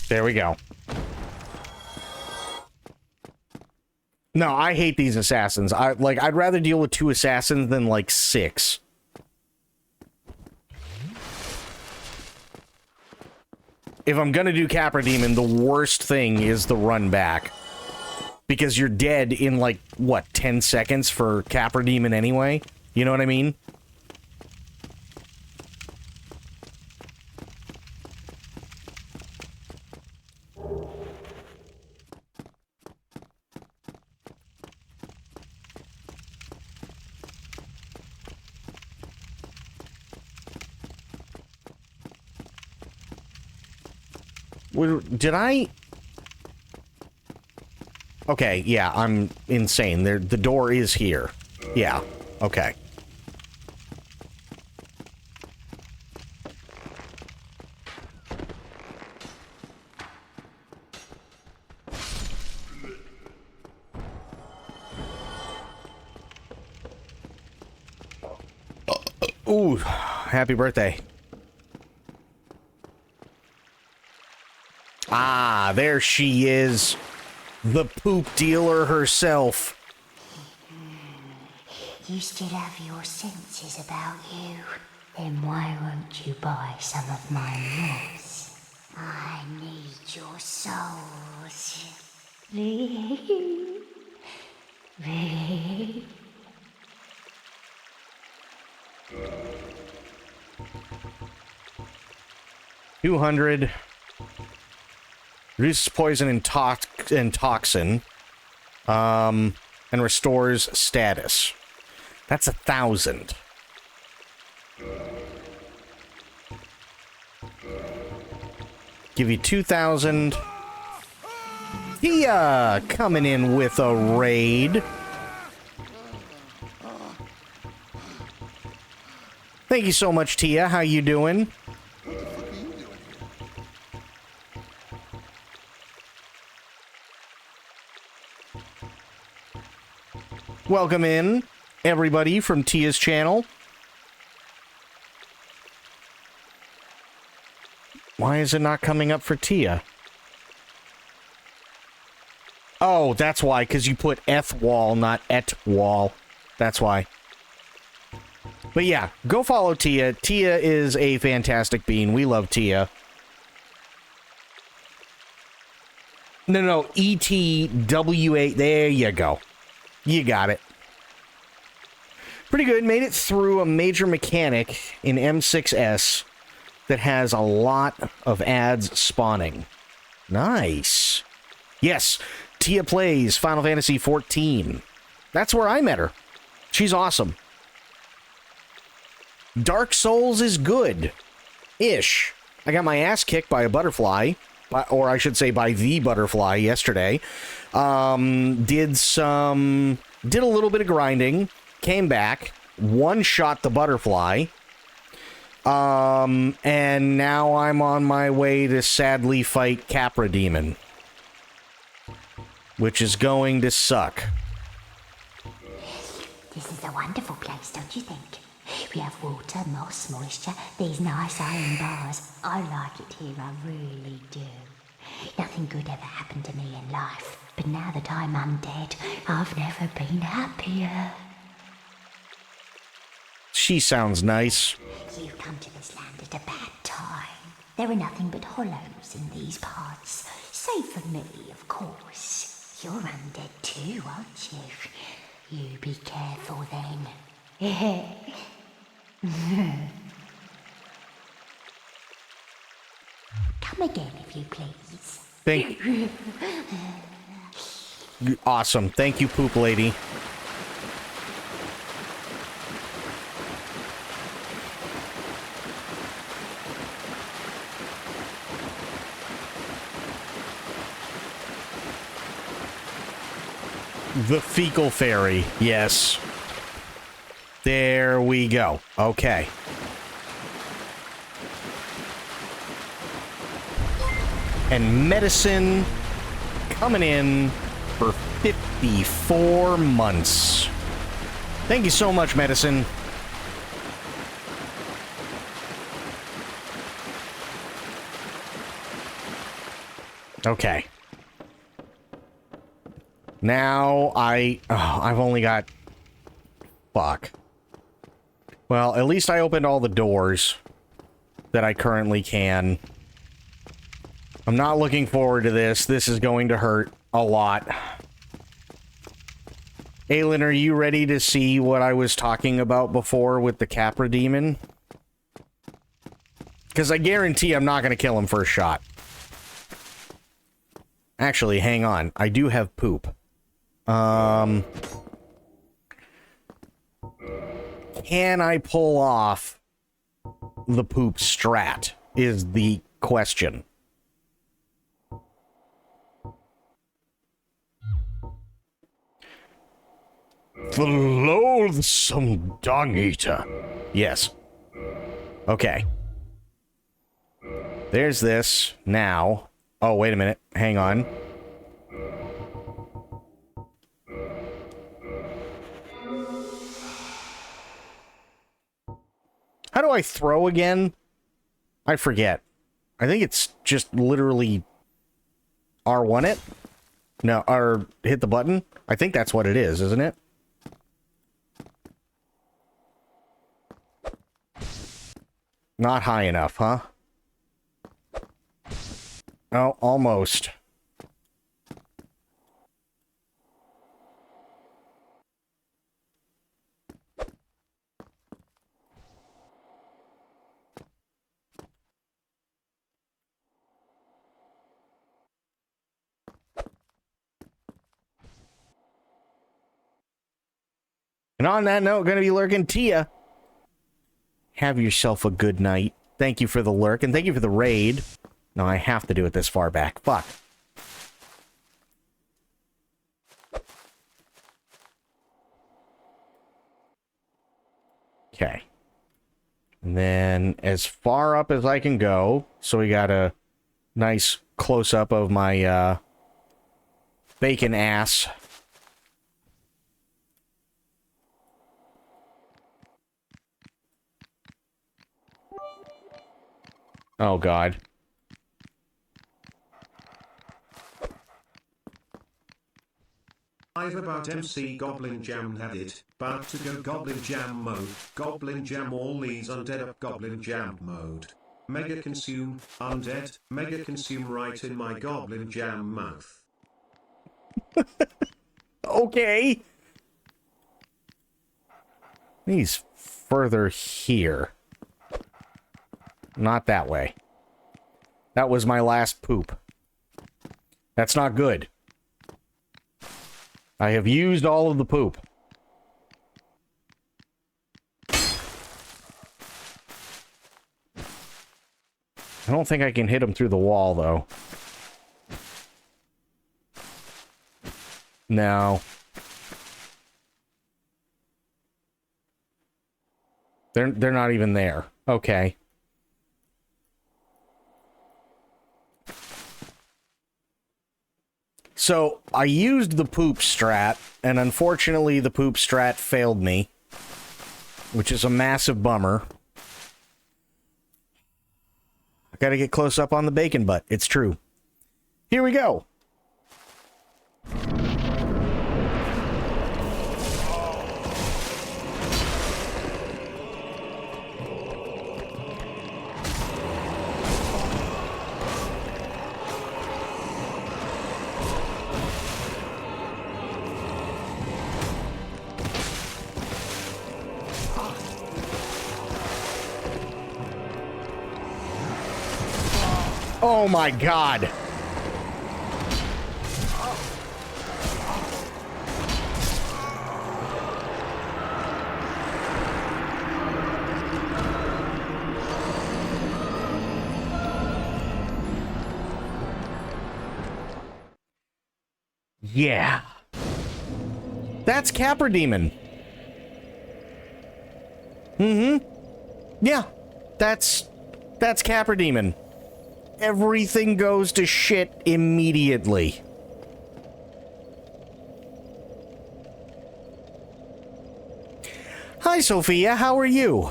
Speaker 1: There we go. No, I hate these assassins. I'd rather deal with 2 assassins than, like, 6. If I'm gonna do Capra Demon, the worst thing is the run back. Because you're dead in, like, what, 10 seconds for Capra Demon anyway? You know what I mean? Did I... Okay, yeah, I'm insane. The door is here. Yeah, okay. Ooh, happy birthday. Ah, there she is. The poop dealer herself.
Speaker 7: You still have your senses about you. Then why won't you buy some of my moss? I need your souls.
Speaker 1: 200. Reduces poison and toxin. And restores status. That's 1,000. Give you 2,000. Tia coming in with a raid. Thank you so much, Tia. How you doing? Welcome in, everybody from Tia's channel. Why is it not coming up for Tia? Oh, that's why, because you put eth-wall, not et-wall. That's why. But yeah, go follow Tia. Tia is a fantastic bean. We love Tia. No, E-T-W-A. There you go. You got it. Pretty good. Made it through a major mechanic in M6S that has a lot of ads spawning. Nice. Yes, Tia plays Final Fantasy XIV. That's where I met her. She's awesome. Dark Souls is good. Ish. I got my ass kicked by a butterfly. Or I should say by the butterfly yesterday. Did a little bit of grinding. Came back. One-shot the butterfly. And now I'm on my way to sadly fight Capra Demon. Which is going to suck.
Speaker 7: This is a wonderful place, don't you think? We have water, moss, moisture, these nice iron bars. I like it here, I really do. Nothing good ever happened to me in life, but now that I'm undead, I've never been happier.
Speaker 1: She sounds nice.
Speaker 7: You've come to this land at a bad time. There are nothing but hollows in these parts. Save for me, of course. You're undead too, aren't you? You be careful then. Come again, if you please.
Speaker 1: Thank you. Awesome. Thank you, Poop Lady. The fecal fairy. Yes. There we go. Okay. And medicine coming in for 54 months. Thank you so much, medicine. Okay. Now I've only got... Fuck. Well, at least I opened all the doors that I currently can. I'm not looking forward to this. This is going to hurt a lot. Aelin, are you ready to see what I was talking about before with the Capra Demon? Because I guarantee I'm not going to kill him first shot. Actually, hang on. I do have poop. Can I pull off the poop strat is the question. The loathsome dung eater. Yes. Okay. There's this. Now. Oh, wait a minute. Hang on. do I throw again? I forget. I think it's just literally R1 it? No, or hit the button? I think that's what it is, isn't it? Not high enough, huh? Oh, almost. And on that note, going to be lurking Tia. Have yourself a good night. Thank you for the lurk, and thank you for the raid. No, I have to do it this far back. Fuck. Okay. And then as far up as I can go, so we got a nice close-up of my bacon ass. Oh, God.
Speaker 3: Live about MC Goblin Jam had it, about to go Goblin Jam mode, Goblin Jam all these undead up Goblin Jam mode. Mega consume, undead, mega consume right in my Goblin Jam mouth.
Speaker 1: Okay. He's further here. Not that way. That was my last poop. That's not good. I have used all of the poop. I don't think I can hit him through the wall, though. No. They're not even there. Okay. So, I used the poop strat, and unfortunately the poop strat failed me, which is a massive bummer. I gotta get close up on the bacon butt. It's true. Here we go. Oh my God. Yeah. That's Capra Demon. Mm-hmm. Yeah. That's Capra Demon. Everything goes to shit immediately. Hi, Sophia. How are you?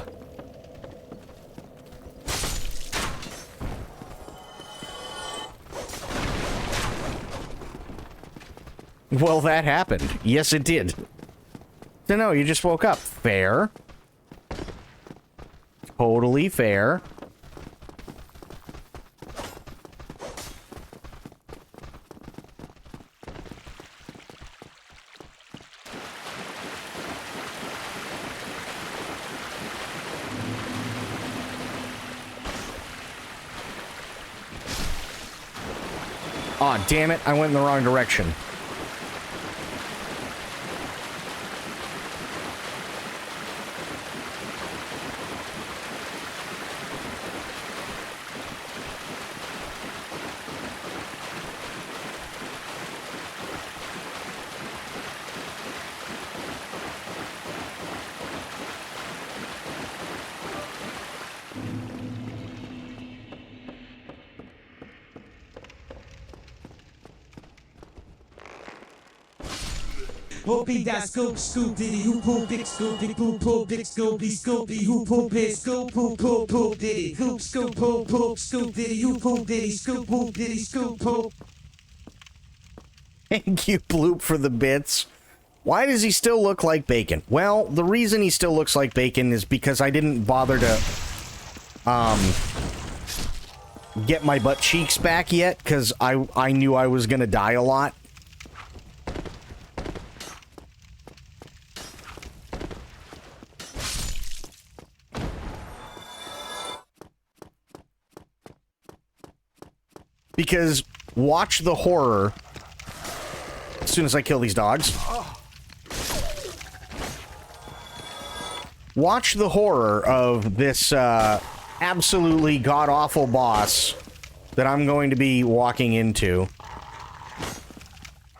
Speaker 1: Well, that happened. Yes, it did. No, you just woke up. Fair. Totally fair. Aw, damn it, I went in the wrong direction.
Speaker 8: Whoopie that scoop, scoop, diddy, who poop, big scoop, big poop, poop, big scoopy, scoopy, who poop, big scoop, poop, poop, poop, diddy, poop, scoop, poop, poop, scoop, diddy, who poop, diddy, scoop, poop, diddy, scoop, poop.
Speaker 1: Thank you, Bloop, for the bits. Why does he still look like bacon? Well, the reason he still looks like bacon is because I didn't bother to, get my butt cheeks back yet, because I knew I was gonna die a lot. Because watch the horror as soon as I kill these dogs. Watch the horror of this absolutely god-awful boss that I'm going to be walking into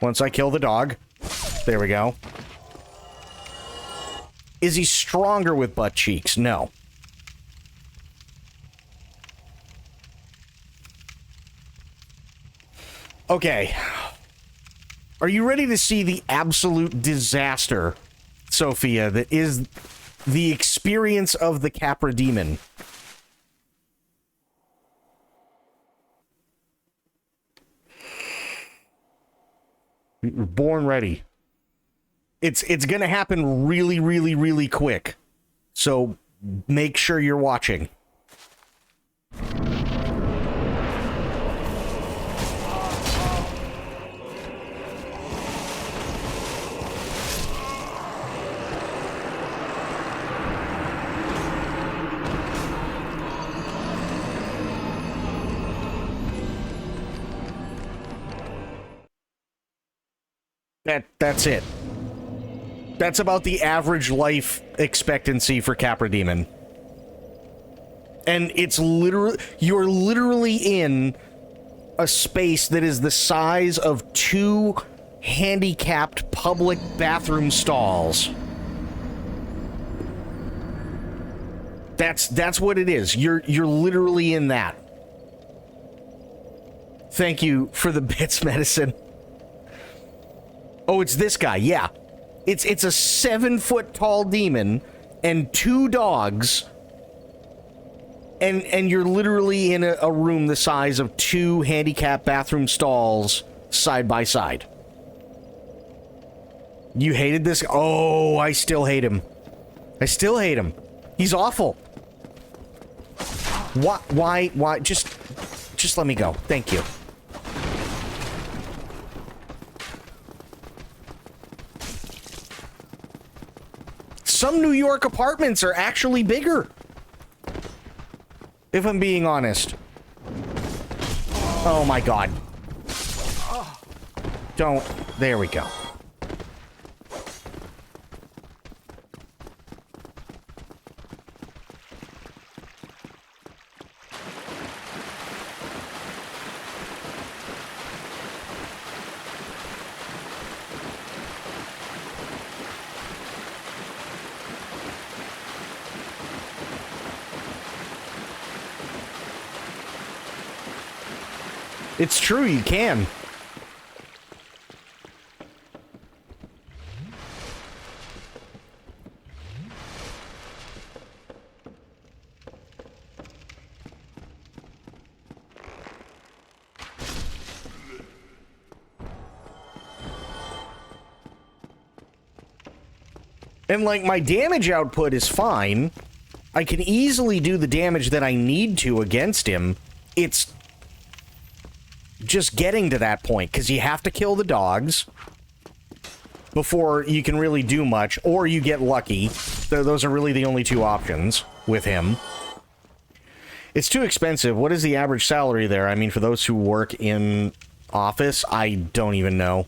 Speaker 1: once I kill the dog. There we go. Is he stronger with butt cheeks? No. Okay. Are you ready to see the absolute disaster, Sophia, that is the experience of the Capra Demon? You're born ready. It's gonna happen really, really, really quick. So make sure you're watching. That's it. That's about the average life expectancy for Capra Demon. And it's literally, you're literally in a space that is the size of 2 handicapped public bathroom stalls. That's what it is. You're literally in that. Thank you for the bits, Medicine. Oh, it's this guy, yeah. It's a 7-foot tall demon and 2 dogs, and you're literally in a room the size of 2 handicapped bathroom stalls side by side. You hated this? Oh, I still hate him. I still hate him. He's awful. Why? Just let me go. Thank you. Some New York apartments are actually bigger. If I'm being honest. Oh my god. Don't. There we go. It's true, you can. And, like, my damage output is fine. I can easily do the damage that I need to against him. It's just getting to that point, because you have to kill the dogs before you can really do much, or you get lucky. Those are really the only 2 options with him. It's too expensive. What is the average salary there? I mean, for those who work in office, I don't even know.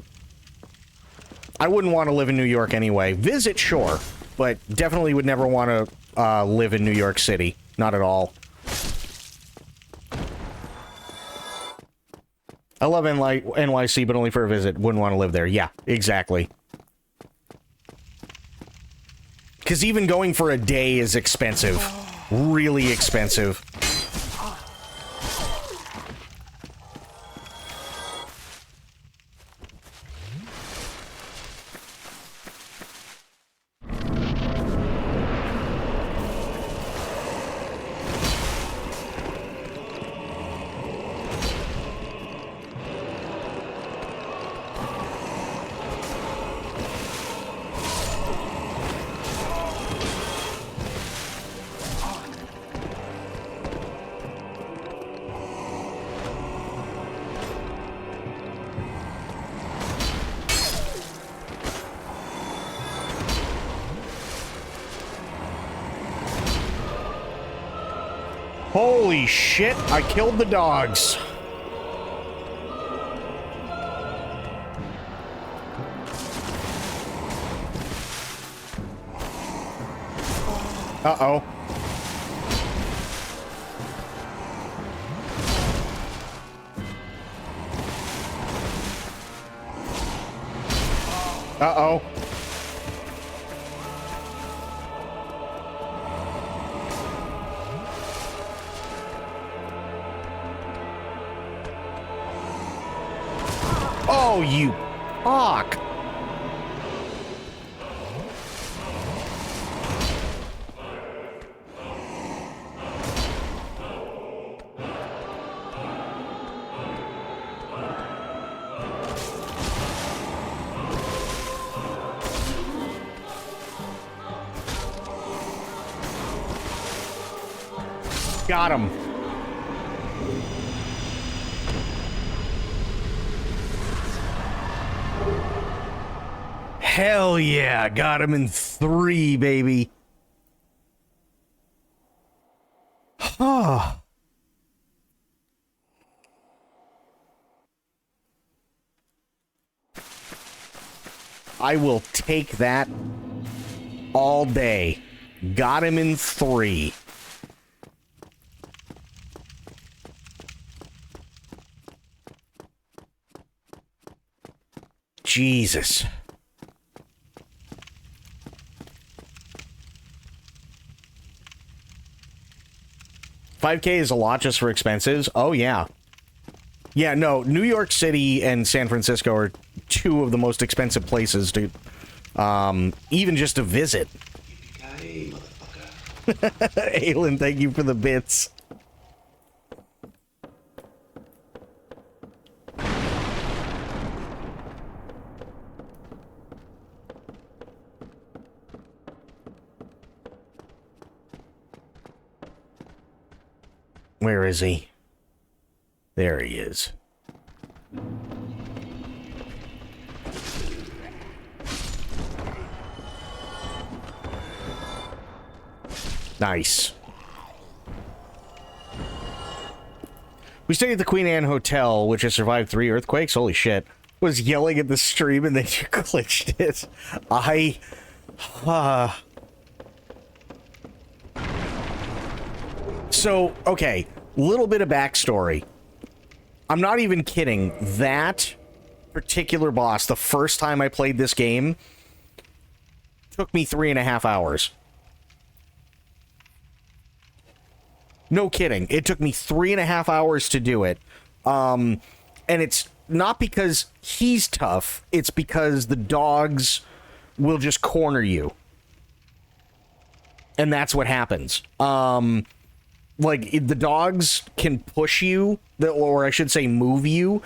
Speaker 1: I wouldn't want to live in New York anyway. Visit, sure, but definitely would never want to live in New York City. Not at all. I love NYC, but only for a visit. Wouldn't want to live there. Yeah, exactly. Because even going for a day is expensive. Really expensive. Holy shit, I killed the dogs. Uh-oh. Uh-oh. Oh, you fuck. Got him. Hell yeah, got him in 3, baby. Oh. I will take that all day. Got him in 3. Jesus. $5K is a lot just for expenses. Oh, yeah. Yeah, no, New York City and San Francisco are 2 of the most expensive places to, even just to visit. Aylin, thank you for the bits. Where is he? There he is. Nice. We stayed at the Queen Anne Hotel, which has survived 3 earthquakes. Holy shit. Was yelling at the stream and then you glitched it. So, okay, little bit of backstory. I'm not even kidding. That particular boss, the first time I played this game, took me 3.5 hours. No kidding. It took me 3.5 hours to do it. And it's not because he's tough. It's because the dogs will just corner you. And that's what happens. Like, the dogs can push you, or I should say move you,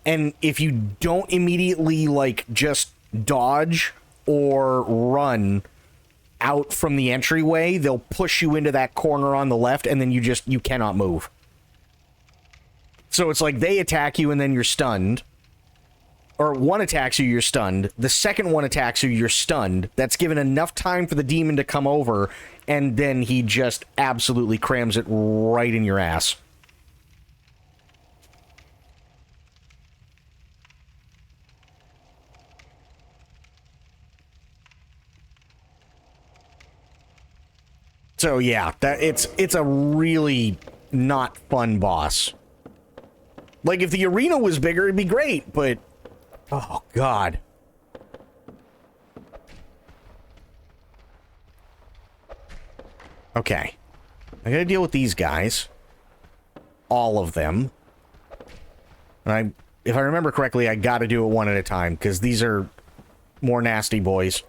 Speaker 1: and if you don't immediately, like, just dodge or run out from the entryway, they'll push you into that corner on the left, and then you cannot move. So it's like they attack you, and then you're stunned. Or one attacks you, you're stunned. The second one attacks you, you're stunned. That's given enough time for the demon to come over, and then he just absolutely crams it right in your ass. So yeah, it's a really not fun boss. Like, if the arena was bigger, it'd be great, but oh god. Okay. I gotta deal with these guys. All of them. And if I remember correctly, I gotta do it one at a time, because these are more nasty boys.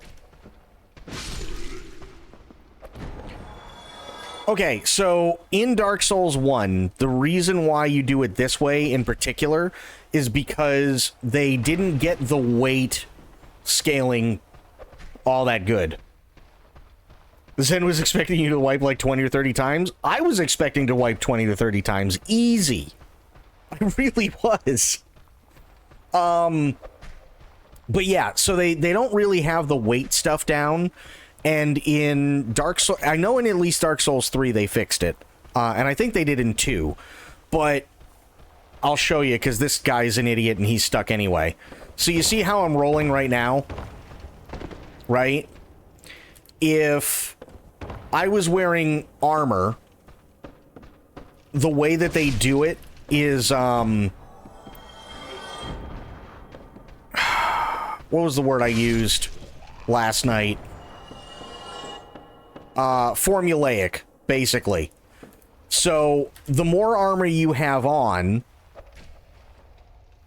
Speaker 1: Okay, so in Dark Souls 1, the reason why you do it this way in particular is because they didn't get the weight scaling all that good. Zen was expecting you to wipe like 20 or 30 times. I was expecting to wipe 20 to 30 times. Easy. I really was. But yeah, so they don't really have the weight stuff down. And in Dark Souls, I know in at least Dark Souls 3 they fixed it. And I think they did in 2. But I'll show you, because this guy's an idiot and he's stuck anyway. So you see how I'm rolling right now? Right? If I was wearing armor, the way that they do it is, what was the word I used last night? Formulaic, basically. So, the more armor you have on,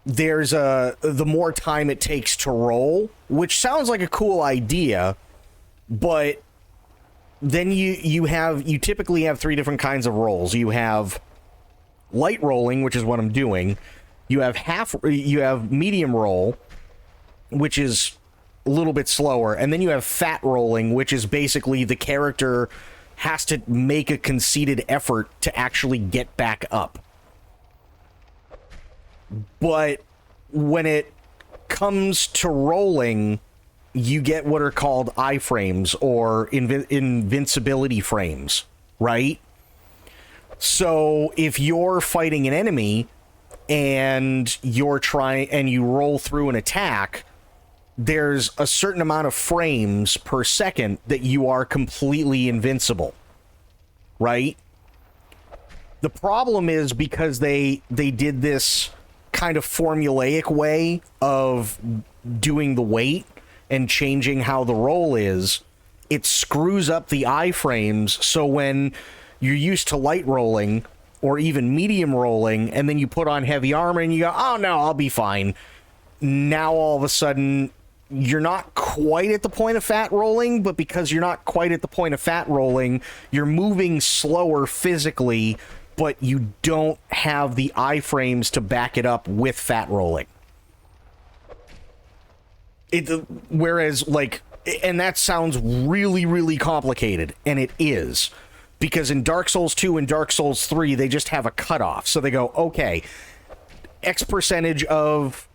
Speaker 1: the more time it takes to roll, which sounds like a cool idea, but then you typically have 3 different kinds of rolls. You have light rolling, which is what I'm doing. You have medium roll, which is a little bit slower, and then you have fat rolling, which is basically the character has to make a conceited effort to actually get back up. But when it comes to rolling, you get what are called iframes, or invincibility frames, right? So if you're fighting an enemy and you roll through an attack, there's a certain amount of frames per second that you are completely invincible, right? The problem is, because they did this kind of formulaic way of doing the weight and changing how the roll is, it screws up the iframes. So when you're used to light rolling or even medium rolling, and then you put on heavy armor and you go, oh no, I'll be fine. Now all of a sudden you're not quite at the point of fat rolling, but because you're not quite at the point of fat rolling, you're moving slower physically, but you don't have the iframes to back it up with fat rolling. Whereas, like, and that sounds really, really complicated, and it is. Because in Dark Souls 2 and Dark Souls 3, they just have a cutoff. So they go, okay, X percentage of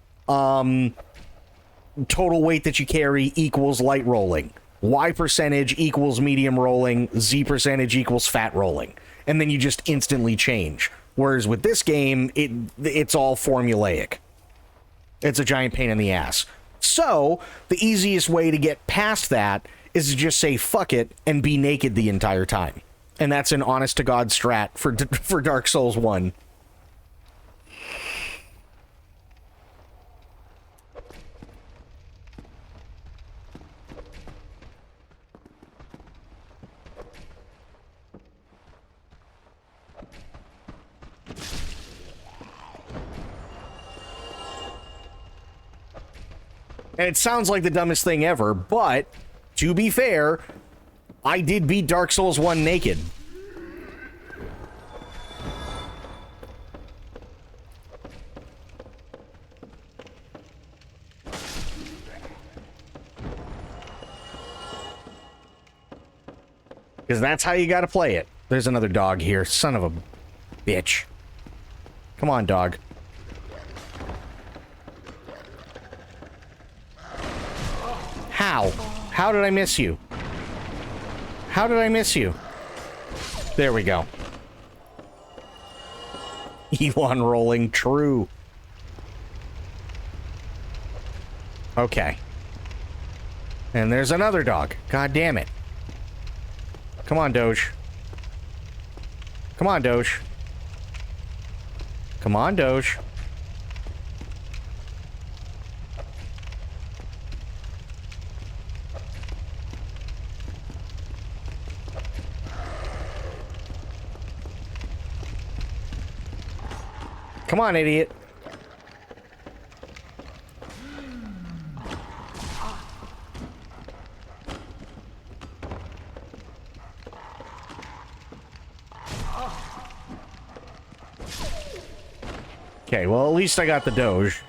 Speaker 1: total weight that you carry equals light rolling. Y percentage equals medium rolling. Z percentage equals fat rolling. And then you just instantly change. Whereas with this game, it's all formulaic. It's a giant pain in the ass. So, the easiest way to get past that is to just say fuck it and be naked the entire time. And that's an honest-to-God strat for Dark Souls 1. And it sounds like the dumbest thing ever, but, to be fair, I did beat Dark Souls 1 naked. Because that's how you gotta play it. There's another dog here. Son of a bitch. Come on, dog. How? How did I miss you? How did I miss you? There we go. Elon rolling, true. Okay. And there's another dog. God damn it. Come on, Doge. Come on, Doge. Come on, Doge. Come on, idiot. Okay, well, at least I got the Doge.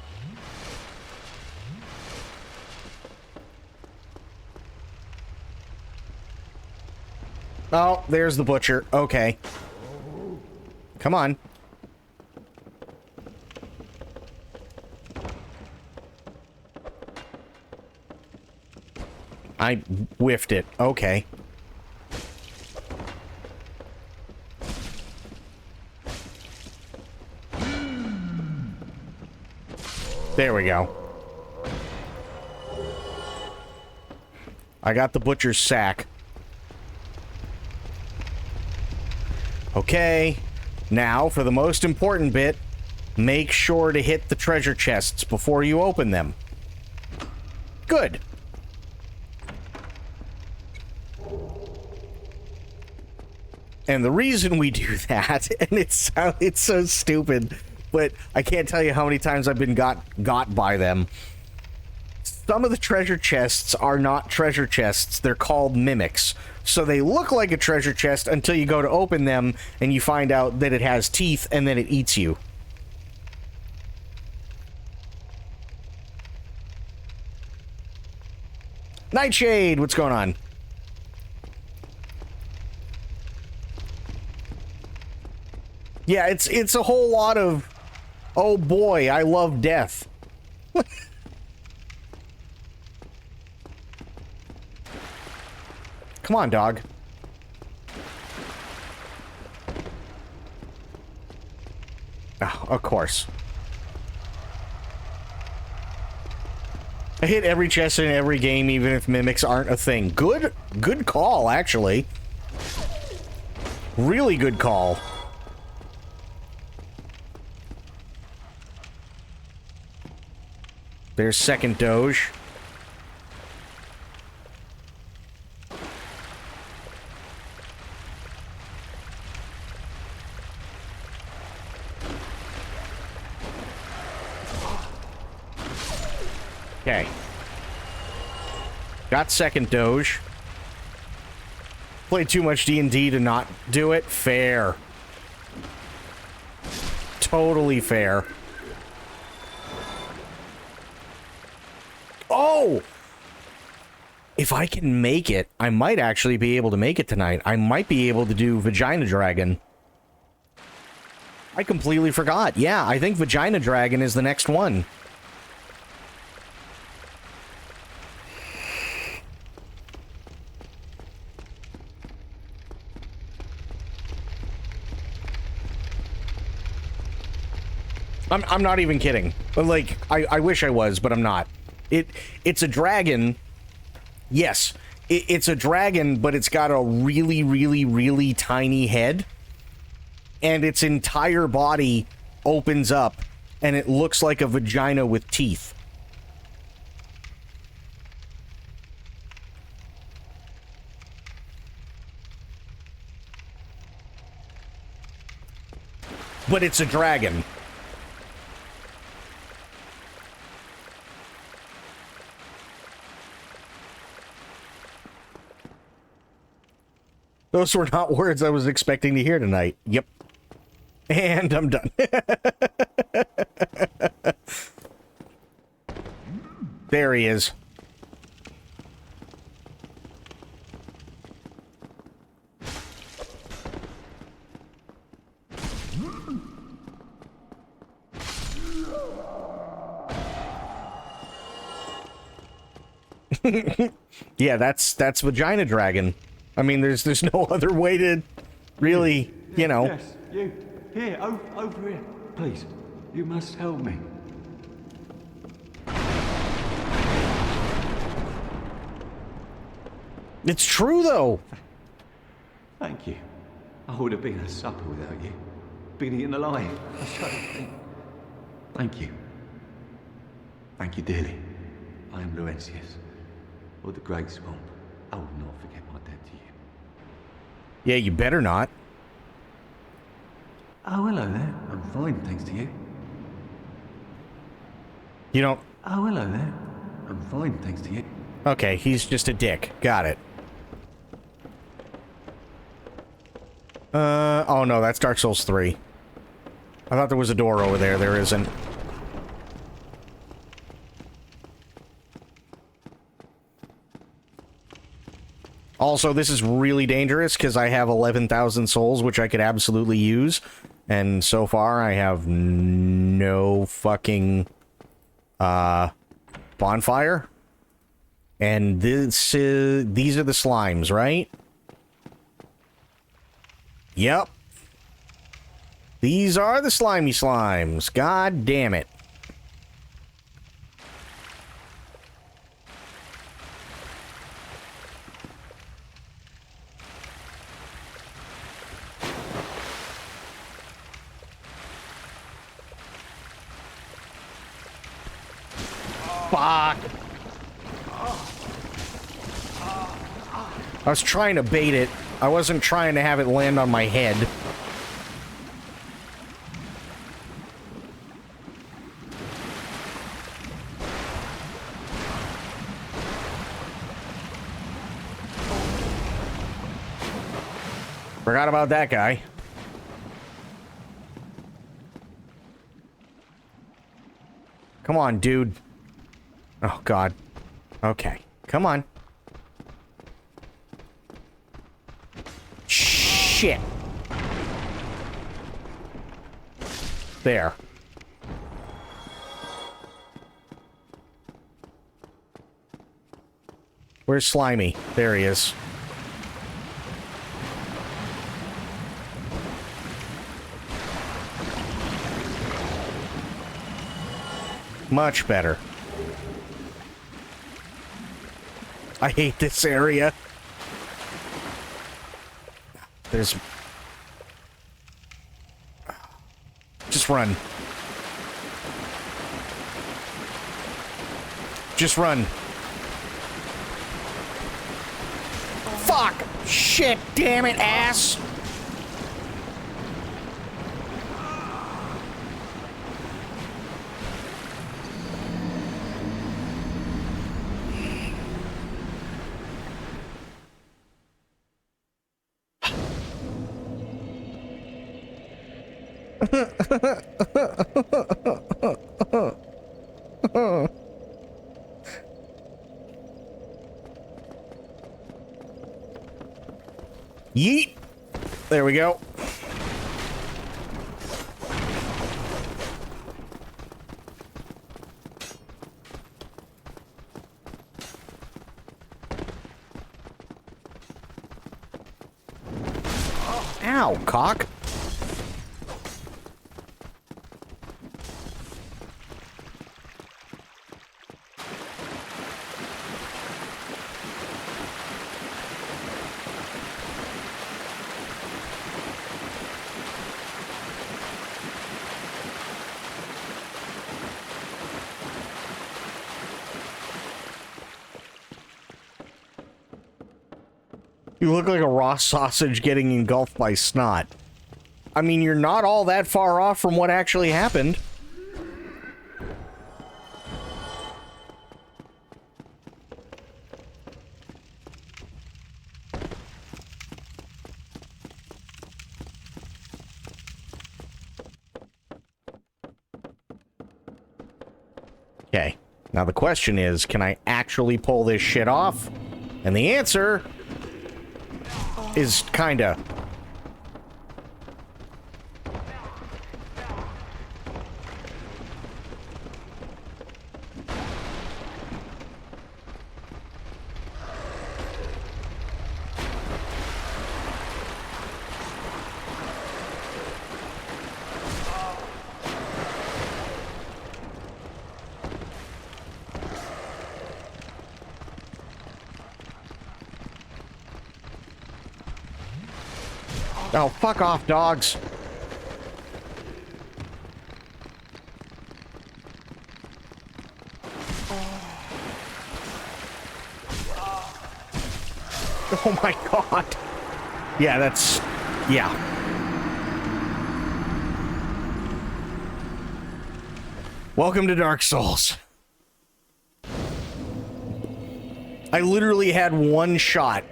Speaker 1: Oh, there's the butcher. Okay. Come on. I whiffed it. Okay. There we go. I got the butcher's sack. Okay. Now, for the most important bit, make sure to hit the treasure chests before you open them. Good. And the reason we do that, and it's so stupid, but I can't tell you how many times I've been got by them. Some of the treasure chests are not treasure chests. They're called mimics. So they look like a treasure chest until you go to open them and you find out that it has teeth and then it eats you. Nightshade, what's going on? Yeah, it's a whole lot of, oh boy, I love death. Come on, dog. Oh, of course. I hit every chest in every game, even if mimics aren't a thing. Good call, actually. Really good call. There's second Doge. Okay. Got second Doge. Played too much D&D to not do it. Fair. Totally fair. Oh! If I can make it, I might actually be able to make it tonight. I might be able to do Vagina Dragon. I completely forgot. Yeah, I think Vagina Dragon is the next one. I'm not even kidding. Like, I wish I was, but I'm not. It's a dragon. Yes, it's a dragon, but it's got a really, really, really tiny head. And its entire body opens up, and it looks like a vagina with teeth. But it's a dragon. Those were not words I was expecting to hear tonight. Yep. And I'm done. There he is. Yeah, that's Vagina Dragon. I mean, there's no other way to really, you know.
Speaker 9: Yes, you. Here, over here. Please, you must help me.
Speaker 1: It's true, though.
Speaker 9: Thank you. I would have been a supper without you. Been eaten alive. I shudder to think. Thank you. Thank you dearly. I am Laurentius, of the Great Swamp. I will not forget my debt to you.
Speaker 1: Yeah, you better not.
Speaker 9: Oh, hello there. I'm fine, thanks to you.
Speaker 1: You don't...
Speaker 9: Oh, hello there. I'm fine, thanks to you.
Speaker 1: Okay, he's just a dick. Got it. Oh no, that's Dark Souls 3. I thought there was a door over there. There isn't. Also, this is really dangerous because I have 11,000 souls, which I could absolutely use. And so far, I have no fucking, bonfire. And these are the slimes, right? Yep. These are the slimy slimes. God damn it. Fuck. I was trying to bait it. I wasn't trying to have it land on my head. Forgot about that guy. Come on, dude. Oh, God. Okay. Come on. Shit. There. Where's Slimy? There he is. Much better. I hate this area. There's... Just run. Just run. Fuck! Shit, damn it, ass! Yeet! There we go. Ow, cock. You look like a raw sausage getting engulfed by snot. I mean, you're not all that far off from what actually happened. Okay. Now the question is, can I actually pull this shit off? And the answer is kinda. Oh, fuck off, dogs. Oh my god. Yeah, that's... yeah. Welcome to Dark Souls. I literally had one shot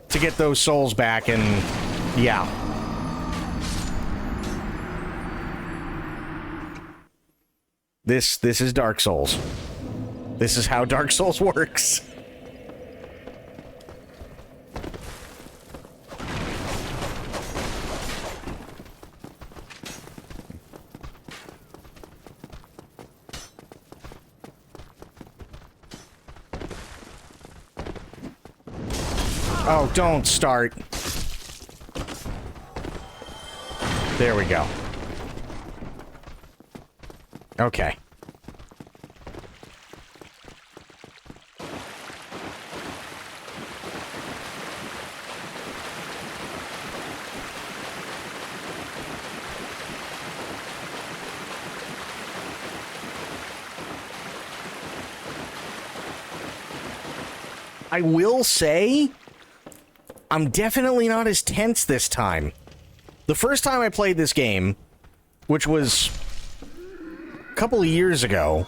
Speaker 1: to get those souls back, and yeah. This is Dark Souls. This is how Dark Souls works. Oh, don't start. There we go. Okay. I will say, I'm definitely not as tense this time. The first time I played this game, which was a couple of years ago,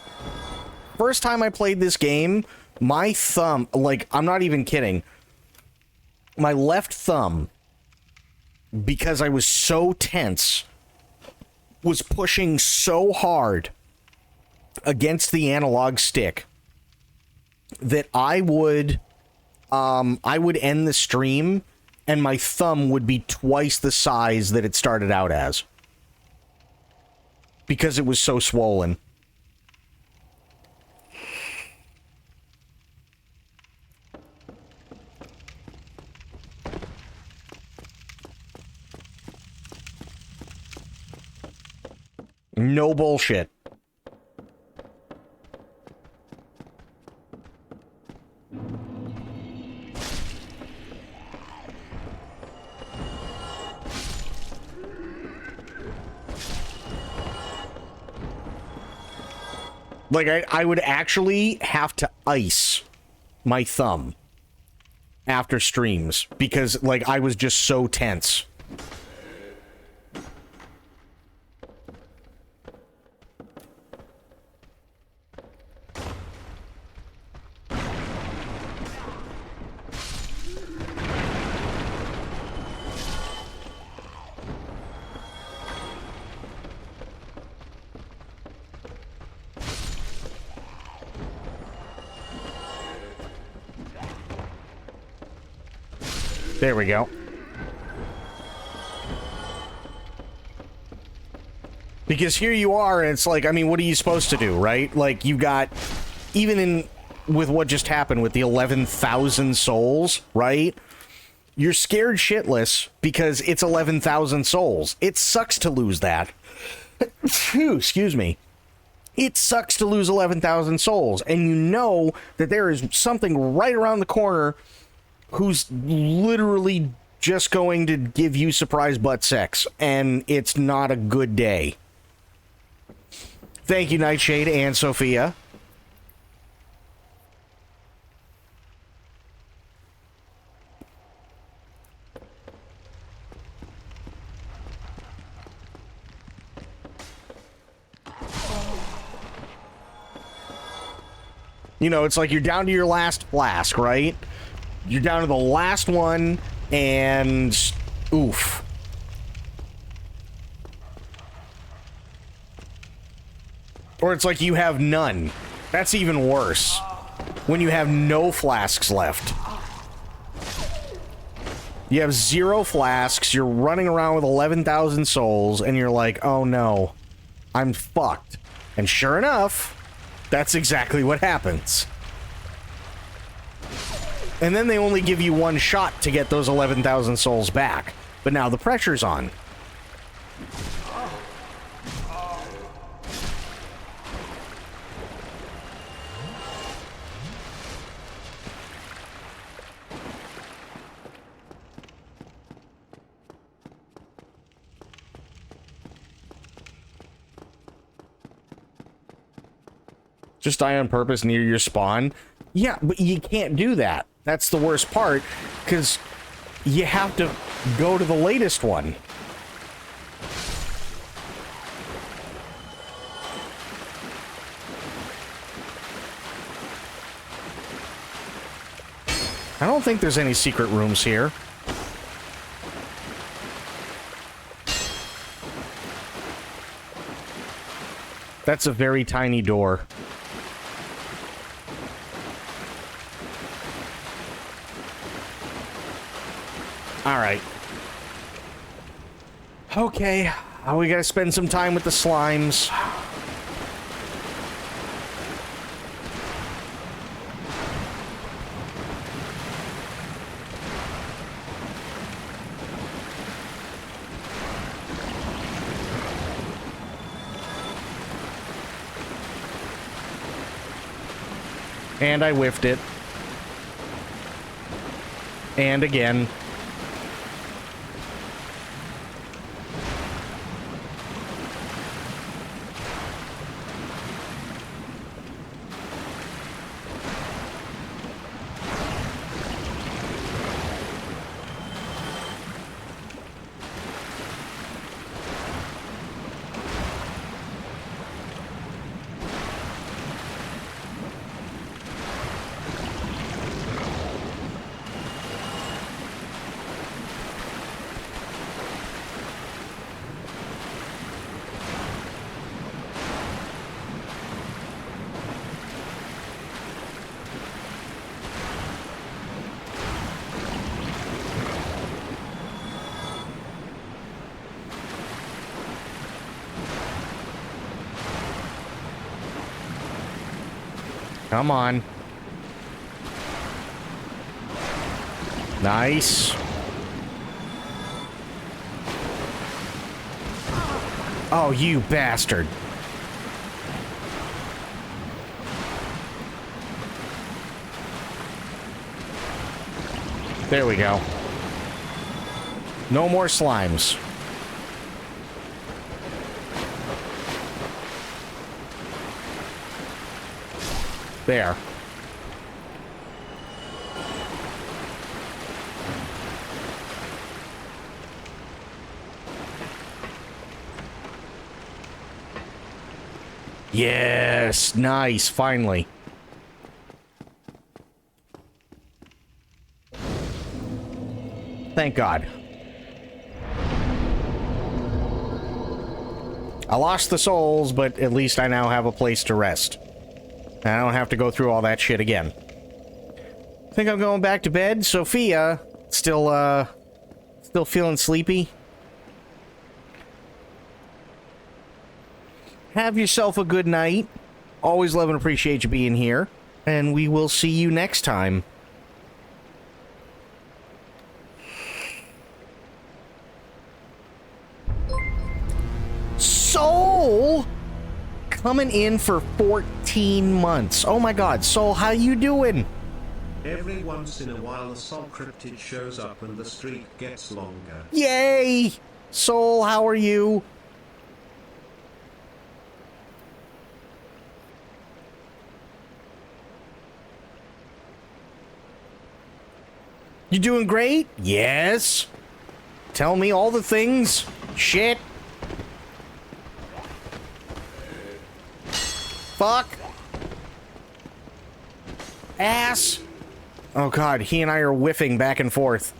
Speaker 1: first time I played this game, my thumb, like, I'm not even kidding, my left thumb, because I was so tense, was pushing so hard against the analog stick that I would end the stream and my thumb would be twice the size that it started out as, because it was so swollen. No bullshit. Like, I would actually have to ice my thumb after streams because, like, I was just so tense. There we go. Because here you are, and it's like, I mean, what are you supposed to do, right? Like, you got, even in, with what just happened with the 11,000 souls, right? You're scared shitless because it's 11,000 souls. It sucks to lose that. Excuse me. It sucks to lose 11,000 souls, and you know that there is something right around the corner who's literally just going to give you surprise butt sex, and it's not a good day. Thank you, Nightshade and Sophia. You know, it's like you're down to your last flask, right? You're down to the last one, and oof. Or it's like you have none. That's even worse. When you have no flasks left. You have 0 flasks, you're running around with 11,000 souls, and you're like, oh no, I'm fucked. And sure enough, that's exactly what happens. And then they only give you one shot to get those 11,000 souls back. But now the pressure's on. Just die on purpose near your spawn? Yeah, but you can't do that. That's the worst part, because you have to go to the latest one. I don't think there's any secret rooms here. That's a very tiny door. Alright. Okay. We gotta spend some time with the slimes. And I whiffed it. And again. Come on. Nice. Oh, you bastard. There we go. No more slimes. There. Yes, nice, finally. Thank God. I lost the souls, but at least I now have a place to rest. I don't have to go through all that shit again. Think I'm going back to bed? Sophia, still feeling sleepy? Have yourself a good night. Always love and appreciate you being here. And we will see you next time. Soul! Coming in for 14 months. Oh my god, Soul, how you doing?
Speaker 3: Every once in a while a soul cryptid shows up and the streak gets longer.
Speaker 1: Yay! Soul, how are you? You doing great? Yes. Tell me all the things. Shit. Fuck. Ass. Oh god, he and I are whiffing back and forth.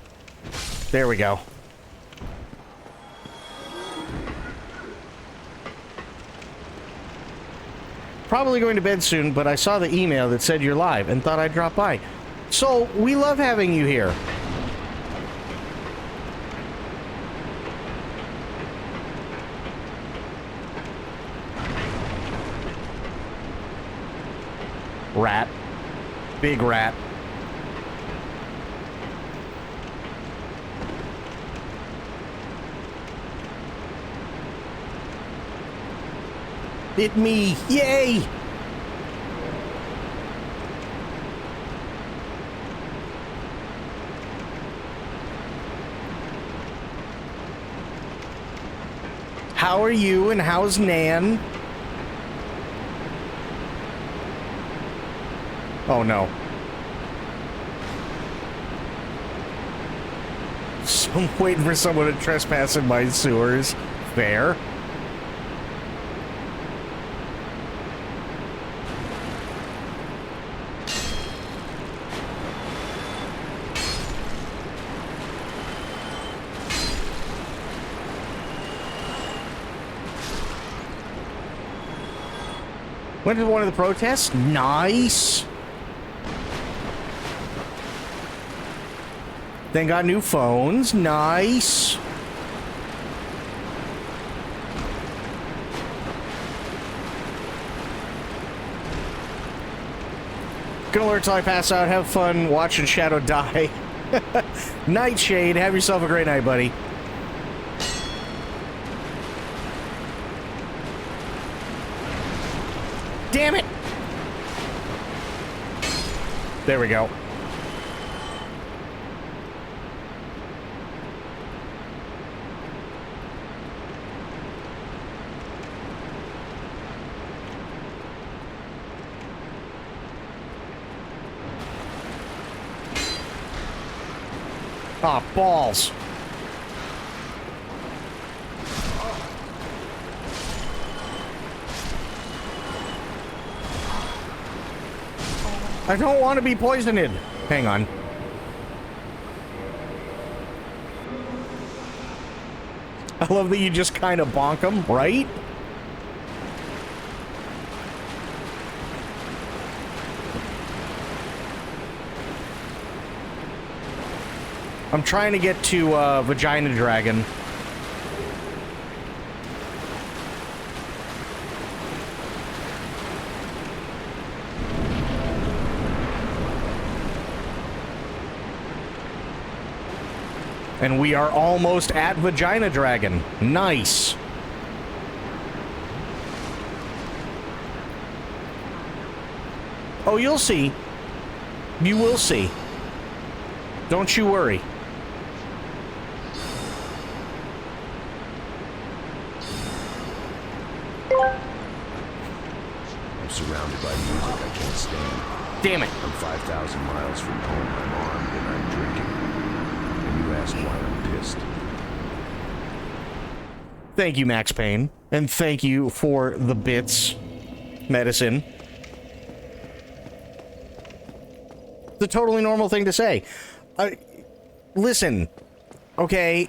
Speaker 1: There we go. Probably going to bed soon, but I saw the email that said you're live and thought I'd drop by. So, we love having you here. Rat. Big rat. Hit me. Yay! How are you and how's Nan? Oh no. So I'm waiting for someone to trespass in my sewers. Fair. Went to one of the protests? Nice. Then got new phones. Nice. Gonna alert till I pass out. Have fun watching Shadow die. Nightshade, have yourself a great night, buddy. Damn it! There we go. Ah, balls. I don't want to be poisoned. Hang on. I love that you just kind of bonk them, right? I'm trying to get to Vagina Dragon. And we are almost at Vagina Dragon. Nice. Oh, you'll see. You will see. Don't you worry.
Speaker 10: I'm surrounded by music I can't stand.
Speaker 1: Damn it.
Speaker 10: I'm 5,000 miles from home. I'm armed and I'm drinking. And you ask why I'm pissed.
Speaker 1: Thank you, Max Payne. And thank you for the bits, medicine. The totally normal thing to say. Listen, okay,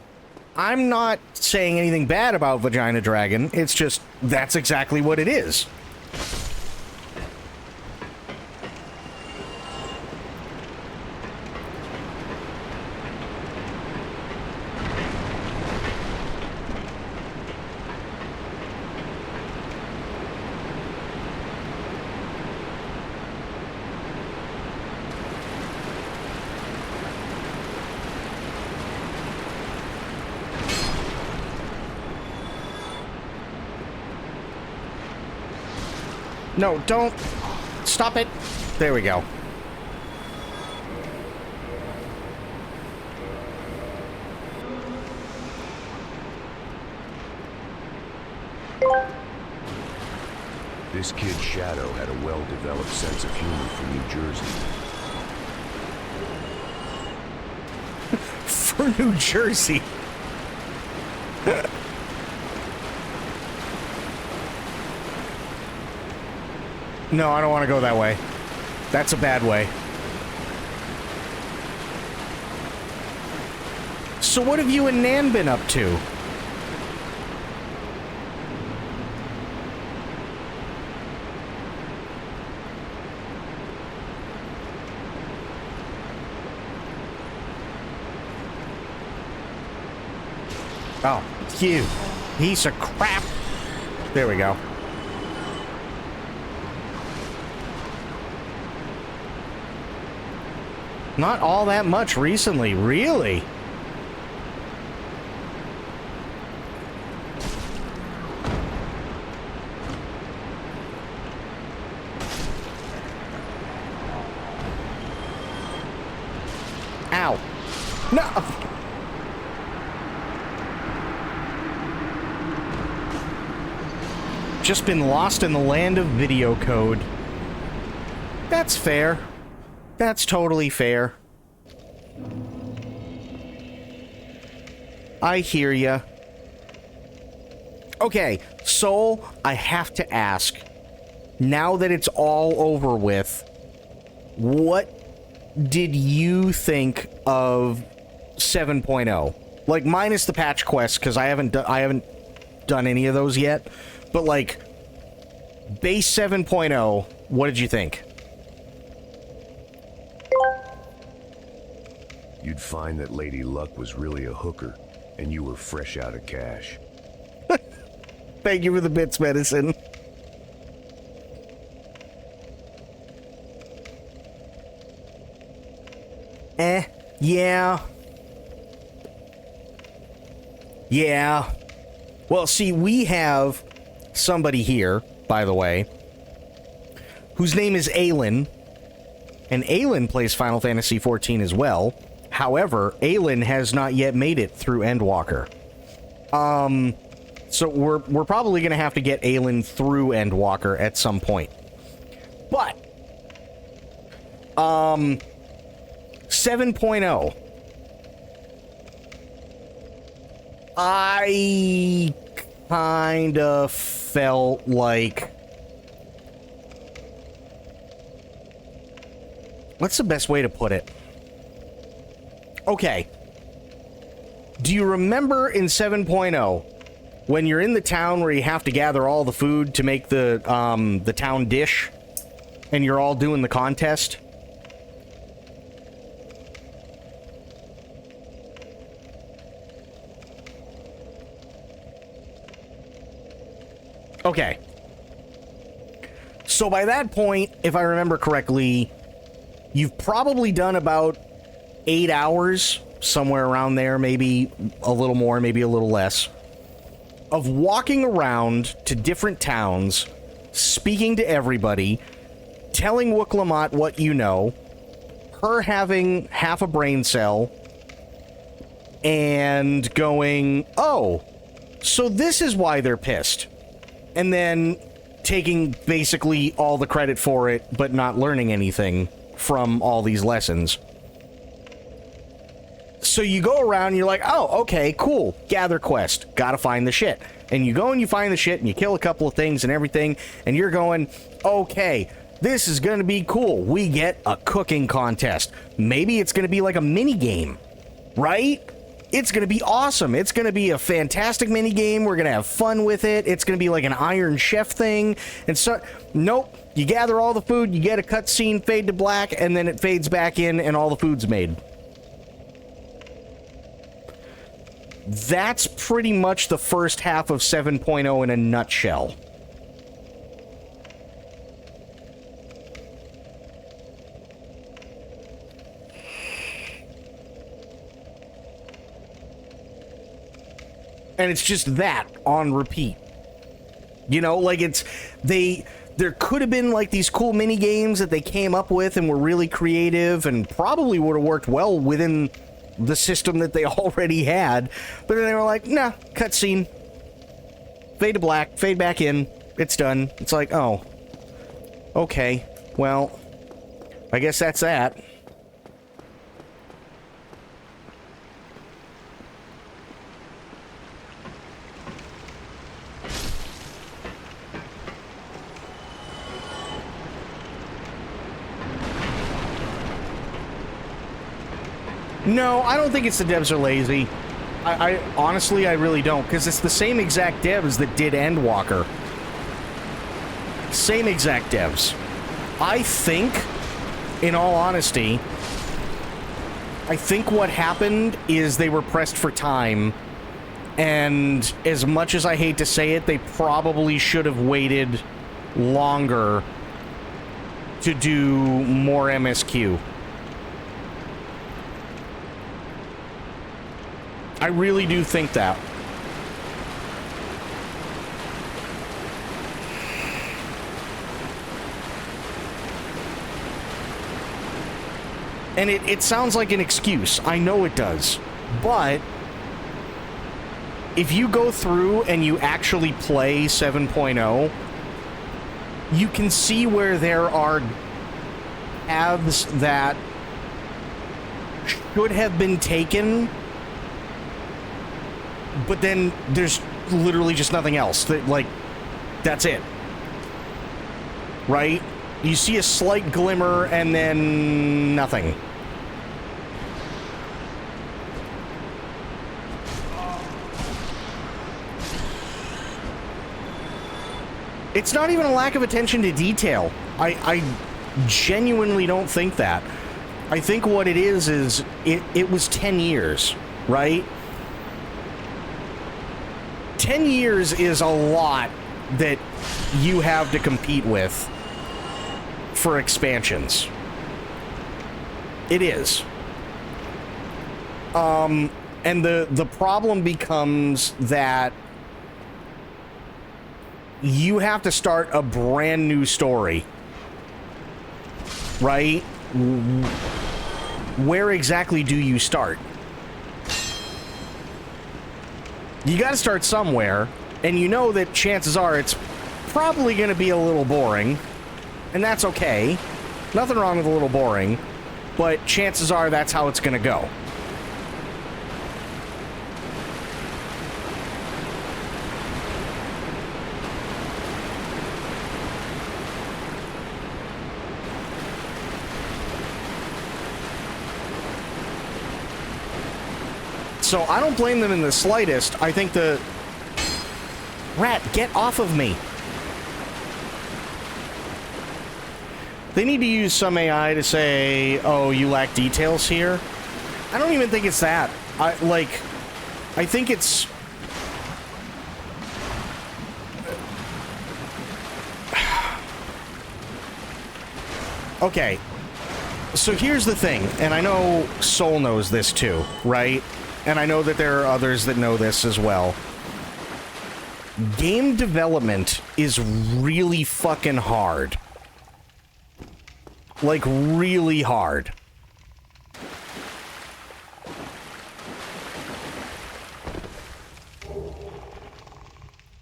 Speaker 1: I'm not saying anything bad about Vagina Dragon. It's just, that's exactly what it is. No, don't. Stop it. There we go.
Speaker 10: This kid Shadow had a well-developed sense of humor for New Jersey.
Speaker 1: For New Jersey. No, I don't want to go that way. That's a bad way. So what have you and Nan been up to? Oh, you piece of crap. There we go. Not all that much recently, really. Ow. No. Just been lost in the land of video code. That's fair. That's totally fair. I hear ya. Okay, Soul, I have to ask. Now that it's all over with, what did you think of 7.0? Like, minus the patch quests, because I haven't done any of those yet. But, like, base 7.0, what did you think?
Speaker 10: You'd find that Lady Luck was really a hooker, and you were fresh out of cash.
Speaker 1: Thank you for the bits, medicine. Yeah. Yeah. Well, see, we have somebody here, by the way, whose name is Aelin, and Aelin plays Final Fantasy XIV as well. However, Aelin has not yet made it through Endwalker. So we're probably going to have to get Aelin through Endwalker at some point. But 7.0, I kind of felt like, what's the best way to put it? Okay. Do you remember in 7.0 when you're in the town where you have to gather all the food to make the town dish, and you're all doing the contest? Okay. So by that point, if I remember correctly, you've probably done about 8 hours somewhere around there, maybe a little more, maybe a little less, of walking around to different towns, speaking to everybody, telling Wooklamot what you know, her having half a brain cell, and going, oh, so this is why they're pissed. And then taking basically all the credit for it, but not learning anything from all these lessons. So you go around and you're like, oh, okay, cool. Gather quest. Gotta find the shit. And you go and you find the shit and you kill a couple of things and everything. And you're going, okay, this is gonna be cool. We get a cooking contest. Maybe it's gonna be like a mini game, right? It's gonna be awesome. It's gonna be a fantastic mini game. We're gonna have fun with it. It's gonna be like an Iron Chef thing. And so, nope. You gather all the food, you get a cutscene, fade to black, and then it fades back in and all the food's made. That's pretty much the first half of 7.0 in a nutshell. And it's just that on repeat. You know, like there could have been like these cool mini games that they came up with and were really creative and probably would have worked well within the system that they already had. But then they were like, nah, cutscene. Fade to black, fade back in. It's done. It's like, oh, okay, well, I guess that's that. No, I don't think it's the devs are lazy. I honestly, I really don't, because it's the same exact devs that did Endwalker. Same exact devs. I think, in all honesty, I think what happened is they were pressed for time, and as much as I hate to say it, they probably should have waited longer to do more MSQ. I really do think that. And it sounds like an excuse. I know it does. But if you go through and you actually play 7.0, you can see where there are paths that should have been taken, but then there's literally just nothing else. Like, that's it. Right? You see a slight glimmer and then nothing. It's not even a lack of attention to detail. I genuinely don't think that. I think what it is it was 10 years, right? 10 years is a lot that you have to compete with for expansions. It is. And the problem becomes that you have to start a brand new story, right? Where exactly do you start? You got to start somewhere, and you know that chances are it's probably going to be a little boring, and that's okay. Nothing wrong with a little boring, but chances are that's how it's going to go. So I don't blame them in the slightest. I think the... Rat, get off of me. They need to use some AI to say, oh, you lack details here. I don't even think it's that. I think it's... Okay. So here's the thing, and I know Soul knows this too, right? And I know that there are others that know this as well. Game development is really fucking hard. Like, really hard.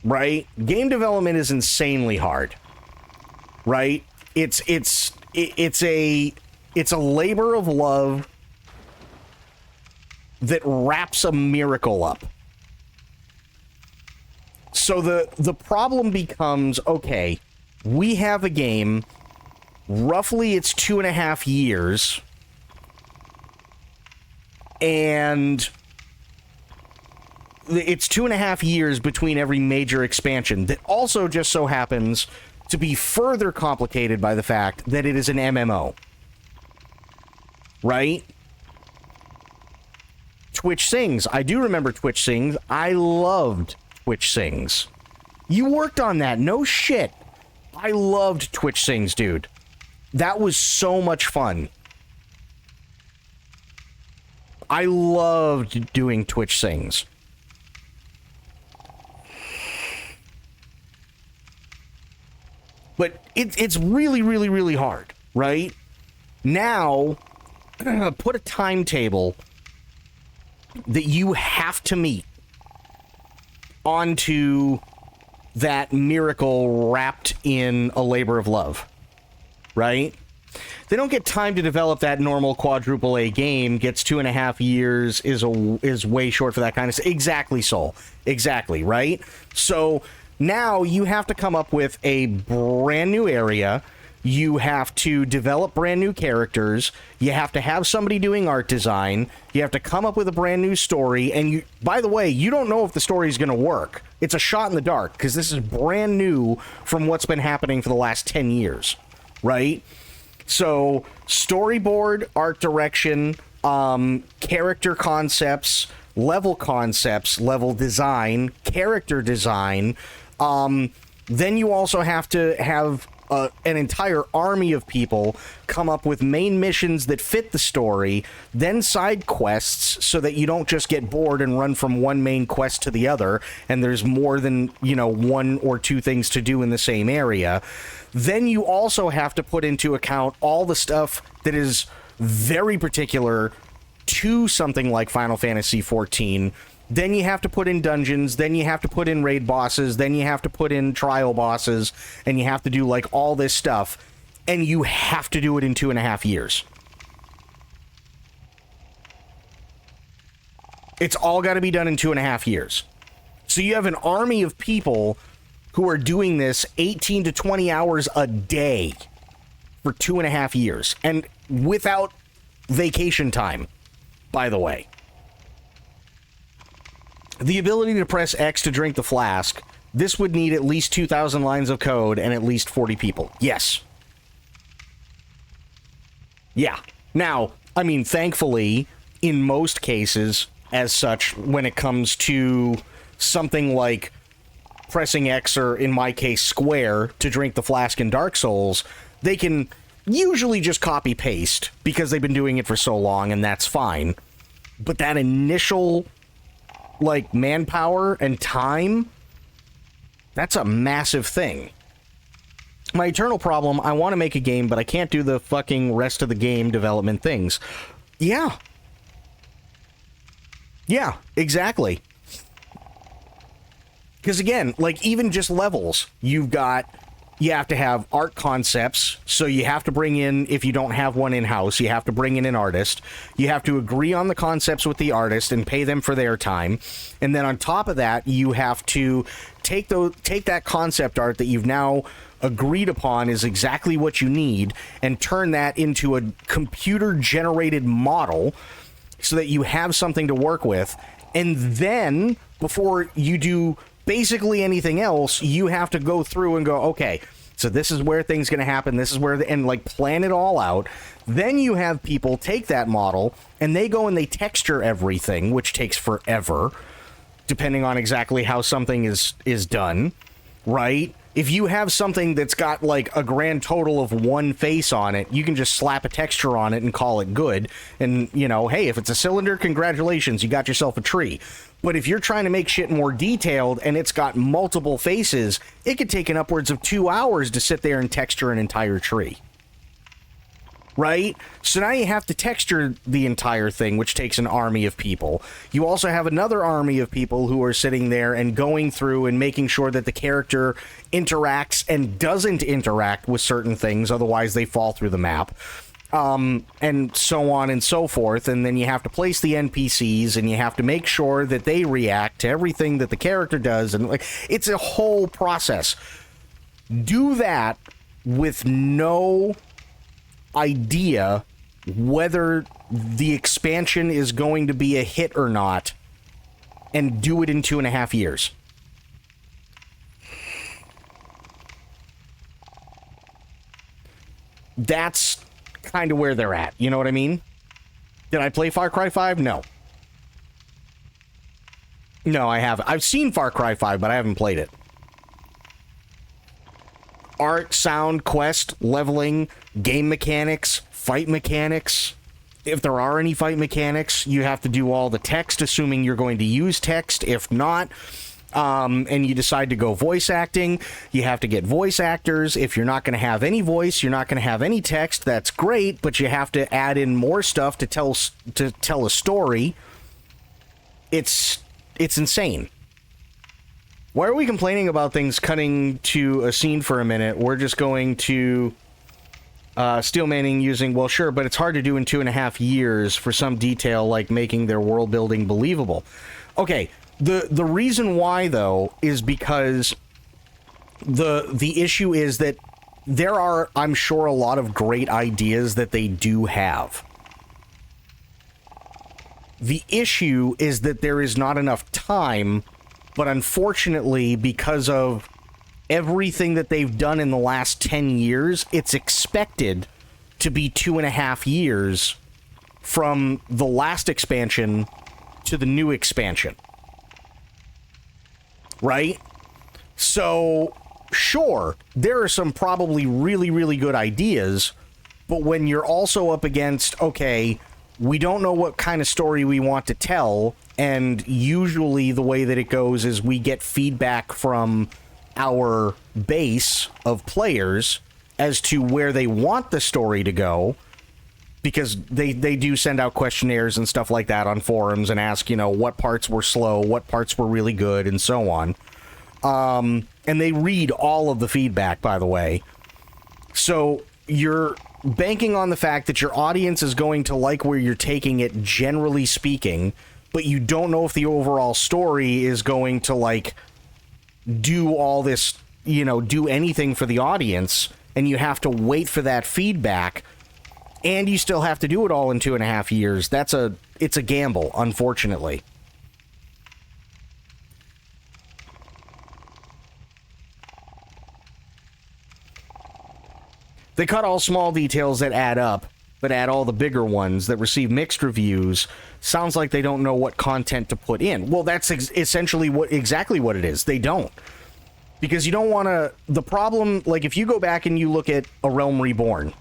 Speaker 1: Right? Game development is insanely hard. Right? It's a labor of love that wraps a miracle up. So the problem becomes, okay, we have a game, roughly it's 2.5 years, and it's 2.5 years between every major expansion that also just so happens to be further complicated by the fact that it is an MMO. Right? Twitch Sings. I do remember Twitch Sings. I loved Twitch Sings. You worked on that. No shit. I loved Twitch Sings, dude. That was so much fun. I loved doing Twitch Sings. But it's really, really, really hard, right? Now, put a timetable that you have to meet onto that miracle wrapped in a labor of love, right? They don't get time to develop that normal quadruple A game. Gets 2.5 years is way short for that kind of stuff. Exactly, Soul. Exactly, right? So now you have to come up with a brand new area. You have to develop brand new characters. You have to have somebody doing art design. You have to come up with a brand new story. And you, by the way, you don't know if the story is going to work. It's a shot in the dark because this is brand new from what's been happening for the last 10 years, right? So storyboard, art direction, character concepts, level design, character design. Then you also have to have an entire army of people come up with main missions that fit the story, then side quests so that you don't just get bored and run from one main quest to the other and there's more than, one or two things to do in the same area. Then you also have to put into account all the stuff that is very particular to something like Final Fantasy XIV. Then you have to put in dungeons, then you have to put in raid bosses, then you have to put in trial bosses, and you have to do like all this stuff, and you have to do it in 2.5 years. It's all got to be done in 2.5 years. So you have an army of people who are doing this 18 to 20 hours a day for 2.5 years, and without vacation time, by the way. The ability to press X to drink the flask, this would need at least 2,000 lines of code and at least 40 people. Yes. Yeah. Now, I mean, thankfully, in most cases, as such, when it comes to something like pressing X or, in my case, square to drink the flask in Dark Souls, they can usually just copy-paste because they've been doing it for so long, and that's fine. But that initial manpower and time, that's a massive thing. My eternal problem, I want to make a game, but I can't do the fucking rest of the game development things. Yeah. Yeah, exactly. Because again, even just levels, you have to have art concepts, so you have to bring in, if you don't have one in-house, you have to bring in an artist. You have to agree on the concepts with the artist and pay them for their time. And then on top of that, you have to take that concept art that you've now agreed upon is exactly what you need and turn that into a computer-generated model so that you have something to work with. And then, before you do basically anything else, you have to go through and go, okay, so this is where things going to happen, this is where, and plan it all out. Then you have people take that model, and they go and they texture everything, which takes forever, depending on exactly how something is done, right? If you have something that's got like a grand total of one face on it, you can just slap a texture on it and call it good. And, you know, hey, if it's a cylinder, congratulations, you got yourself a tree. But if you're trying to make shit more detailed and it's got multiple faces, it could take an upwards of 2 hours to sit there and texture an entire tree. Right? So now you have to texture the entire thing, which takes an army of people. You also have another army of people who are sitting there and going through and making sure that the character interacts and doesn't interact with certain things, otherwise they fall through the map. And so on and so forth. And then you have to place the NPCs and you have to make sure that they react to everything that the character does. And like, it's a whole process. Do that with no idea whether the expansion is going to be a hit or not, and do it in 2.5 years. That's kind of where they're at. You know what I mean? Did I play Far Cry 5? No. No, I haven't. I've seen Far Cry 5, but I haven't played it. Art, sound, quest, leveling, game mechanics, fight mechanics. If there are any fight mechanics, you have to do all the text, assuming you're going to use text. If not, and you decide to go voice acting, you have to get voice actors. If you're not going to have any voice, you're not going to have any text, that's great, but you have to add in more stuff to tell a story. It's insane. Why are we complaining about things cutting to a scene for a minute? We're just going to Steel Manning using, well, sure, but it's hard to do in 2.5 years for some detail like making their world building believable. Okay, the reason why, though, is because the issue is that there are, I'm sure, a lot of great ideas that they do have. The issue is that there is not enough time. But unfortunately, because of everything that they've done in the last 10 years, it's expected to be 2.5 years from the last expansion to the new expansion. Right? So, sure, there are some probably really, really good ideas, but when you're also up against, okay, we don't know what kind of story we want to tell, and usually the way that it goes is we get feedback from our base of players as to where they want the story to go, because they do send out questionnaires and stuff like that on forums and ask, you know, what parts were slow, what parts were really good, and so on. And they read all of the feedback, by the way. So you're banking on the fact that your audience is going to like where you're taking it, generally speaking, but you don't know if the overall story is going to, like, do all this, you know, do anything for the audience, and you have to wait for that feedback, and you still have to do it all in 2.5 years. It's a gamble, unfortunately. They cut all small details that add up, but add all the bigger ones that receive mixed reviews. Sounds like they don't know what content to put in. Well, that's essentially exactly what it is. They don't. Because you don't want to... The problem, like, if you go back and you look at A Realm Reborn...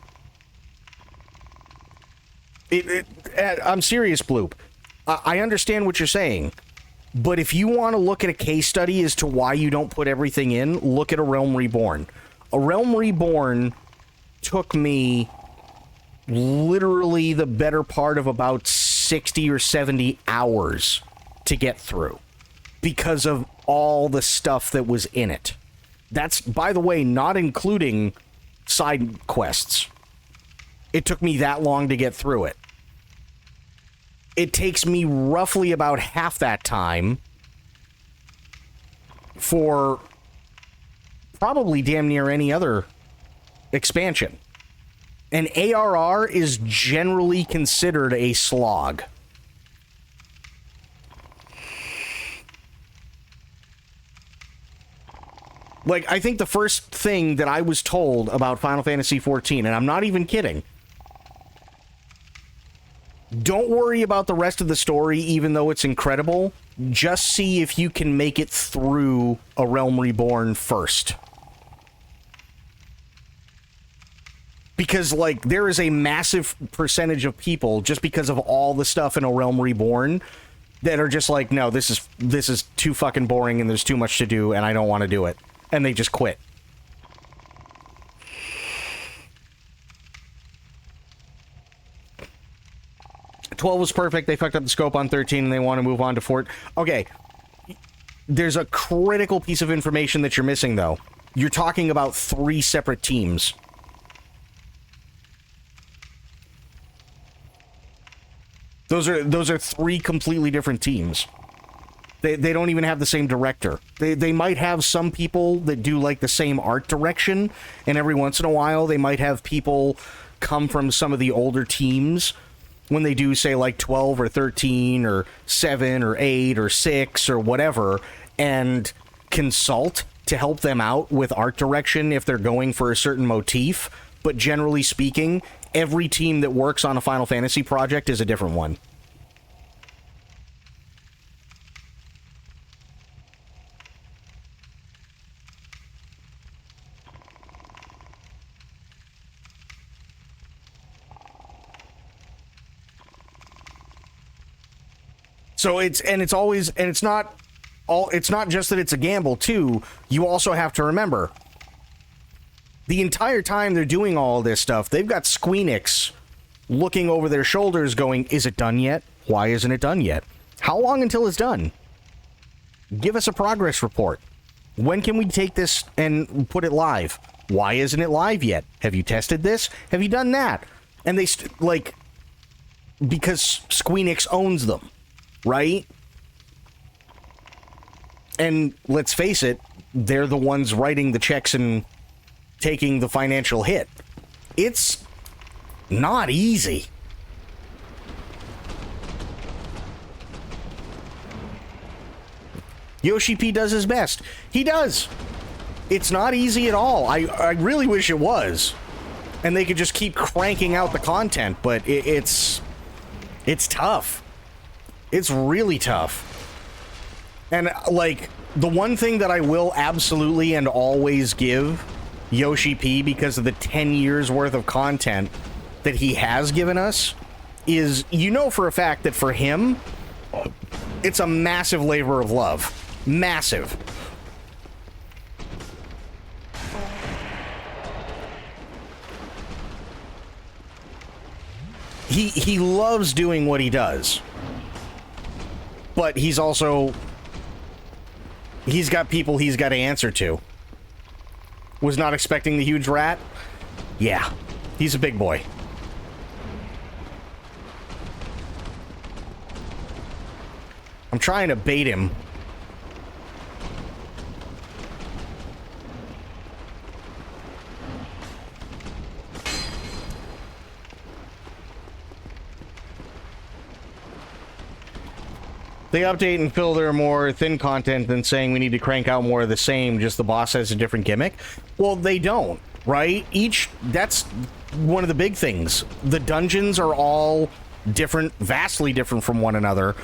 Speaker 1: I'm serious, Bloop. I understand what you're saying. But if you want to look at a case study as to why you don't put everything in, look at A Realm Reborn. A Realm Reborn took me literally the better part of about 60 or 70 hours to get through because of all the stuff that was in it. That's, by the way, not including side quests. It took me that long to get through it. It takes me roughly about half that time for probably damn near any other expansion. And ARR is generally considered a slog. Like, I think the first thing that I was told about Final Fantasy XIV, and I'm not even kidding, don't worry about the rest of the story, even though it's incredible. Just see if you can make it through A Realm Reborn first. Because, like, there is a massive percentage of people, just because of all the stuff in A Realm Reborn, that are just like, no, this is too fucking boring and there's too much to do and I don't want to do it. And they just quit. "12 was perfect. They fucked up the scope on 13 and they want to move on to 14. Okay. There's a critical piece of information that you're missing, though. You're talking about 3 separate teams. Those are 3 completely different teams. They don't even have the same director. They might have some people that do, like, the same art direction, and every once in a while they might have people come from some of the older teams when they do, say, like 12 or 13 or 7 or 8 or 6 or whatever, and consult to help them out with art direction if they're going for a certain motif. But generally speaking, every team that works on a Final Fantasy project is a different one. So it's not just that it's a gamble too. You also have to remember, the entire time they're doing all this stuff, they've got Squeenix looking over their shoulders going, is it done yet? Why isn't it done yet? How long until it's done? Give us a progress report. When can we take this and put it live? Why isn't it live yet? Have you tested this? Have you done that? And they, because Squeenix owns them, right? And let's face it, they're the ones writing the checks and taking the financial hit. It's not easy. Yoshi P does his best. He does. It's not easy at all. I really wish it was. And they could just keep cranking out the content, but it's tough. It's really tough. And, like, the one thing that I will absolutely and always give Yoshi P, because of the 10 years worth of content that he has given us, is, you know for a fact that for him, it's a massive labor of love. Massive. He loves doing what he does. But he's also... he's got people he's got to answer to. Was not expecting the huge rat? Yeah. He's a big boy. I'm trying to bait him. They update and fill their more thin content than saying we need to crank out more of the same, just the boss has a different gimmick. Well, they don't, right? That's one of the big things. The dungeons are all different, vastly different from one another.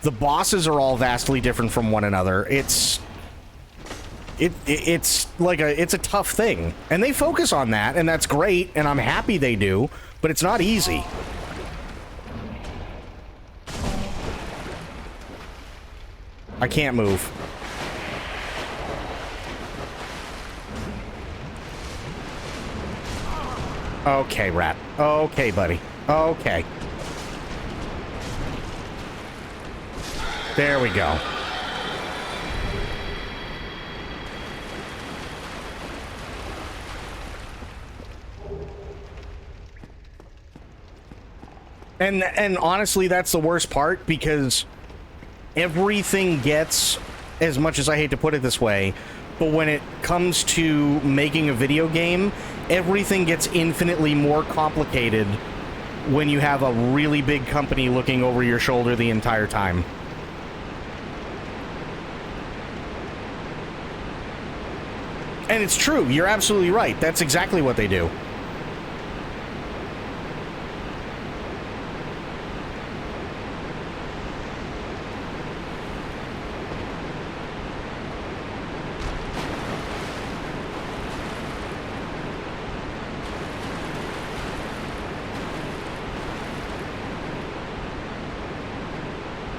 Speaker 1: The bosses are all vastly different from one another. It's a tough thing. And they focus on that, and that's great, and I'm happy they do, but it's not easy. I can't move. Okay, rat. Okay, buddy. Okay. There we go. And honestly, that's the worst part, because everything gets, as much as I hate to put it this way, but when it comes to making a video game, everything gets infinitely more complicated when you have a really big company looking over your shoulder the entire time. And it's true, you're absolutely right. That's exactly what they do.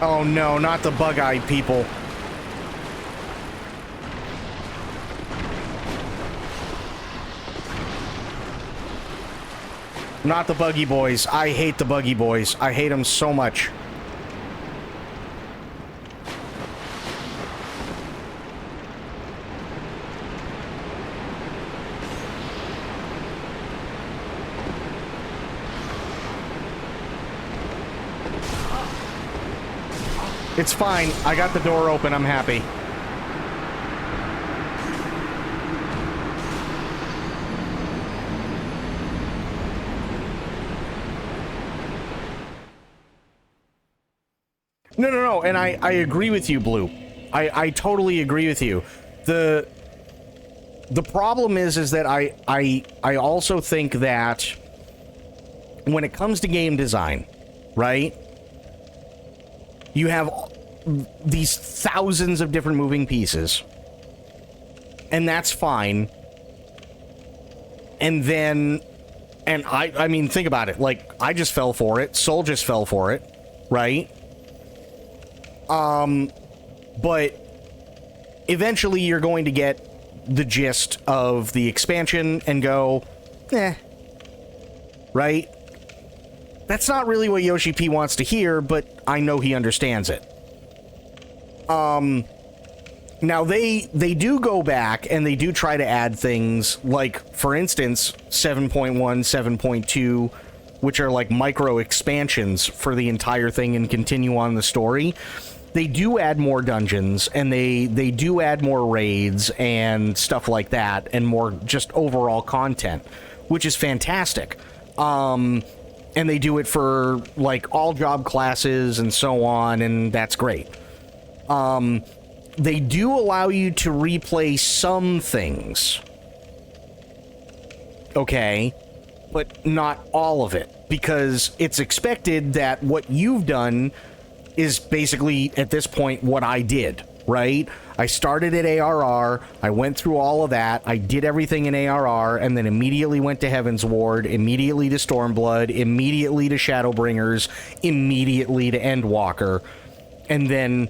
Speaker 1: Oh no, not the bug-eyed people. Not the buggy boys. I hate the buggy boys. I hate them so much. It's fine. I got the door open. I'm happy. No, and I agree with you, Blue. I totally agree with you. The problem is that I also think that when it comes to game design, right? You have these thousands of different moving pieces, and that's fine. And then, and I mean, think about it. Like, I just fell for it. Soul just fell for it, right? But eventually you're going to get the gist of the expansion and go, eh, right? That's not really what Yoshi P wants to hear, but I know he understands it. Now they do go back and they do try to add things like, for instance, 7.1, 7.2, which are like micro expansions for the entire thing and continue on the story. They do add more dungeons, and they do add more raids and stuff like that, and more just overall content, which is fantastic. And they do it for, like, all job classes and so on, and that's great. They do allow you to replay some things. Okay? But not all of it, because it's expected that what you've done is basically, at this point, what I did, right? I started at ARR, I went through all of that, I did everything in ARR, and then immediately went to Heaven's Ward, immediately to Stormblood, immediately to Shadowbringers, immediately to Endwalker, and then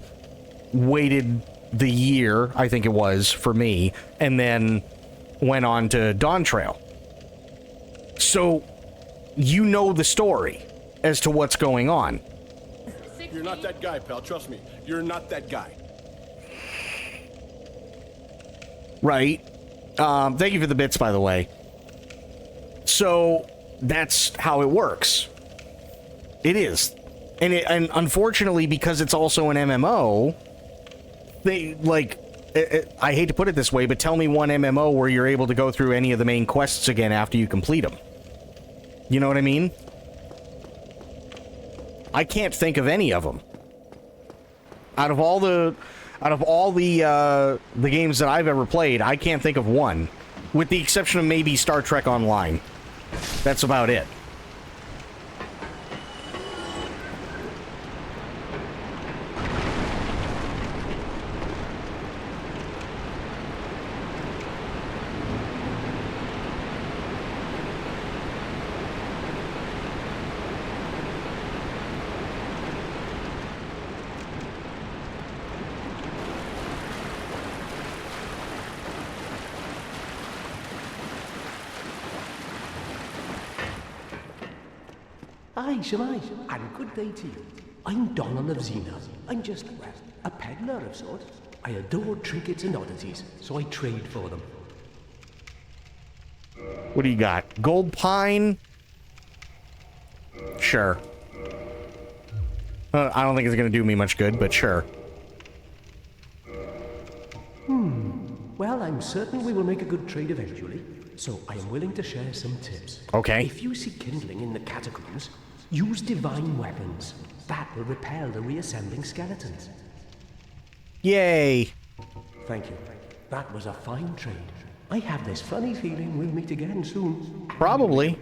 Speaker 1: waited the year, I think it was, for me, and then went on to Dawn Trail. So, you know the story as to what's going on.
Speaker 11: You're not that guy, pal. Trust me. You're not that guy.
Speaker 1: Right. Thank you for the bits, by the way. So, that's how it works. It is. And unfortunately, because it's also an MMO, they, like, I hate to put it this way, but tell me one MMO where you're able to go through any of the main quests again after you complete them. You know what I mean? I can't think of any of them. Out of all the games that I've ever played, I can't think of one, with the exception of maybe Star Trek Online. That's about it.
Speaker 12: Aye, Shemai, and good day to you. I'm Donald of Xena. I'm just, well, a peddler of sorts. I adore trinkets and oddities, so I trade for them.
Speaker 1: What do you got? Gold Pine? Sure. I don't think it's going to do me much good, but sure.
Speaker 12: Well, I'm certain we will make a good trade eventually, so I am willing to share some tips.
Speaker 1: Okay.
Speaker 12: If you see kindling in the catacombs, use divine weapons. That will repel the reassembling skeletons.
Speaker 1: Yay.
Speaker 12: Thank you. That was a fine trade. I have this funny feeling we'll meet again soon.
Speaker 1: Probably.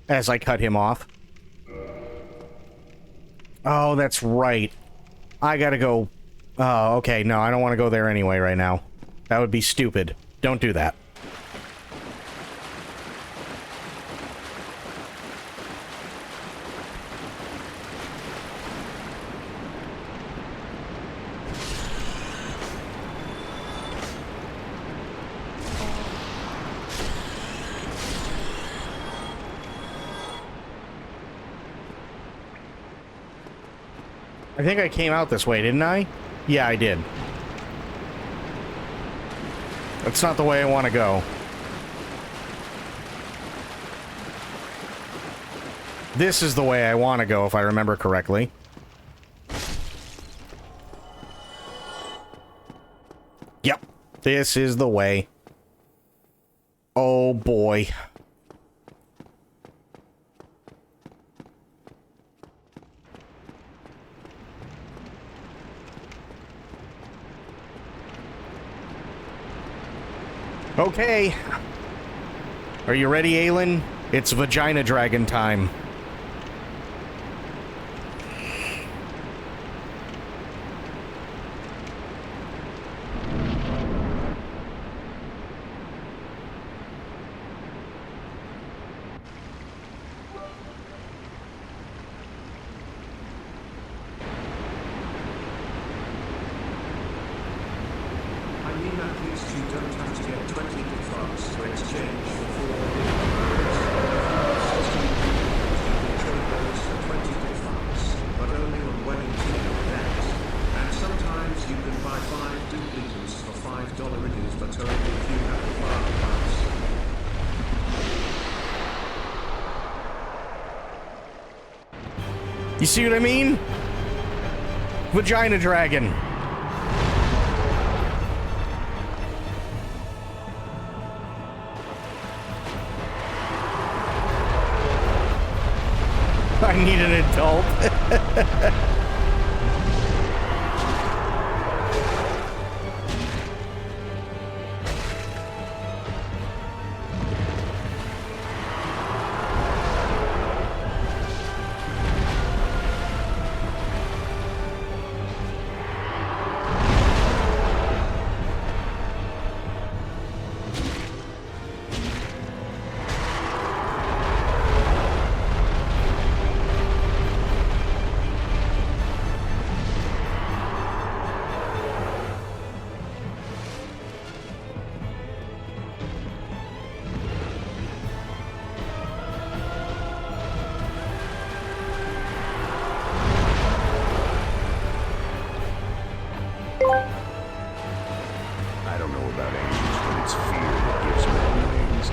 Speaker 1: As I cut him off. Oh, that's right. I gotta go. Oh, okay. No, I don't want to go there anyway right now. That would be stupid. Don't do that. I think I came out this way, didn't I? Yeah, I did. That's not the way I want to go. This is the way I want to go, if I remember correctly. Yep, this is the way. Oh boy. Okay. Are you ready, Aelin? It's vagina dragon time.
Speaker 3: I mean, at least you don't have to get 20 bucks to exchange for 20 bucks, but only on Wellington net. And sometimes you can buy 5 duplicates for $5 reviews, but only if you have the $5.
Speaker 1: You see what I mean? Vagina dragon. I need an adult.
Speaker 10: I don't know about angels, but it's fear that gives men wings.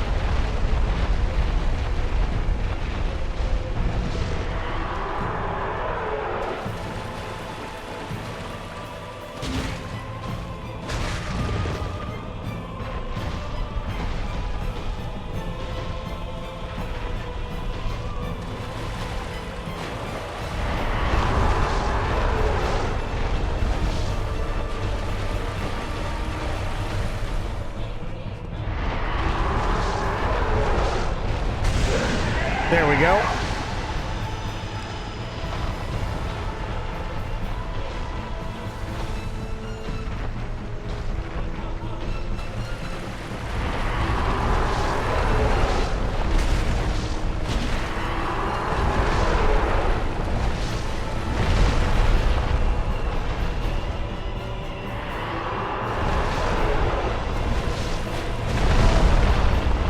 Speaker 1: There we go.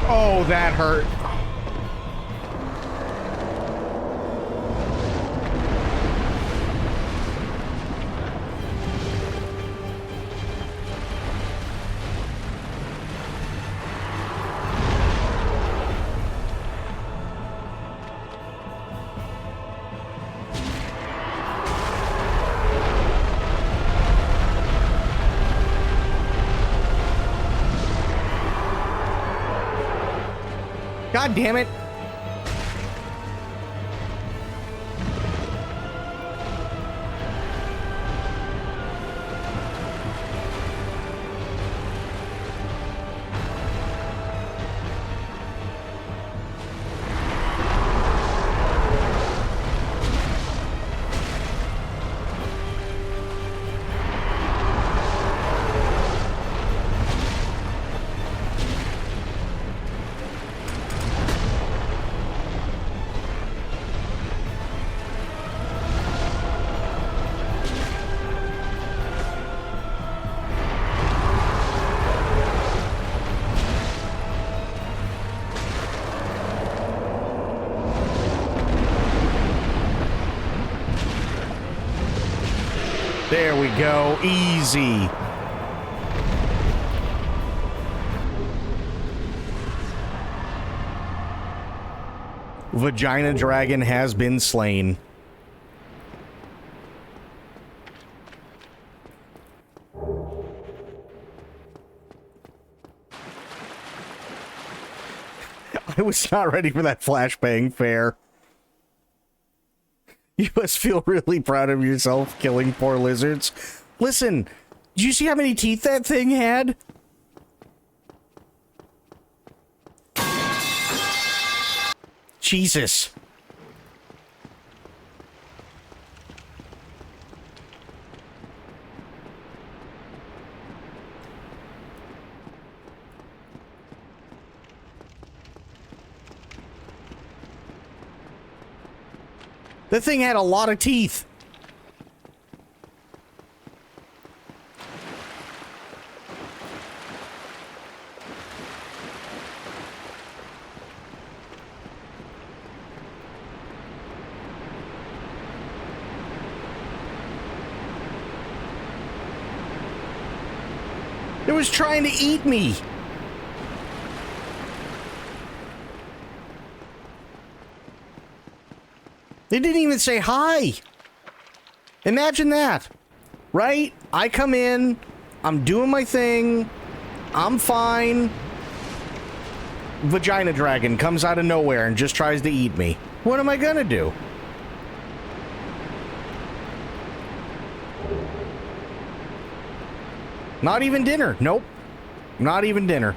Speaker 1: Oh, that hurt. God damn it. There we go. Easy. Vagina dragon has been slain. I was not ready for that flashbang fair. You must feel really proud of yourself killing poor lizards. Listen, did you see how many teeth that thing had? Jesus. The thing had a lot of teeth. It was trying to eat me. They didn't even say hi. Imagine that, right? I come in, I'm doing my thing, I'm fine. Vagina dragon comes out of nowhere and just tries to eat me. What am I gonna do? Not even dinner. Nope. Not even dinner.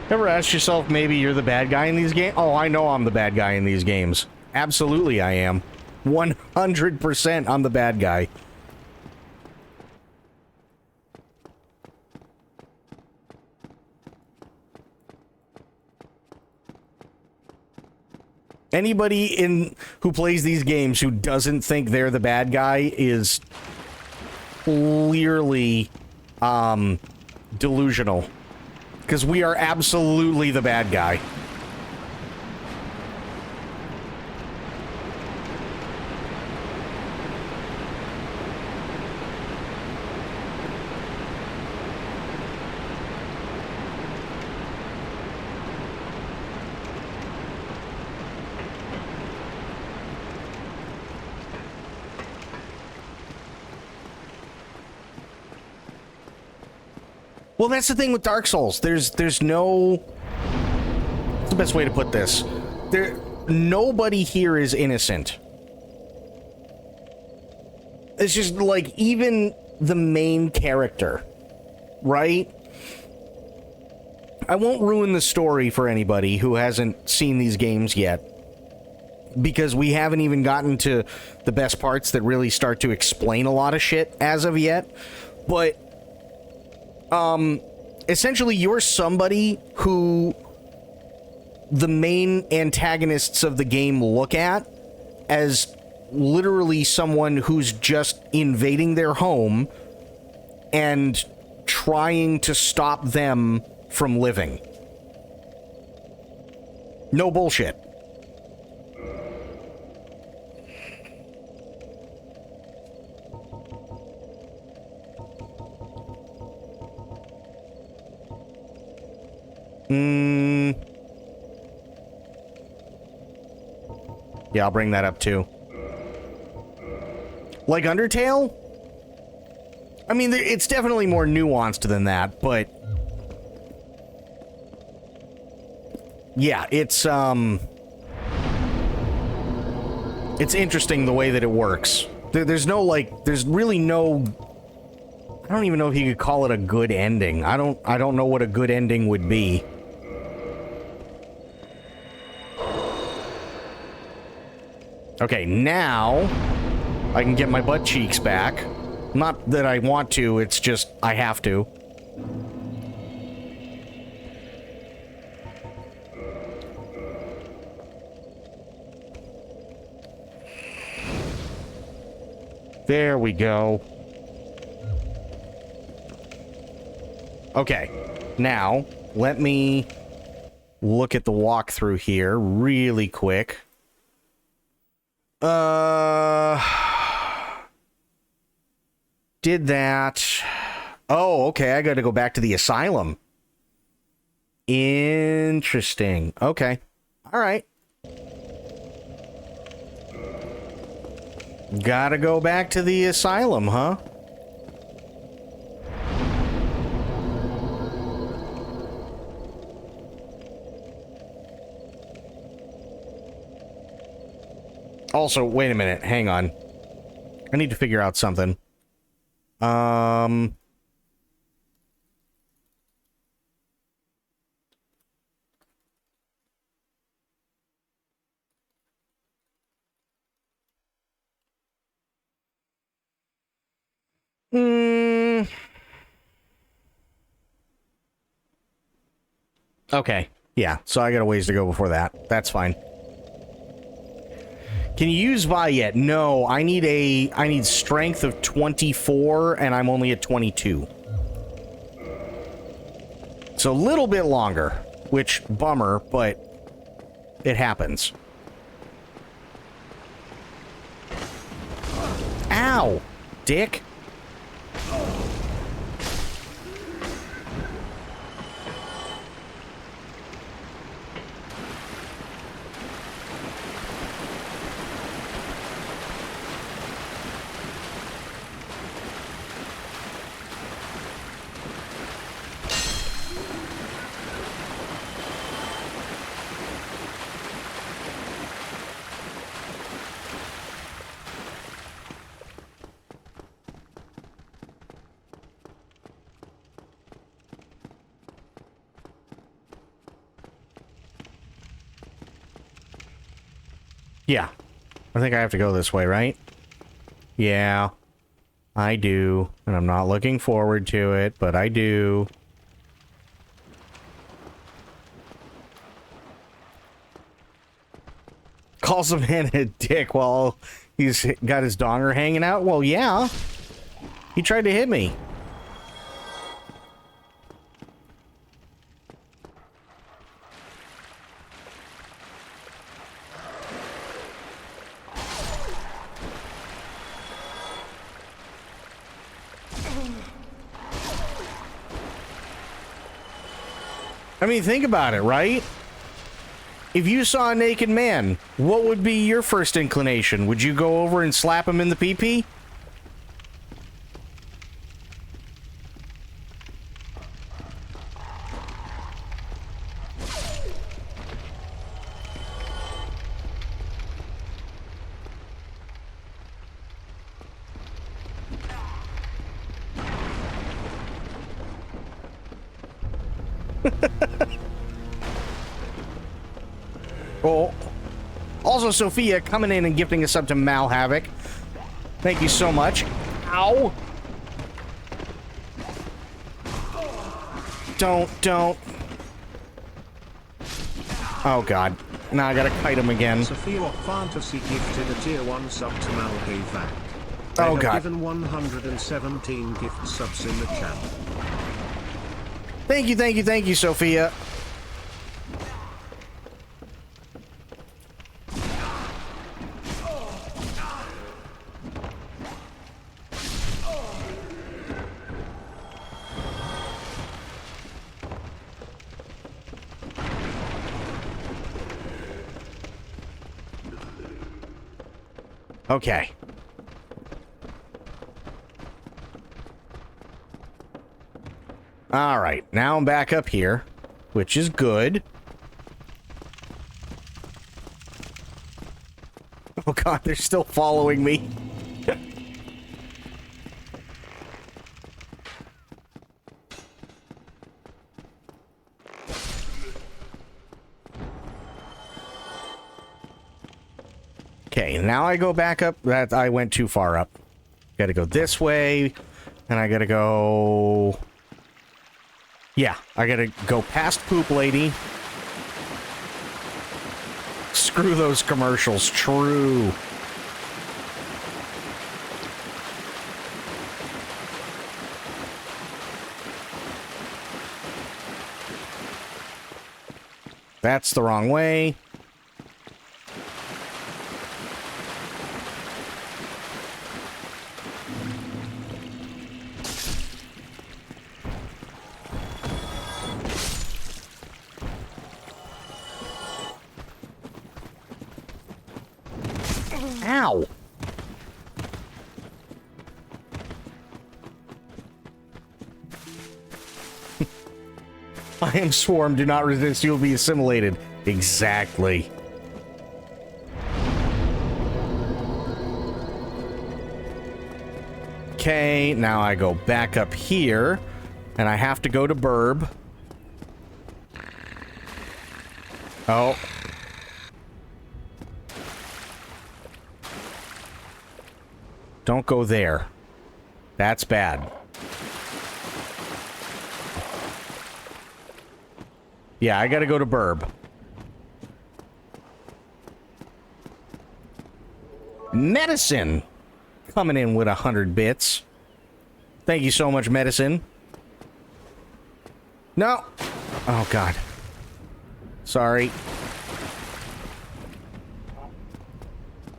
Speaker 1: Ever ask yourself maybe you're the bad guy in these games? Oh, I know I'm the bad guy in these games. Absolutely I am. 100% I'm the bad guy. Anybody who plays these games who doesn't think they're the bad guy is clearly delusional. Because we are absolutely the bad guy. Well, that's the thing with Dark Souls. There's no... What's the best way to put this? Nobody here is innocent. It's just like, even the main character, right? I won't ruin the story for anybody who hasn't seen these games yet, because we haven't even gotten to the best parts that really start to explain a lot of shit as of yet. But essentially you're somebody who the main antagonists of the game look at as literally someone who's just invading their home and trying to stop them from living. No bullshit. Yeah, I'll bring that up too. Like Undertale? I mean, it's definitely more nuanced than that, but... yeah, it's interesting the way that it works. There's no, like, there's really no... I don't even know if you could call it a good ending. I don't know what a good ending would be. Okay, now I can get my butt cheeks back. Not that I want to, it's just I have to. There we go. Okay. Now, let me look at the walkthrough here really quick. Did that. Oh, okay. I got to go back to the asylum. Interesting. Okay. All right. Gotta go back to the asylum, huh? Also, wait a minute. Hang on. I need to figure out something. Okay. Yeah, so I got a ways to go before that. That's fine. Can you use Vi yet? No, I need strength of 24 and I'm only at 22. So a little bit longer, which bummer, but it happens. Ow, dick. Yeah. I think I have to go this way, right? Yeah. I do. And I'm not looking forward to it, but I do. Calls a man a dick while he's got his donger hanging out? Well, yeah. He tried to hit me. I mean, think about it, right? If you saw a naked man, what would be your first inclination? Would you go over and slap him in the pee-pee? Oh. Also, Sophia coming in and gifting us up to Mal Havoc. Thank you so much. Ow! Don't. Oh, God. Now I gotta kite him again.
Speaker 3: Sophia Fantasy gifted a tier 1 sub to Malhavac.
Speaker 1: Oh,
Speaker 3: They
Speaker 1: God.
Speaker 3: have given 117 gift subs in the channel.
Speaker 1: Thank you, Sophia. Okay. All right, now I'm back up here, which is good. Oh God, they're still following me. Okay, now I go back up. That I went too far up. Gotta go this way, and I gotta go... Yeah, I gotta go past Poop Lady. Screw those commercials, true. That's the wrong way. Ow! I am swarm, do not resist, you will be assimilated. Exactly. Okay, now I go back up here, and I have to go to Burb. Oh. Don't go there. That's bad. Yeah, I gotta go to Burb. Medicine! Coming in with 100 bits. Thank you so much, Medicine. No! Oh, God. Sorry.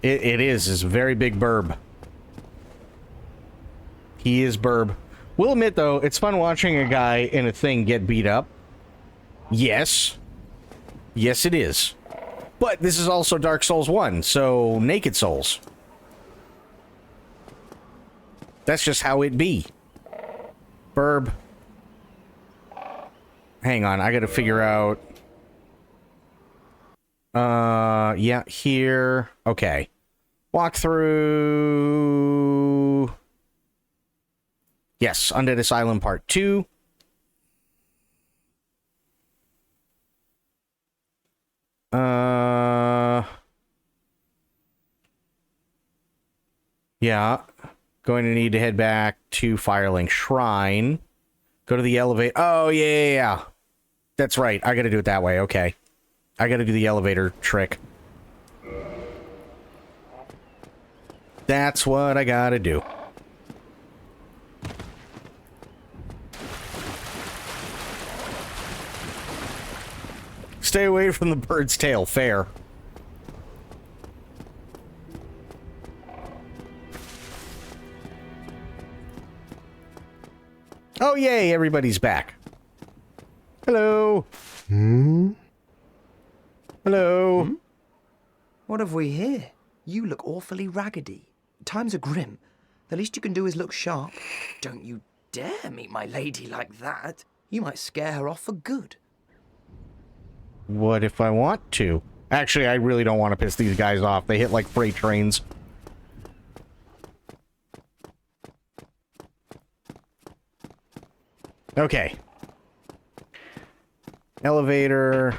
Speaker 1: It's a very big Burb. He is Burb. We'll admit, though, it's fun watching a guy in a thing get beat up. Yes. Yes, it is. But this is also Dark Souls 1, so Naked Souls. That's just how it be. Burb. Hang on, I gotta figure out... yeah, here. Okay. Walk through... Yes, Undead Asylum Part 2. Yeah. Going to need to head back to Firelink Shrine. Go to the elevator. Oh, yeah. That's right. I gotta do it that way. Okay. I gotta do the elevator trick. That's what I gotta do. Stay away from the bird's tail. Fair. Oh, yay, everybody's back. Hello.
Speaker 5: Hmm?
Speaker 1: Hello.
Speaker 5: Hmm? What have we here? You look awfully raggedy. Times are grim. The least you can do is look sharp. Don't you dare meet my lady like that. You might scare her off for good.
Speaker 1: What if I want to? Actually, I really don't want to piss these guys off. They hit like freight trains. Okay. Elevator.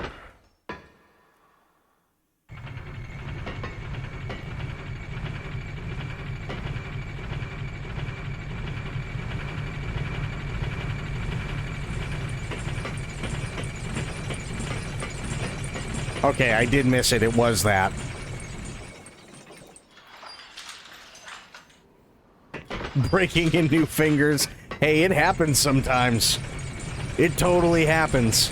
Speaker 1: Okay, I did miss it. It was that. Breaking in new fingers. Hey, it happens sometimes. It totally happens.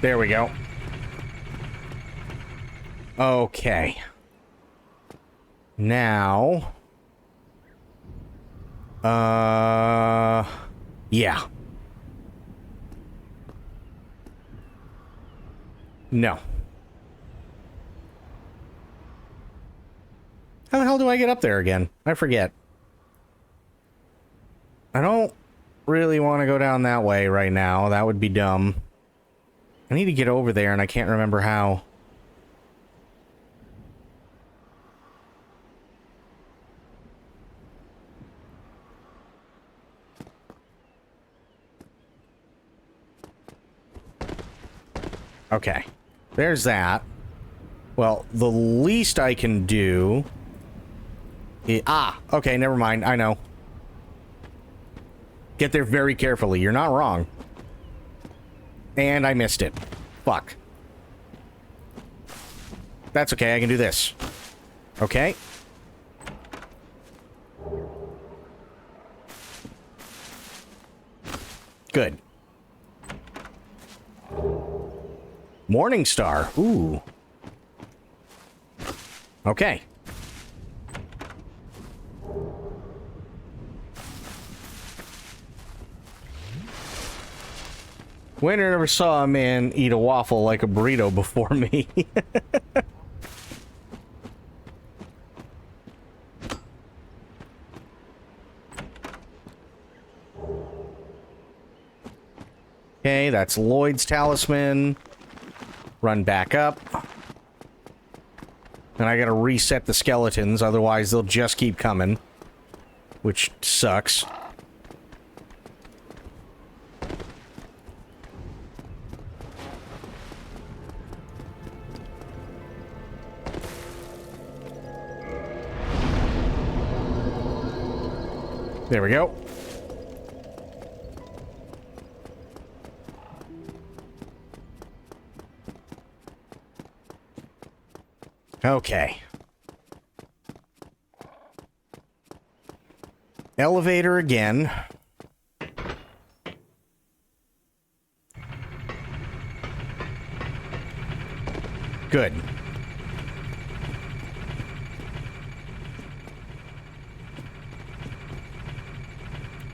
Speaker 1: There we go. Okay. Now... yeah. No. How the hell do I get up there again? I forget. I don't really want to go down that way right now. That would be dumb. I need to get over there, and I can't remember how. Okay. There's that. Well, the least I can do... okay, never mind. I know. Get there very carefully. You're not wrong. And I missed it. Fuck. That's okay. I can do this. Okay. Good. Morning Star. Ooh. Okay. Winter never saw a man eat a waffle like a burrito before me. Okay, that's Lloyd's talisman. Run back up. And I gotta reset the skeletons, otherwise they'll just keep coming. Which sucks. There we go. Okay. Elevator again. Good.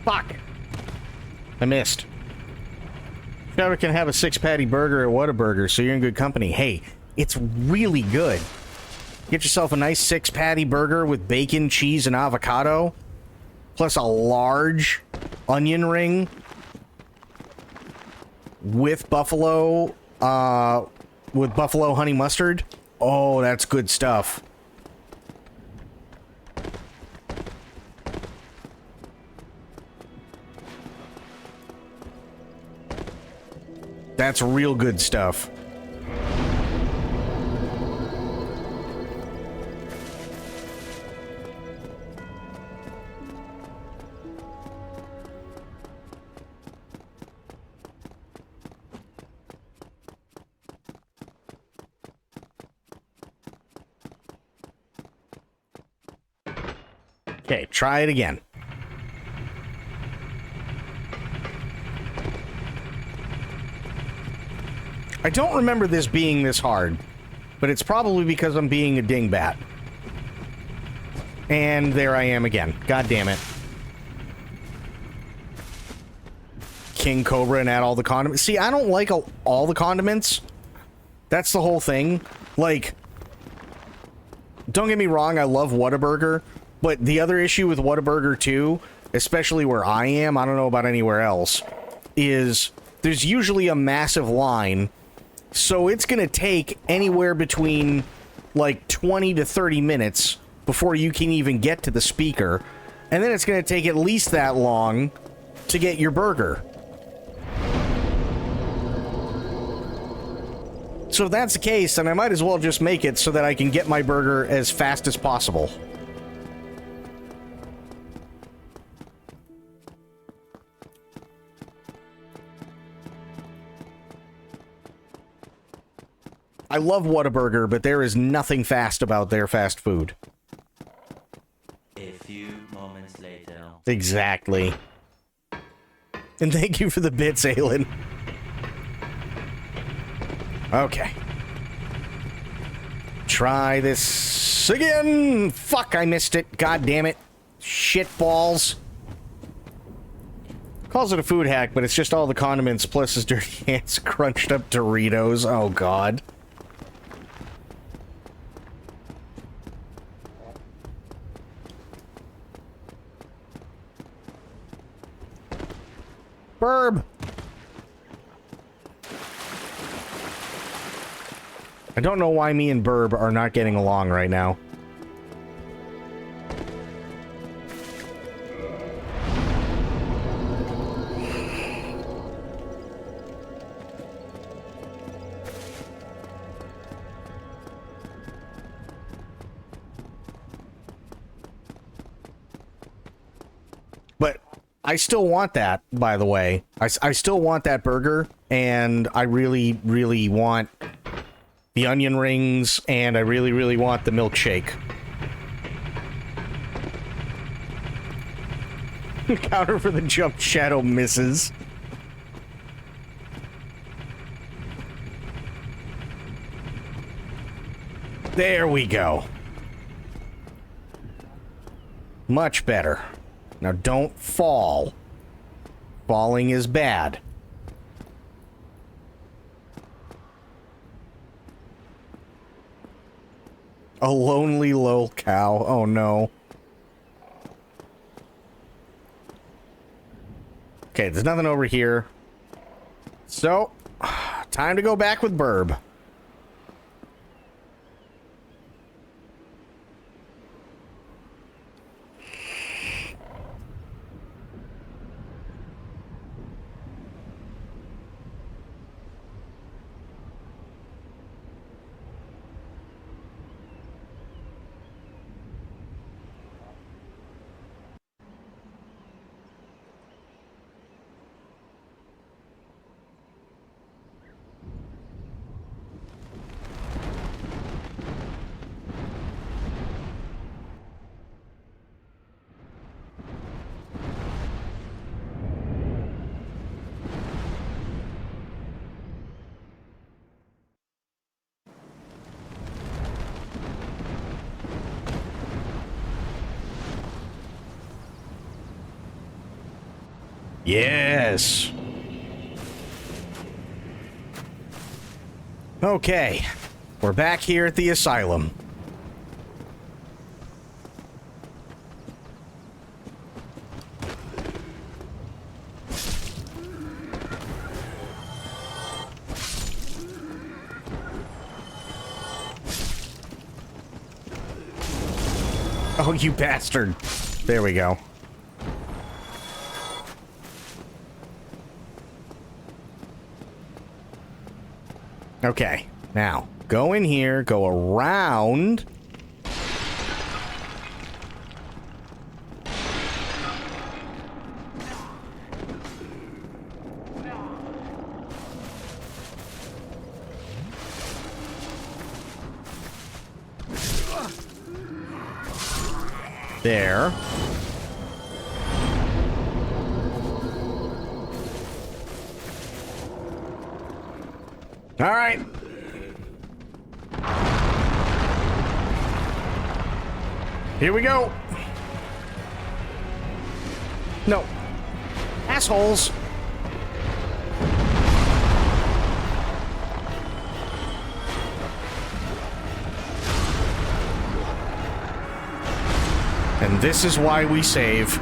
Speaker 1: Fuck! I missed. Shouter can have a 6-patty burger at Whataburger, so you're in good company. Hey, it's really good. Get yourself a nice 6-patty burger with bacon, cheese, and avocado, plus a large onion ring with buffalo honey mustard. Oh, that's good stuff. That's real good stuff. Okay, try it again. I don't remember this being this hard, but it's probably because I'm being a dingbat. And there I am again. God damn it. King Cobra and add all the condiments. See, I don't like all the condiments. That's the whole thing. Like, don't get me wrong, I love Whataburger, but the other issue with Whataburger too, especially where I am, I don't know about anywhere else, is there's usually a massive line. So it's going to take anywhere between like 20 to 30 minutes before you can even get to the speaker. And then it's going to take at least that long to get your burger. So if that's the case, then I might as well just make it so that I can get my burger as fast as possible. I love Whataburger, but there is nothing fast about their fast food.
Speaker 13: A few moments later.
Speaker 1: Exactly. And thank you for the bits, Aelin. Okay. Try this again. Fuck, I missed it. God damn it. Shit balls. Calls it a food hack, but it's just all the condiments plus his dirty hands crunched up Doritos. Oh, God. Burb. I don't know why me and Burb are not getting along right now. But I still want that, by the way. I still want that burger, and I really, really want the onion rings, and I really, really want the milkshake. Counter for the jump shadow misses. There we go. Much better. Now don't fall. Falling is bad. A lonely lol cow. Oh no. Okay, there's nothing over here. So, time to go back with Burb. Yes. Okay. We're back here at the asylum. Oh, you bastard. There we go. Okay, now, go in here, go around. There. All right. Here we go. No. Assholes. And this is why we save.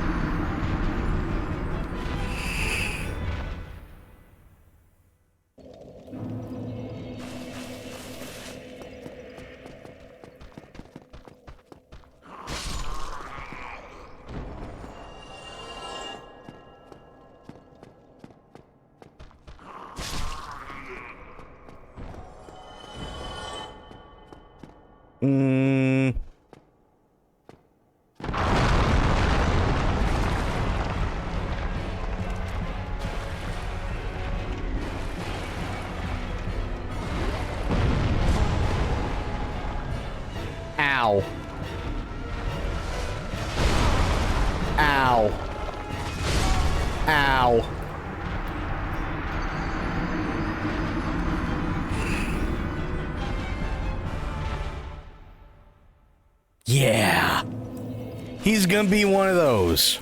Speaker 1: Ow. Ow. Ow. Yeah. He's gonna be one of those.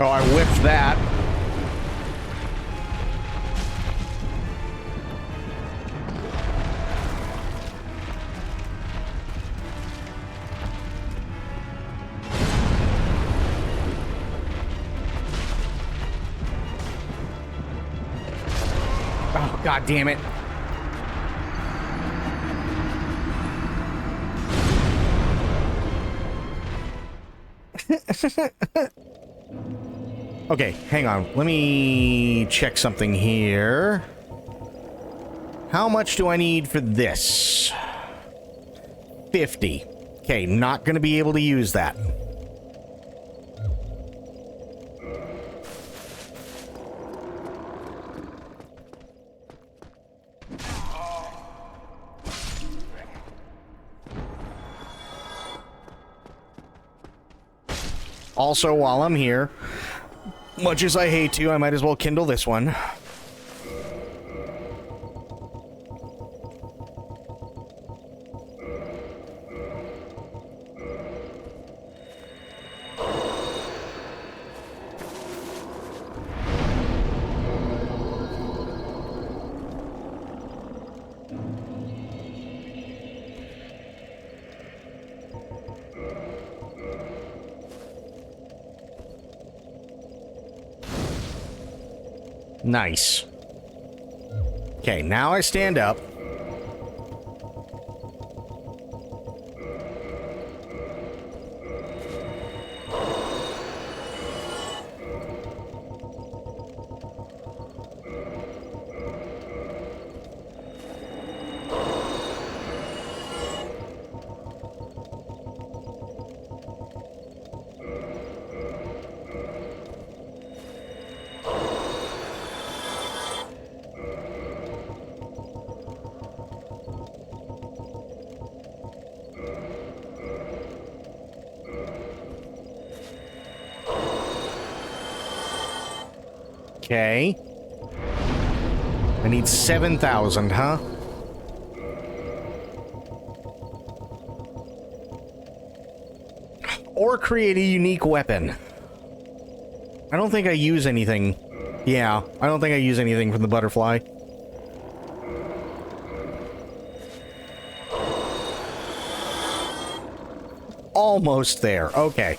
Speaker 1: Oh, I whipped that. God damn it. Okay, hang on. Let me check something here. How much do I need for this? 50. Okay, not going to be able to use that. Also, while I'm here, much as I hate to, I might as well kindle this one. Nice. Okay, now I stand up. Okay. I need 7,000, huh? Or create a unique weapon. I don't think I use anything. Yeah, I don't think I use anything from the butterfly. Almost there. Okay.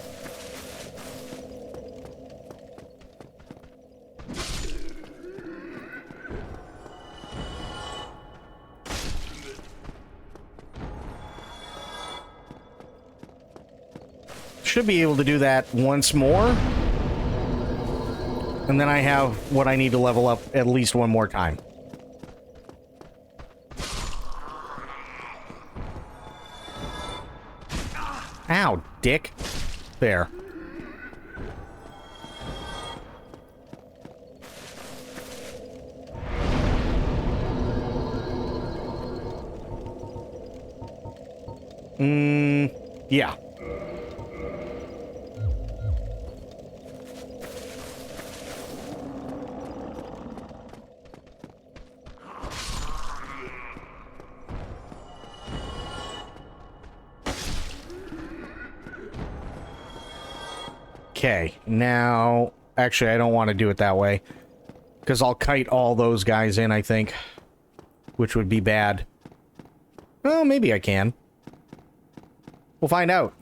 Speaker 1: Should be able to do that once more. And then I have what I need to level up at least one more time. Ow, dick. There. Yeah. Okay, now... Actually, I don't want to do it that way. Because I'll kite all those guys in, I think. Which would be bad. Well, maybe I can. We'll find out.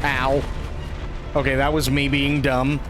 Speaker 1: Ow. Okay, that was me being dumb.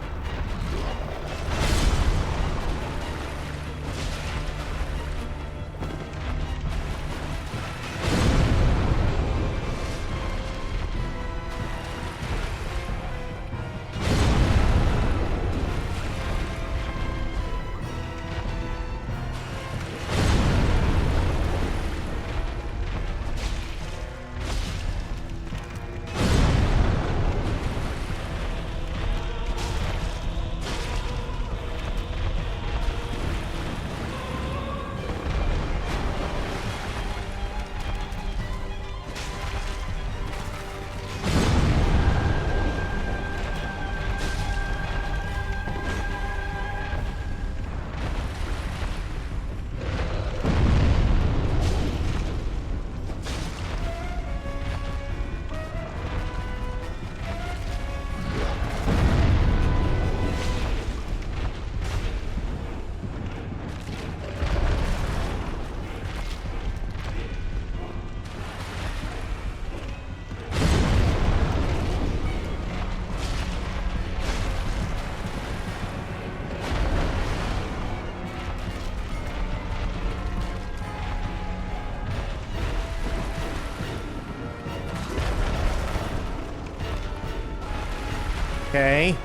Speaker 1: Okay.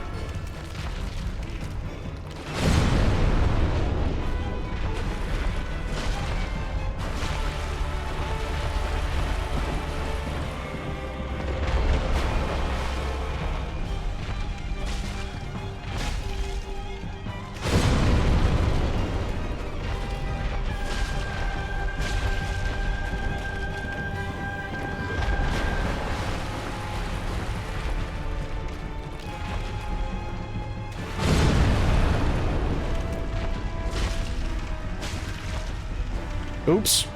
Speaker 1: Oops.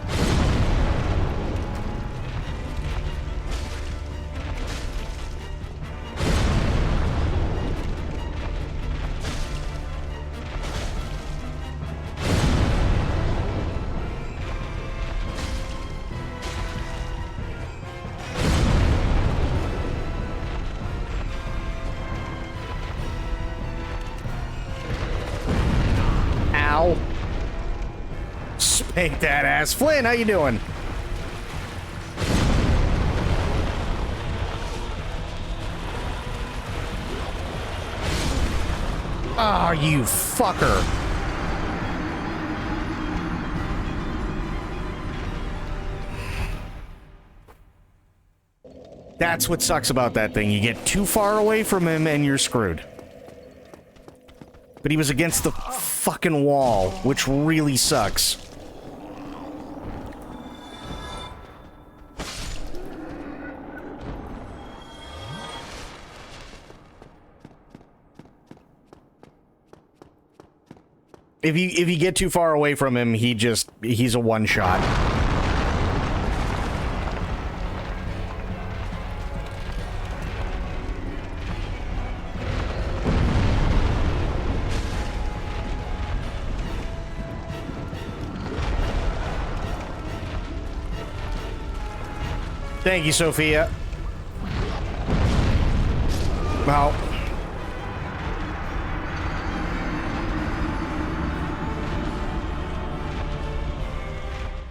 Speaker 1: Ow. Spank that ass. Flynn, how you doing? Oh, you fucker. That's what sucks about that thing. You get too far away from him and you're screwed. But he was against the fucking wall, which really sucks. If you get too far away from him, he's a one shot. Thank you, Sophia. Well.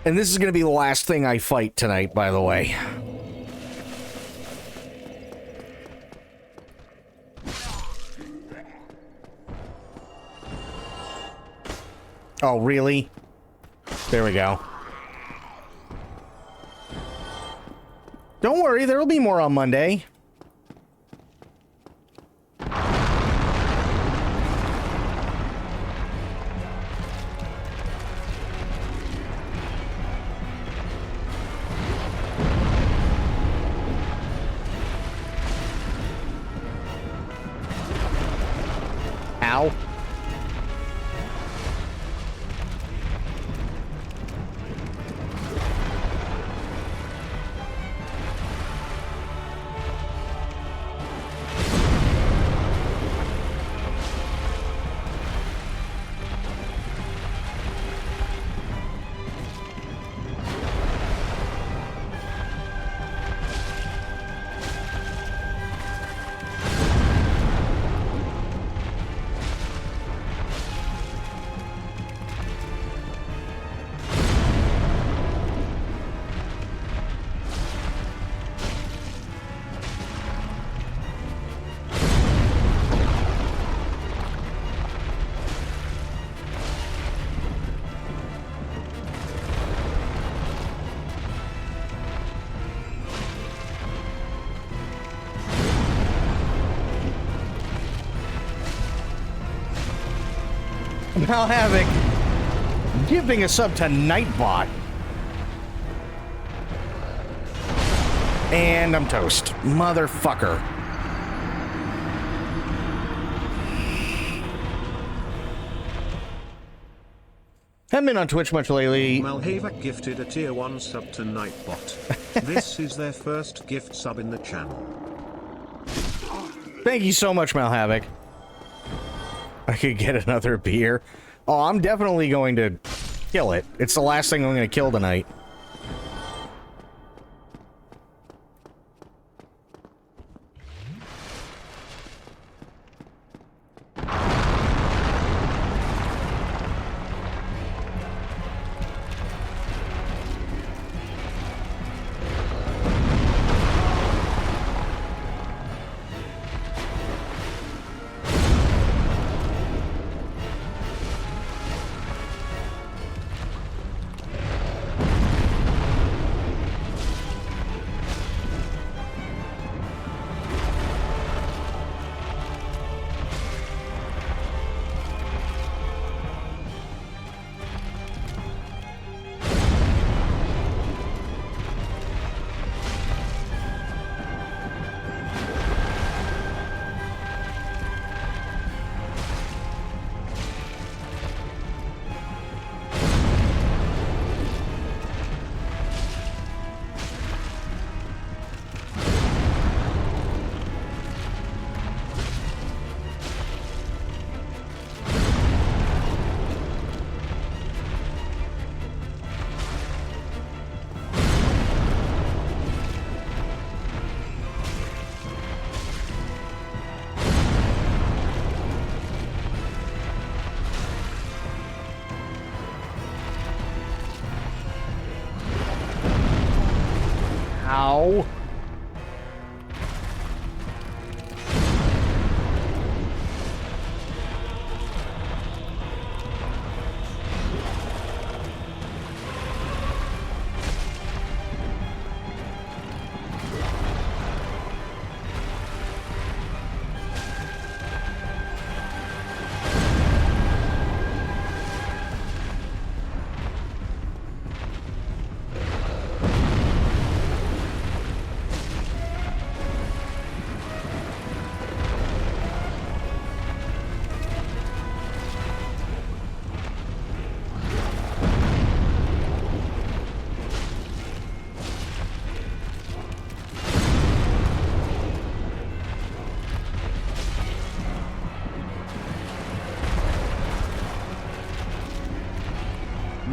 Speaker 1: And this is going to be the last thing I fight tonight, by the way. Oh, really? There we go. Don't worry, there'll be more on Monday. Ow. Now Havoc giving us up to Nightbot. And I'm toast. Motherfucker. Haven't been on Twitch much lately.
Speaker 3: Malhavoc gifted a tier 1 sub to Nightbot. This is their first gift sub in the channel.
Speaker 1: Thank you so much, Malhavoc. I could get another beer. Oh, I'm definitely going to kill it. It's the last thing I'm going to kill tonight.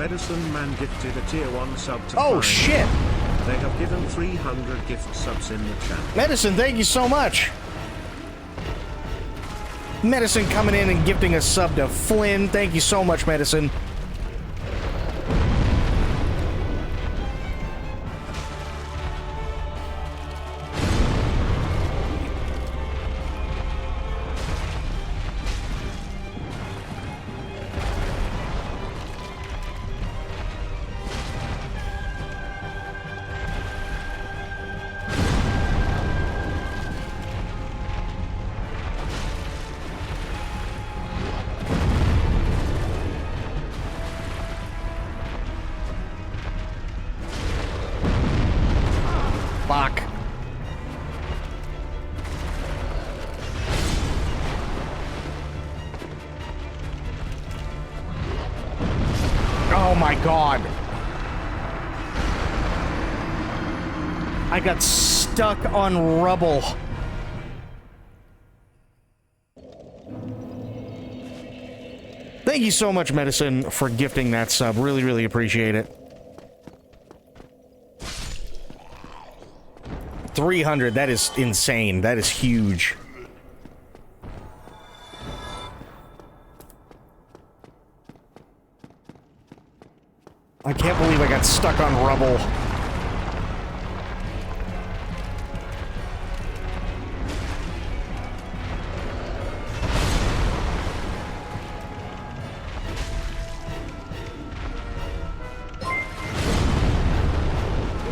Speaker 3: Medicine Man gifted a tier 1 sub to
Speaker 1: Oh,
Speaker 3: Prime.
Speaker 1: shit.
Speaker 3: They have given 300 gift subs in the chat.
Speaker 1: Medicine, thank you so much. Medicine coming in and gifting a sub to Flynn. Thank you so much, Medicine. Fuck. Oh my god. I got stuck on rubble. Thank you so much, Medicine, for gifting that sub. Really, really appreciate it. 300, that is insane. That is huge. I can't believe I got stuck on rubble.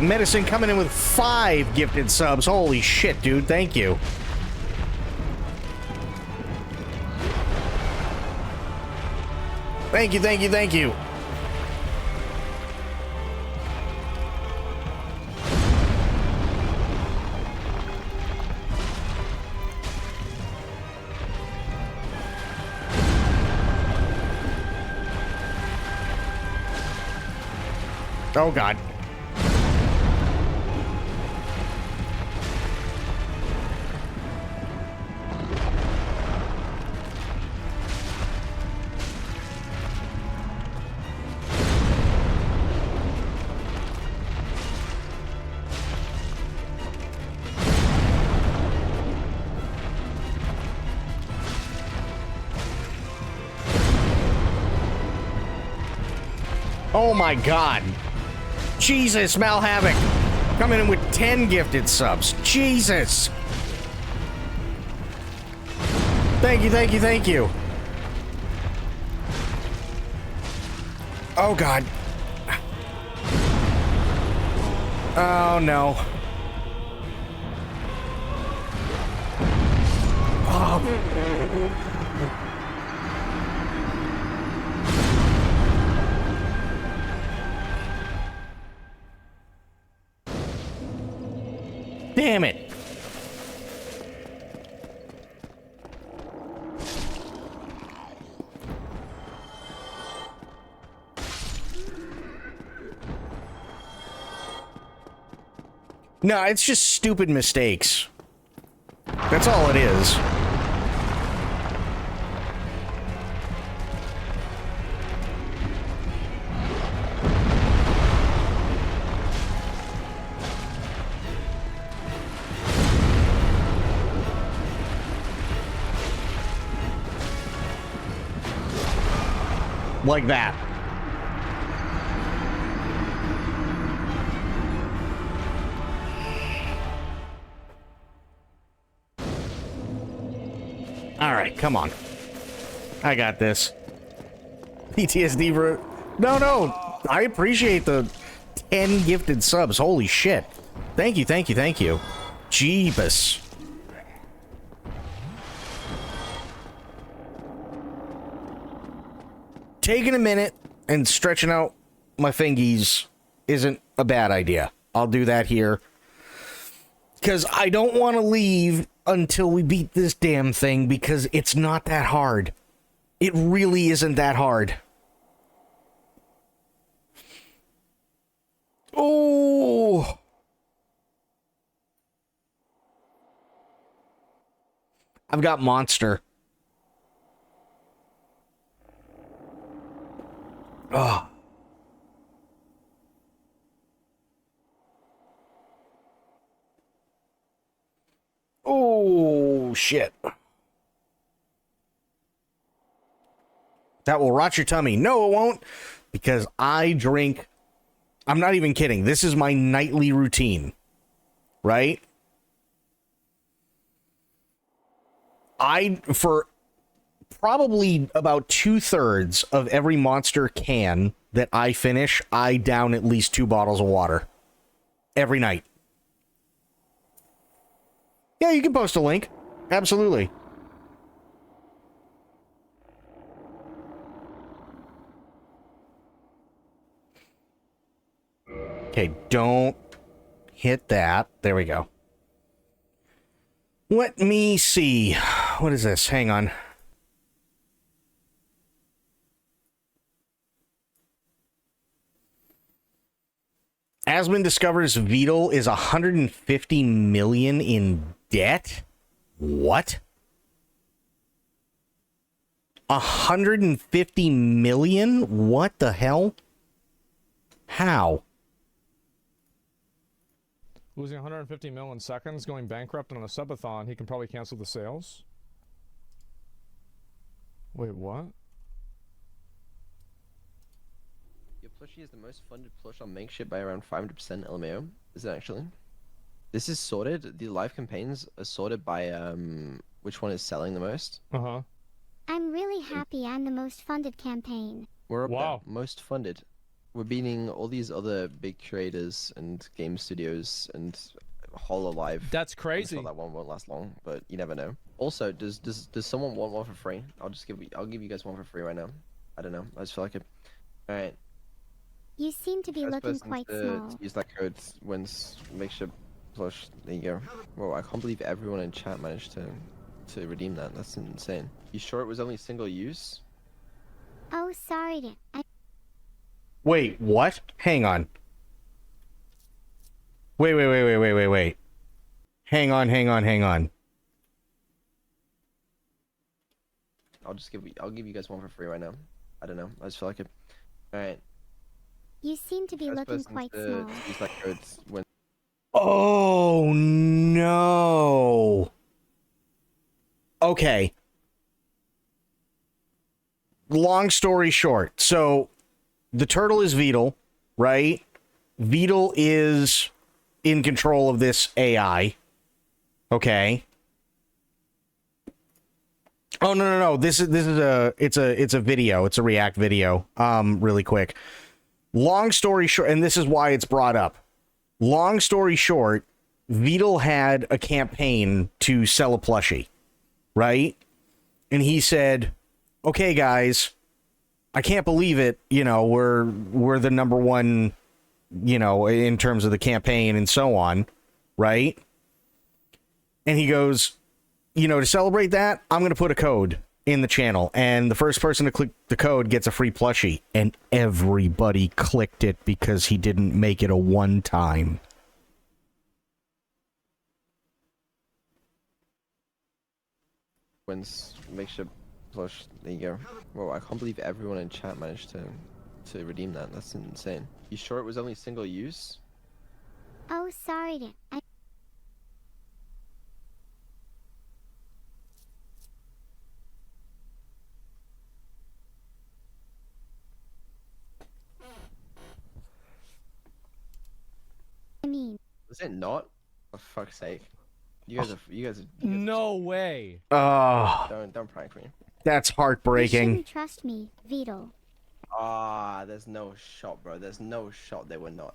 Speaker 1: Medicine coming in with 5 gifted subs. Holy shit, dude. Thank you. Thank you, thank you, thank you. Oh, God. Oh my god. Jesus, Malhavoc. Coming in with 10 gifted subs. Jesus. Thank you, thank you, thank you. Oh god. Oh no. Oh. Damn it. No, it's just stupid mistakes. That's all it is. Like that. All right, come on. I got this. PTSD for... No, no. I appreciate the 10 gifted subs. Holy shit. Thank you, thank you, thank you. Jeebus. Taking a minute and stretching out my fingies isn't a bad idea. I'll do that here. Because I don't want to leave until we beat this damn thing, because it's not that hard. It really isn't that hard. Oh! I've got Monster. Oh. Oh, shit. That will rot your tummy. No, it won't. Because I drink... I'm not even kidding. This is my nightly routine. Right? For probably about 2/3 of every Monster can that I finish, I down at least 2 bottles of water. Every night. Yeah, you can post a link. Absolutely. Okay, don't hit that. There we go. Let me see. What is this? Hang on. Asmund discovers Beetle is 150 million in debt. What? 150 million? What the hell? How?
Speaker 14: Losing 150 mil in seconds, going bankrupt on a subathon, he can probably cancel the sales. Wait, what?
Speaker 15: Your plushie is the most funded plush on Makeship by around 500% LMAO. Is it actually? This is sorted. The live campaigns are sorted by which one is selling the most.
Speaker 14: Uh-huh.
Speaker 16: I'm really happy I'm the most funded campaign.
Speaker 15: We're up there, most funded. We're beating all these other big creators and game studios and Hololive.
Speaker 14: That's crazy.
Speaker 15: I'm sure that one won't last long, but you never know. Also, does someone want one for free? I'll give you guys one for free right now. I don't know. I just feel like it. All right.
Speaker 16: You seem to be looking quite small.
Speaker 15: To use that code wins Makeship plush. There you go. Whoa! I can't believe everyone in chat managed to redeem that. That's insane. You sure it was only single use?
Speaker 16: Oh, sorry.
Speaker 1: Wait, what? Hang on. Wait. Hang on.
Speaker 15: I'll give you guys one for free right now. I don't know. I just feel like it. All right.
Speaker 16: You seem to be looking quite small.
Speaker 15: Use that code wins.
Speaker 1: Oh, no. Okay. Long story short. So, the turtle is Beetle, right? Beetle is in control of this AI. Okay. Oh, no. This is a video. It's a React video. Really quick. Long story short, and this is why it's brought up. Long story short, Beetle had a campaign to sell a plushie, right? And he said, "Okay, guys, I can't believe it. You know, we're the number one, you know, in terms of the campaign and so on, right?" And he goes, "You know, to celebrate that, I'm going to put a code in the channel, and the first person to click the code gets a free plushie." And everybody clicked it because he didn't make it a one-time.
Speaker 15: Wins Makeship plush. There you go. Whoa! I can't believe everyone in chat managed to redeem that. That's insane. You sure it was only single use?
Speaker 16: Oh, sorry. I mean,
Speaker 15: Was it not? For fuck's sake! You guys are.
Speaker 14: No way.
Speaker 15: Don't prank me.
Speaker 1: That's
Speaker 16: you
Speaker 1: heartbreaking.
Speaker 16: shouldn't trust me, Beetle.
Speaker 15: There's no shot, bro. There's no shot they were not.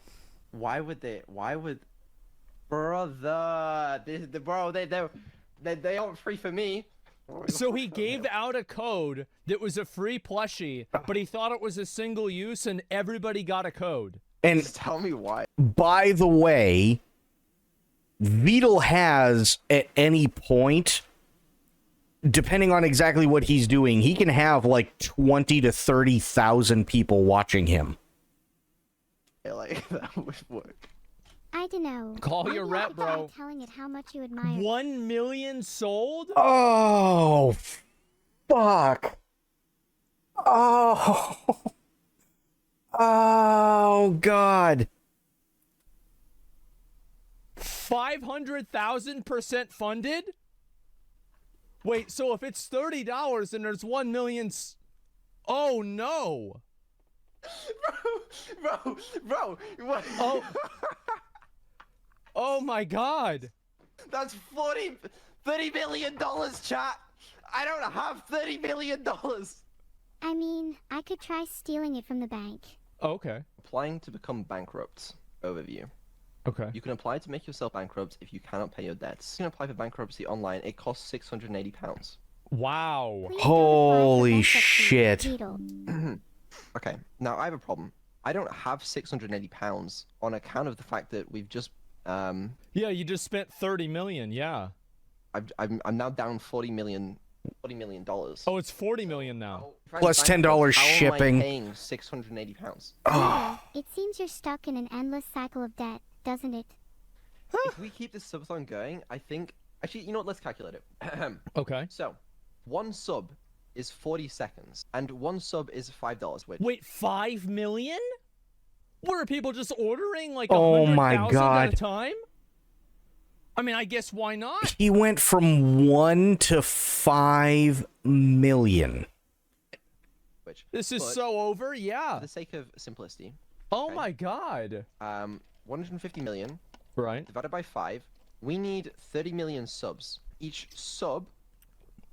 Speaker 15: Why would they? Why would? Brother, they aren't free for me.
Speaker 14: So he gave out a code that was a free plushie, but he thought it was a single use, and everybody got a code.
Speaker 1: And
Speaker 15: just tell me why.
Speaker 1: By the way, Beetle has at any point, depending on exactly what he's doing, he can have like 20 to 30,000 people watching him.
Speaker 15: Yeah, like that would work.
Speaker 16: I don't know.
Speaker 14: Call your rep, bro.
Speaker 16: Telling it how much you admire.
Speaker 14: 1 million sold?
Speaker 1: Oh, fuck. Oh, God.
Speaker 14: 500,000% funded? Wait, so if it's $30 and there's 1 million... Oh, no.
Speaker 15: Bro, what?
Speaker 14: Oh. Oh, my God.
Speaker 15: That's $30 million, chat. I don't have $30 million.
Speaker 16: I mean, I could try stealing it from the bank.
Speaker 14: Okay.
Speaker 15: Applying to become bankrupt. Overview.
Speaker 14: Okay.
Speaker 15: You can apply to make yourself bankrupt if you cannot pay your debts. You can apply for bankruptcy online. It costs £680.
Speaker 14: Wow.
Speaker 1: Holy shit.
Speaker 15: Okay, now I have a problem. I don't have £680 on account of the fact that we've just
Speaker 14: Yeah, you just spent 30 million. Yeah.
Speaker 15: I'm now down $40 million.
Speaker 14: Oh, it's 40 million now.
Speaker 1: Plus $10 shipping.
Speaker 15: How am I paying £680?
Speaker 16: It seems you're stuck in an endless cycle of debt, doesn't it?
Speaker 15: If we keep this subathon going, I think... Actually, you know what? Let's calculate it.
Speaker 14: Okay.
Speaker 15: So, one sub is 40 seconds, and one sub is $5. Which...
Speaker 14: Wait, 5 million? What are people just ordering like
Speaker 1: Oh my
Speaker 14: 100,000
Speaker 1: God.
Speaker 14: at a time? I mean, I guess why not?
Speaker 1: He went from 1 to 5 million.
Speaker 14: This is so over, yeah.
Speaker 15: For the sake of simplicity.
Speaker 14: Oh my God.
Speaker 15: 150 million.
Speaker 14: Right.
Speaker 15: Divided by 5. We need 30 million subs. Each sub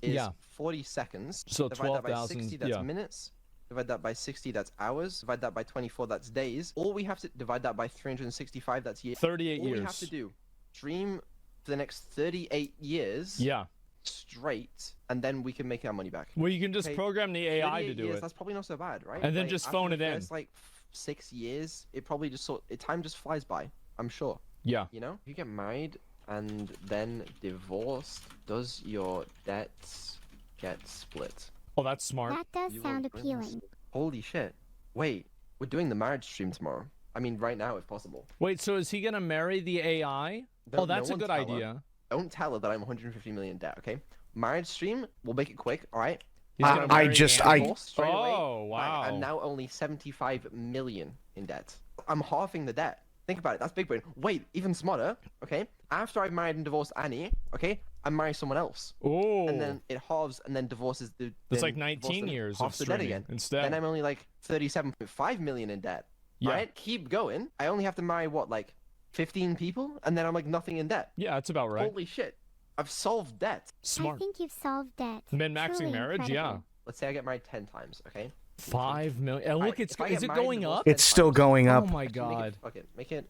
Speaker 15: is 40 seconds.
Speaker 14: So
Speaker 15: divide that by
Speaker 14: 12,000,
Speaker 15: 60, that's minutes. Divide that by 60, that's hours. Divide that by 24, that's days. All we have to divide that by 365, that's years.
Speaker 14: 38
Speaker 15: All
Speaker 14: years.
Speaker 15: we have to do, stream for the next 38 years.
Speaker 14: Yeah.
Speaker 15: Straight, and then we can make our money back.
Speaker 14: Well, you can just program the AI to
Speaker 15: 38
Speaker 14: do
Speaker 15: years,
Speaker 14: it.
Speaker 15: That's probably not so bad, right?
Speaker 14: And then
Speaker 15: Like,
Speaker 14: just
Speaker 15: after
Speaker 14: phone
Speaker 15: the
Speaker 14: it in.
Speaker 15: first, like 6 years, it probably just time just flies by. I'm sure.
Speaker 14: Yeah.
Speaker 15: You know, you get married and then divorced. Does your debts get split?
Speaker 14: Oh, that's smart.
Speaker 16: That does sound appealing.
Speaker 15: Holy shit! Wait, we're doing the marriage stream tomorrow. I mean, right now, if possible.
Speaker 14: Wait, so is he gonna marry the AI? Oh, that's a good idea.
Speaker 15: Don't tell her that I'm 150 million debt, okay? Marriage stream, we'll make it quick, all right?
Speaker 14: Oh, wow.
Speaker 15: I'm now only 75 million in debt. I'm halving the debt. Think about it. That's big brain. Wait, even smarter, okay? After I've married and divorced Annie, okay, I marry someone else.
Speaker 14: Oh.
Speaker 15: And then it halves and then divorces the...
Speaker 14: That's
Speaker 15: then
Speaker 14: like 19
Speaker 15: divorces the-
Speaker 14: years
Speaker 15: half
Speaker 14: of
Speaker 15: the debt
Speaker 14: streaming
Speaker 15: again.
Speaker 14: instead.
Speaker 15: Then I'm only like 37.5 million in debt.
Speaker 14: Yeah.
Speaker 15: Right? Keep going. I only have to marry, what, like 15 people? And then I'm like nothing in debt.
Speaker 14: Yeah, that's about right.
Speaker 15: Holy shit. I've solved debt.
Speaker 16: I think you've solved debt.
Speaker 14: Min-maxing
Speaker 16: Truly
Speaker 14: marriage,
Speaker 16: incredible.
Speaker 15: Let's say I get married 10 times, okay?
Speaker 14: 5 million. And look,
Speaker 15: Alright,
Speaker 14: it's
Speaker 15: if I
Speaker 14: is
Speaker 15: get
Speaker 14: it
Speaker 15: married and
Speaker 14: going
Speaker 15: divorced
Speaker 14: up?
Speaker 15: 10
Speaker 1: It's still going up.
Speaker 14: Oh my
Speaker 15: Actually,
Speaker 14: God.
Speaker 15: make it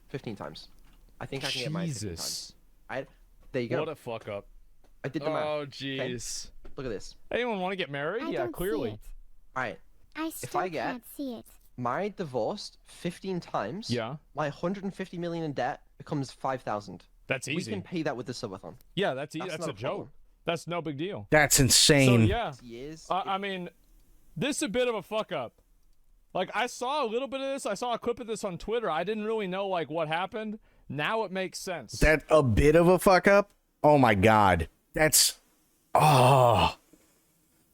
Speaker 15: 15 times. I think I can get married 15
Speaker 14: Jesus.
Speaker 15: times. There you go.
Speaker 14: What a fuck up.
Speaker 15: I did the math.
Speaker 14: Oh,
Speaker 15: okay?
Speaker 14: jeez.
Speaker 15: Look at this.
Speaker 14: Anyone want to get married?
Speaker 16: I
Speaker 14: Yeah,
Speaker 16: don't see
Speaker 14: clearly.
Speaker 16: it.
Speaker 15: Alright.
Speaker 16: I still
Speaker 15: I get-
Speaker 16: can't see it.
Speaker 15: Married, divorced 15 times.
Speaker 14: Yeah.
Speaker 15: My 150 million in debt becomes 5,000.
Speaker 14: That's easy.
Speaker 15: We can pay that with the subathon.
Speaker 14: Yeah, that's easy.
Speaker 15: That's
Speaker 14: That's a
Speaker 15: not a problem.
Speaker 14: joke. That's no big deal.
Speaker 1: That's
Speaker 14: So
Speaker 1: insane.
Speaker 14: yeah, I mean, this is a bit of a fuck up. Like I saw a little bit of this. I saw a clip of this on Twitter. I didn't really know like what happened. Now it makes sense.
Speaker 1: That a bit of a fuck up? Oh my God. That's... Oh.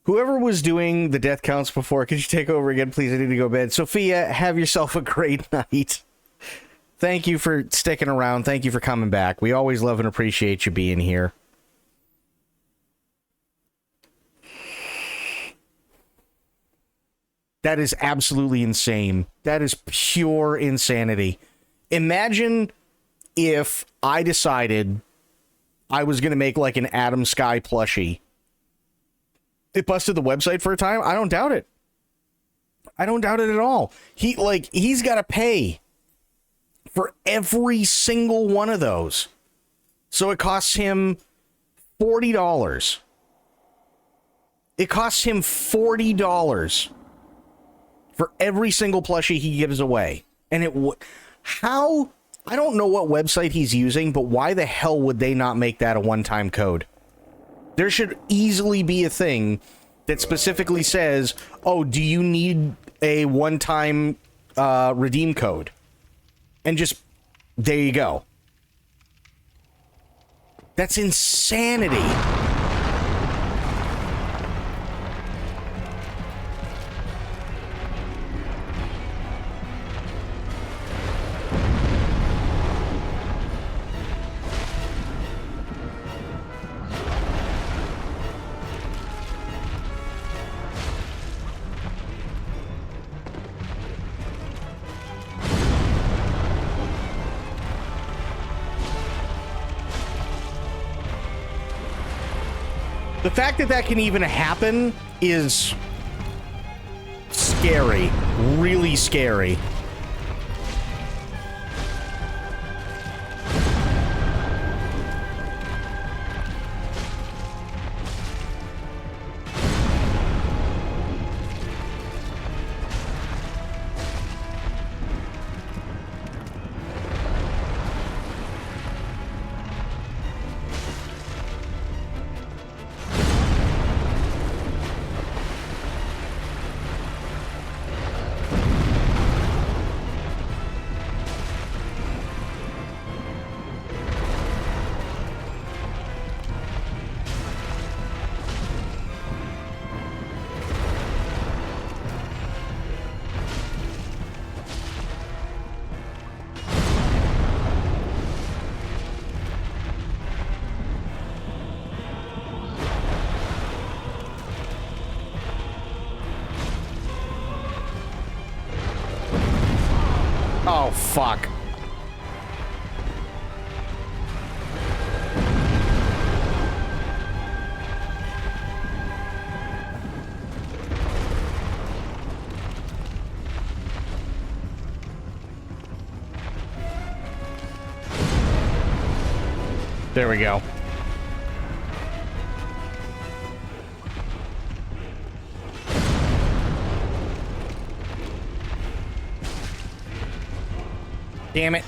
Speaker 1: Whoever was doing the death counts before, could you take over again, please? I need to go to bed. Sophia, have yourself a great night. Thank you for sticking around. Thank you for coming back. We always love and appreciate you being here. That is absolutely insane. That is pure insanity. Imagine if I decided I was going to make like an Adam Sky plushie. It busted the website for a time. I don't doubt it. I don't doubt it at all. He's got to pay for every single one of those. So it costs him $40. It costs him $40 for every single plushie he gives away. And how, I don't know what website he's using, but why the hell would they not make that a one-time code? There should easily be a thing that specifically says, oh, do you need a one-time redeem code? And just, there you go. That's insanity. The fact that that can even happen is scary. Really scary. Oh, fuck. There we go. Damn it.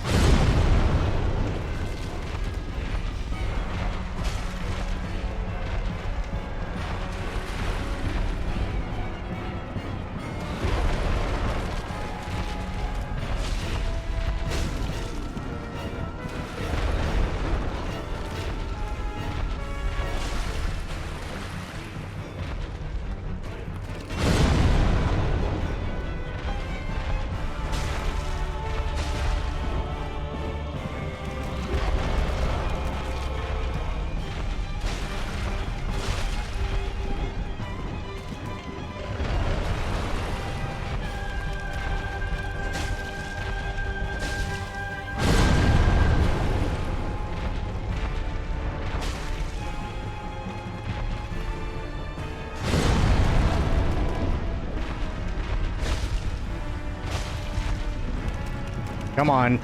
Speaker 1: Come on.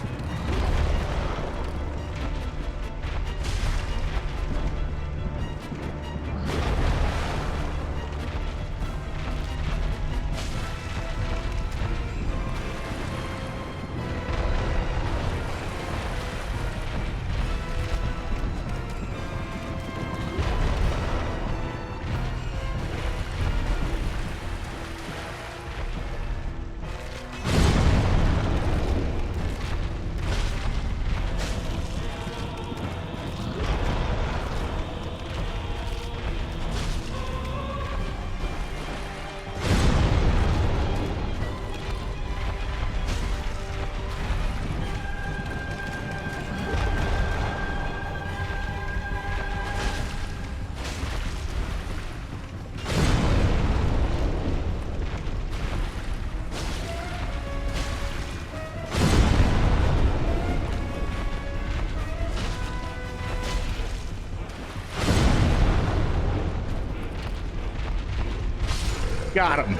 Speaker 1: Got him.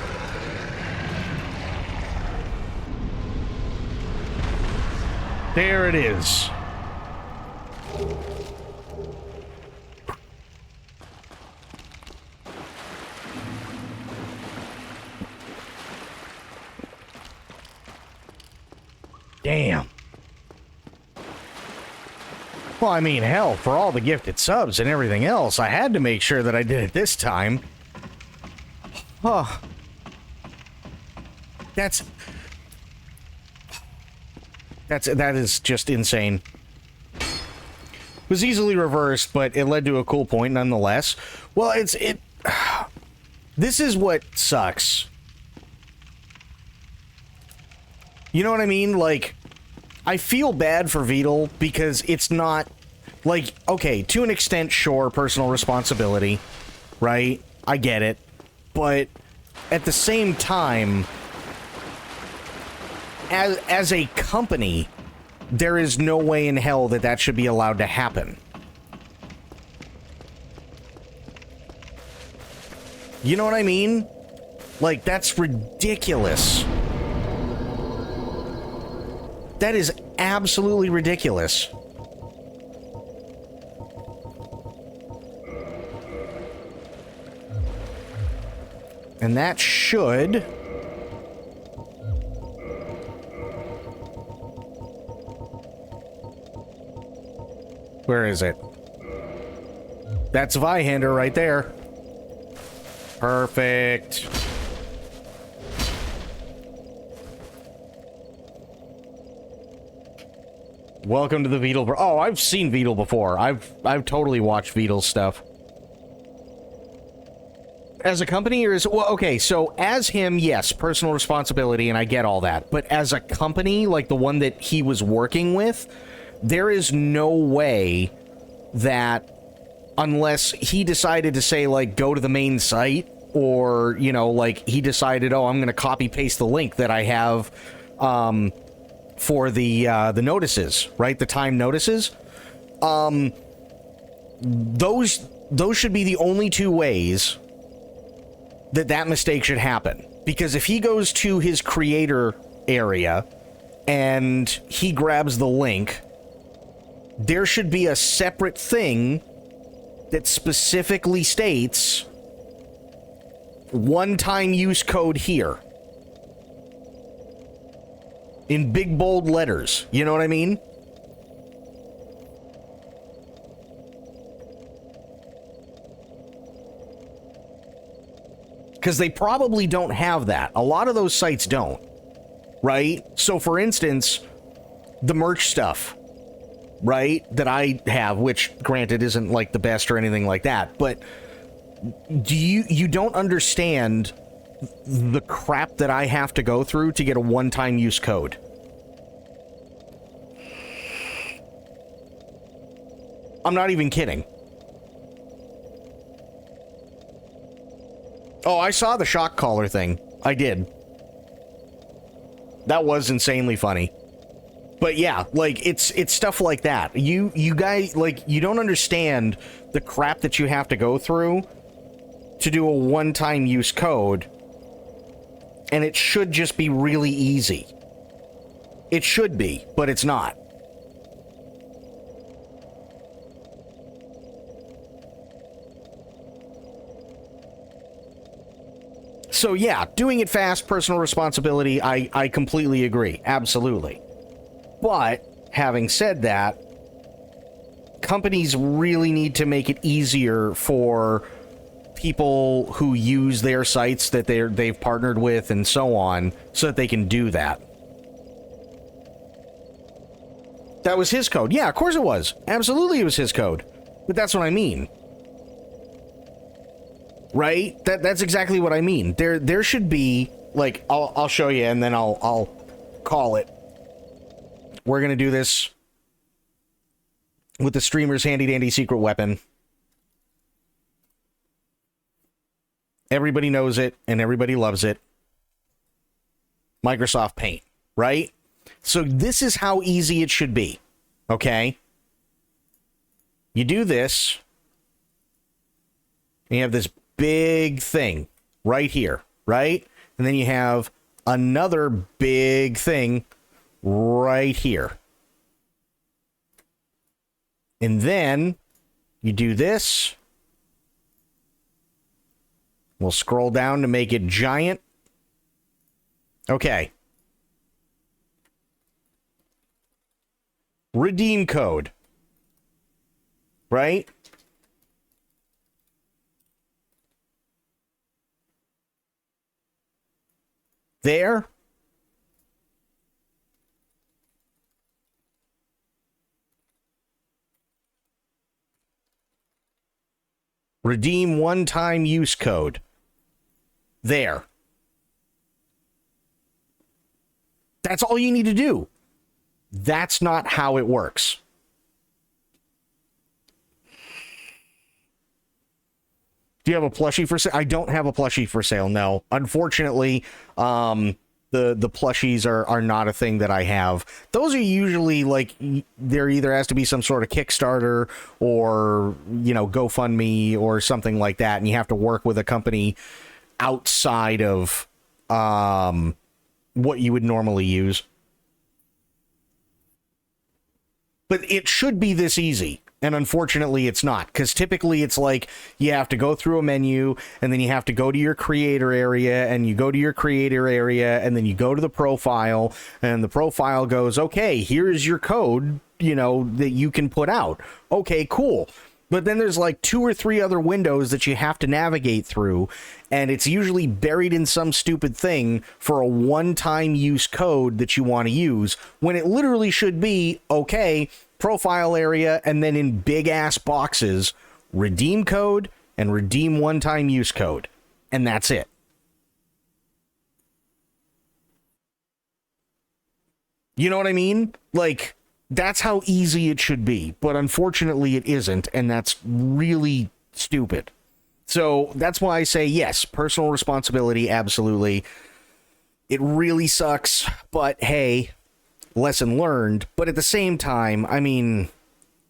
Speaker 1: There it is. Damn. Well, I mean, hell, for all the gifted subs and everything else, I had to make sure that I did it this time. Oh. That is just insane. It was easily reversed, but it led to a cool point nonetheless. Well, this is what sucks. You know what I mean? Like, I feel bad for Vedal because it's not, like, okay, to an extent, sure, personal responsibility, right? I get it. But at the same time, as a company, there is no way in hell that that should be allowed to happen. You know what I mean? Like, that's ridiculous. That is absolutely ridiculous. And that should... Where is it? That's Vihander right there. Perfect. Welcome to the Beetle. Oh, I've seen Beetle before. I've totally watched Beetle's stuff. As a company, or is well, okay, so as him, yes, personal responsibility, and I get all that. But as a company, like the one that he was working with, there is no way that unless he decided to say, like, go to the main site, or, you know, like, he decided, oh, I'm going to copy paste the link that I have for the notices, right? The time notices. Those should be the only two ways that mistake should happen. Because if he goes to his creator area and he grabs the link, there should be a separate thing that specifically states one-time use code here. In big bold letters. You know what I mean? Because they probably don't have that. A lot of those sites don't. Right? So, for instance, the merch stuff, right, that I have, which, granted, isn't, like, the best or anything like that, but you don't understand the crap that I have to go through to get a one-time use code. I'm not even kidding. Oh, I saw the shock collar thing. I did. That was insanely funny. But yeah, like, it's stuff like that. You guys, like, you don't understand the crap that you have to go through to do a one-time use code. And it should just be really easy. It should be, but it's not. So yeah, doing it fast, personal responsibility, I completely agree. Absolutely. But, having said that, companies really need to make it easier for people who use their sites that they've partnered with and so on, so that they can do that. That was his code. Yeah, of course it was. Absolutely it was his code. But that's what I mean. Right? That's exactly what I mean. There should be, like, I'll show you and then I'll call it. We're gonna do this with the streamer's handy dandy secret weapon. Everybody knows it and everybody loves it. Microsoft Paint, right? So this is how easy it should be. Okay? You do this, and you have this big thing right here, right? And then you have another big thing right here. And then you do this. We'll scroll down to make it giant. Okay. Redeem code. Right? There. Redeem one-time use code. There. That's all you need to do. That's not how it works. Do you have a plushie for sale? I don't have a plushie for sale, no. Unfortunately, the plushies are not a thing that I have. Those are usually like, there either has to be some sort of Kickstarter or, you know, GoFundMe or something like that, and you have to work with a company outside of what you would normally use. But it should be this easy. And unfortunately, it's not, because typically it's like you have to go through a menu, and then you have to go to your creator area, and you go to your creator area, and then you go to the profile, and the profile goes, okay, here's your code, you know, that you can put out. Okay, cool. But then there's like 2 or 3 other windows that you have to navigate through, and it's usually buried in some stupid thing for a one-time use code that you want to use, when it literally should be, okay, profile area, and then in big ass boxes, redeem code and redeem one-time use code, and that's it. You know what I mean? Like, that's how easy it should be, but unfortunately it isn't, and that's really stupid. So that's why I say yes, personal responsibility, absolutely. It really sucks, but hey, lesson learned. But at the same time, I mean,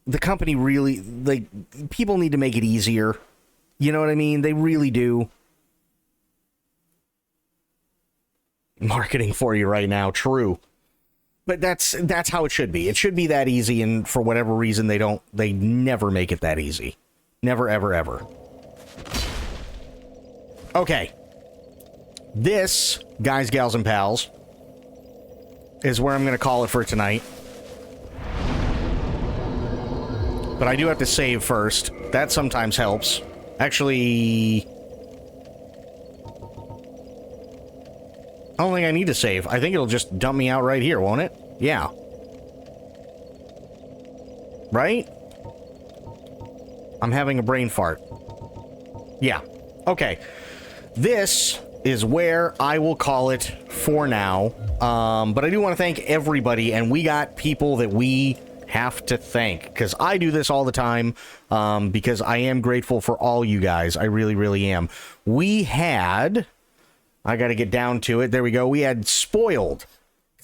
Speaker 1: the company really, like, people need to make it easier. You know what I mean? They really do. Marketing for you right now, true. But that's how it should be. It should be that easy, and for whatever reason they never make it that easy. Never, ever, ever. Okay. This, guys, gals, and pals, is where I'm going to call it for tonight. But I do have to save first. That sometimes helps. Actually, I don't think I need to save. I think it'll just dump me out right here, won't it? Yeah. Right? I'm having a brain fart. Yeah. Okay. This is where I will call it for now. But I do want to thank everybody, and we got people that we have to thank, because I do this all the time, because I am grateful for all you guys. I really, really am. We had... I got to get down to it. There we go. We had Spoiled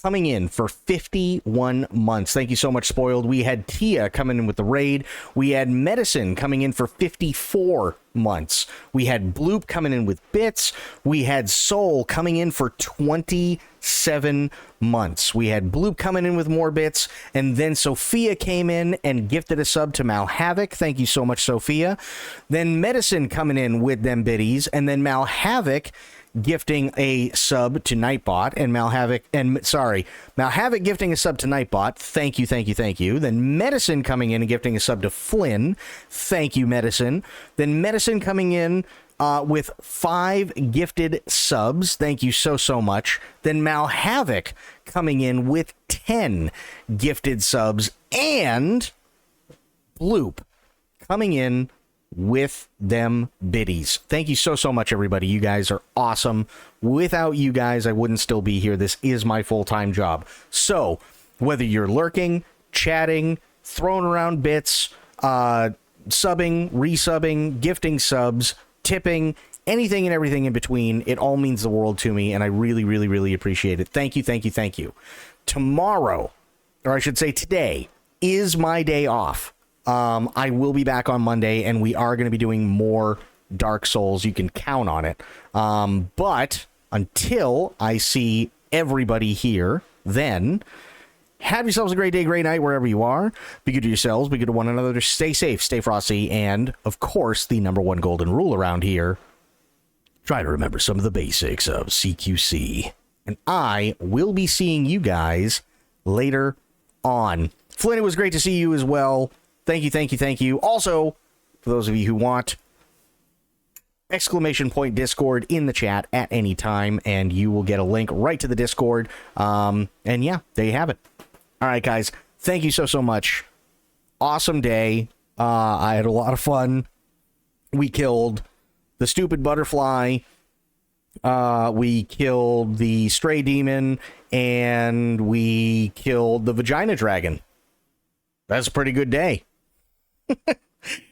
Speaker 1: coming in for 51 months. Thank you so much, Spoiled. We had Tia coming in with the raid. We had Medicine coming in for 54 months. We had Bloop coming in with bits. We had Soul coming in for 27 months. We had Bloop coming in with more bits. And then Sophia came in and gifted a sub to Mal Havoc. Thank you so much, Sophia. Then Medicine coming in with them biddies. And then Mal Havoc gifting a sub to Nightbot, and Mal Havoc gifting a sub to Nightbot. Thank you, thank you, thank you. Then Medicine coming in and gifting a sub to Flynn. Thank you, Medicine. Then Medicine coming in with 5 gifted subs. Thank you so much. Then Mal Havoc coming in with 10 gifted subs, and Bloop coming in with them biddies. Thank you so much, everybody. You guys are awesome. Without you guys, I wouldn't still be here. This is my full-time job. So, whether you're lurking, chatting, throwing around bits, subbing, resubbing, gifting subs, tipping, anything and everything in between, it all means the world to me, and I really, really, really appreciate it. Thank you, thank you, thank you. Tomorrow, or I should say today, is my day off. I will be back on Monday, and we are going to be doing more Dark Souls. You can count on it. But until I see everybody here, then have yourselves a great day, great night, wherever you are. Be good to yourselves, be good to one another. Stay safe, stay frosty, and, of course, the #1 golden rule around here, try to remember some of the basics of CQC. And I will be seeing you guys later on. Flynn, it was great to see you as well. Thank you, thank you, thank you. Also, for those of you who want, ! Discord in the chat at any time, and you will get a link right to the Discord. And yeah, there you have it. All right, guys. Thank you so much. Awesome day. I had a lot of fun. We killed the stupid butterfly. We killed the stray demon, and we killed the vagina dragon. That's a pretty good day.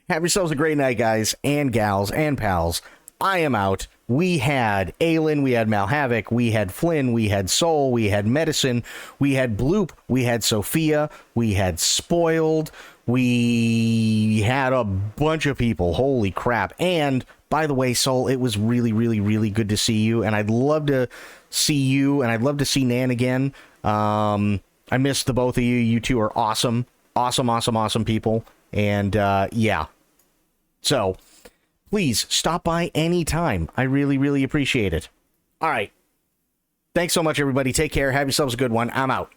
Speaker 1: Have yourselves a great night, guys and gals and pals. I am out. we had Aelin, we had Malhavoc, we had Flynn, we had Soul, we had Medicine, we had Bloop, we had Sophia, we had Spoiled, we had a bunch of people. Holy crap. And, by the way, Soul, it was really, really, really good to see you, and I'd love to see you, and I'd love to see Nan again. I missed the both of you. You two are awesome. Awesome, awesome, awesome people. And, yeah. So, please stop by anytime. I really, really appreciate it. All right. Thanks so much, everybody. Take care. Have yourselves a good one. I'm out.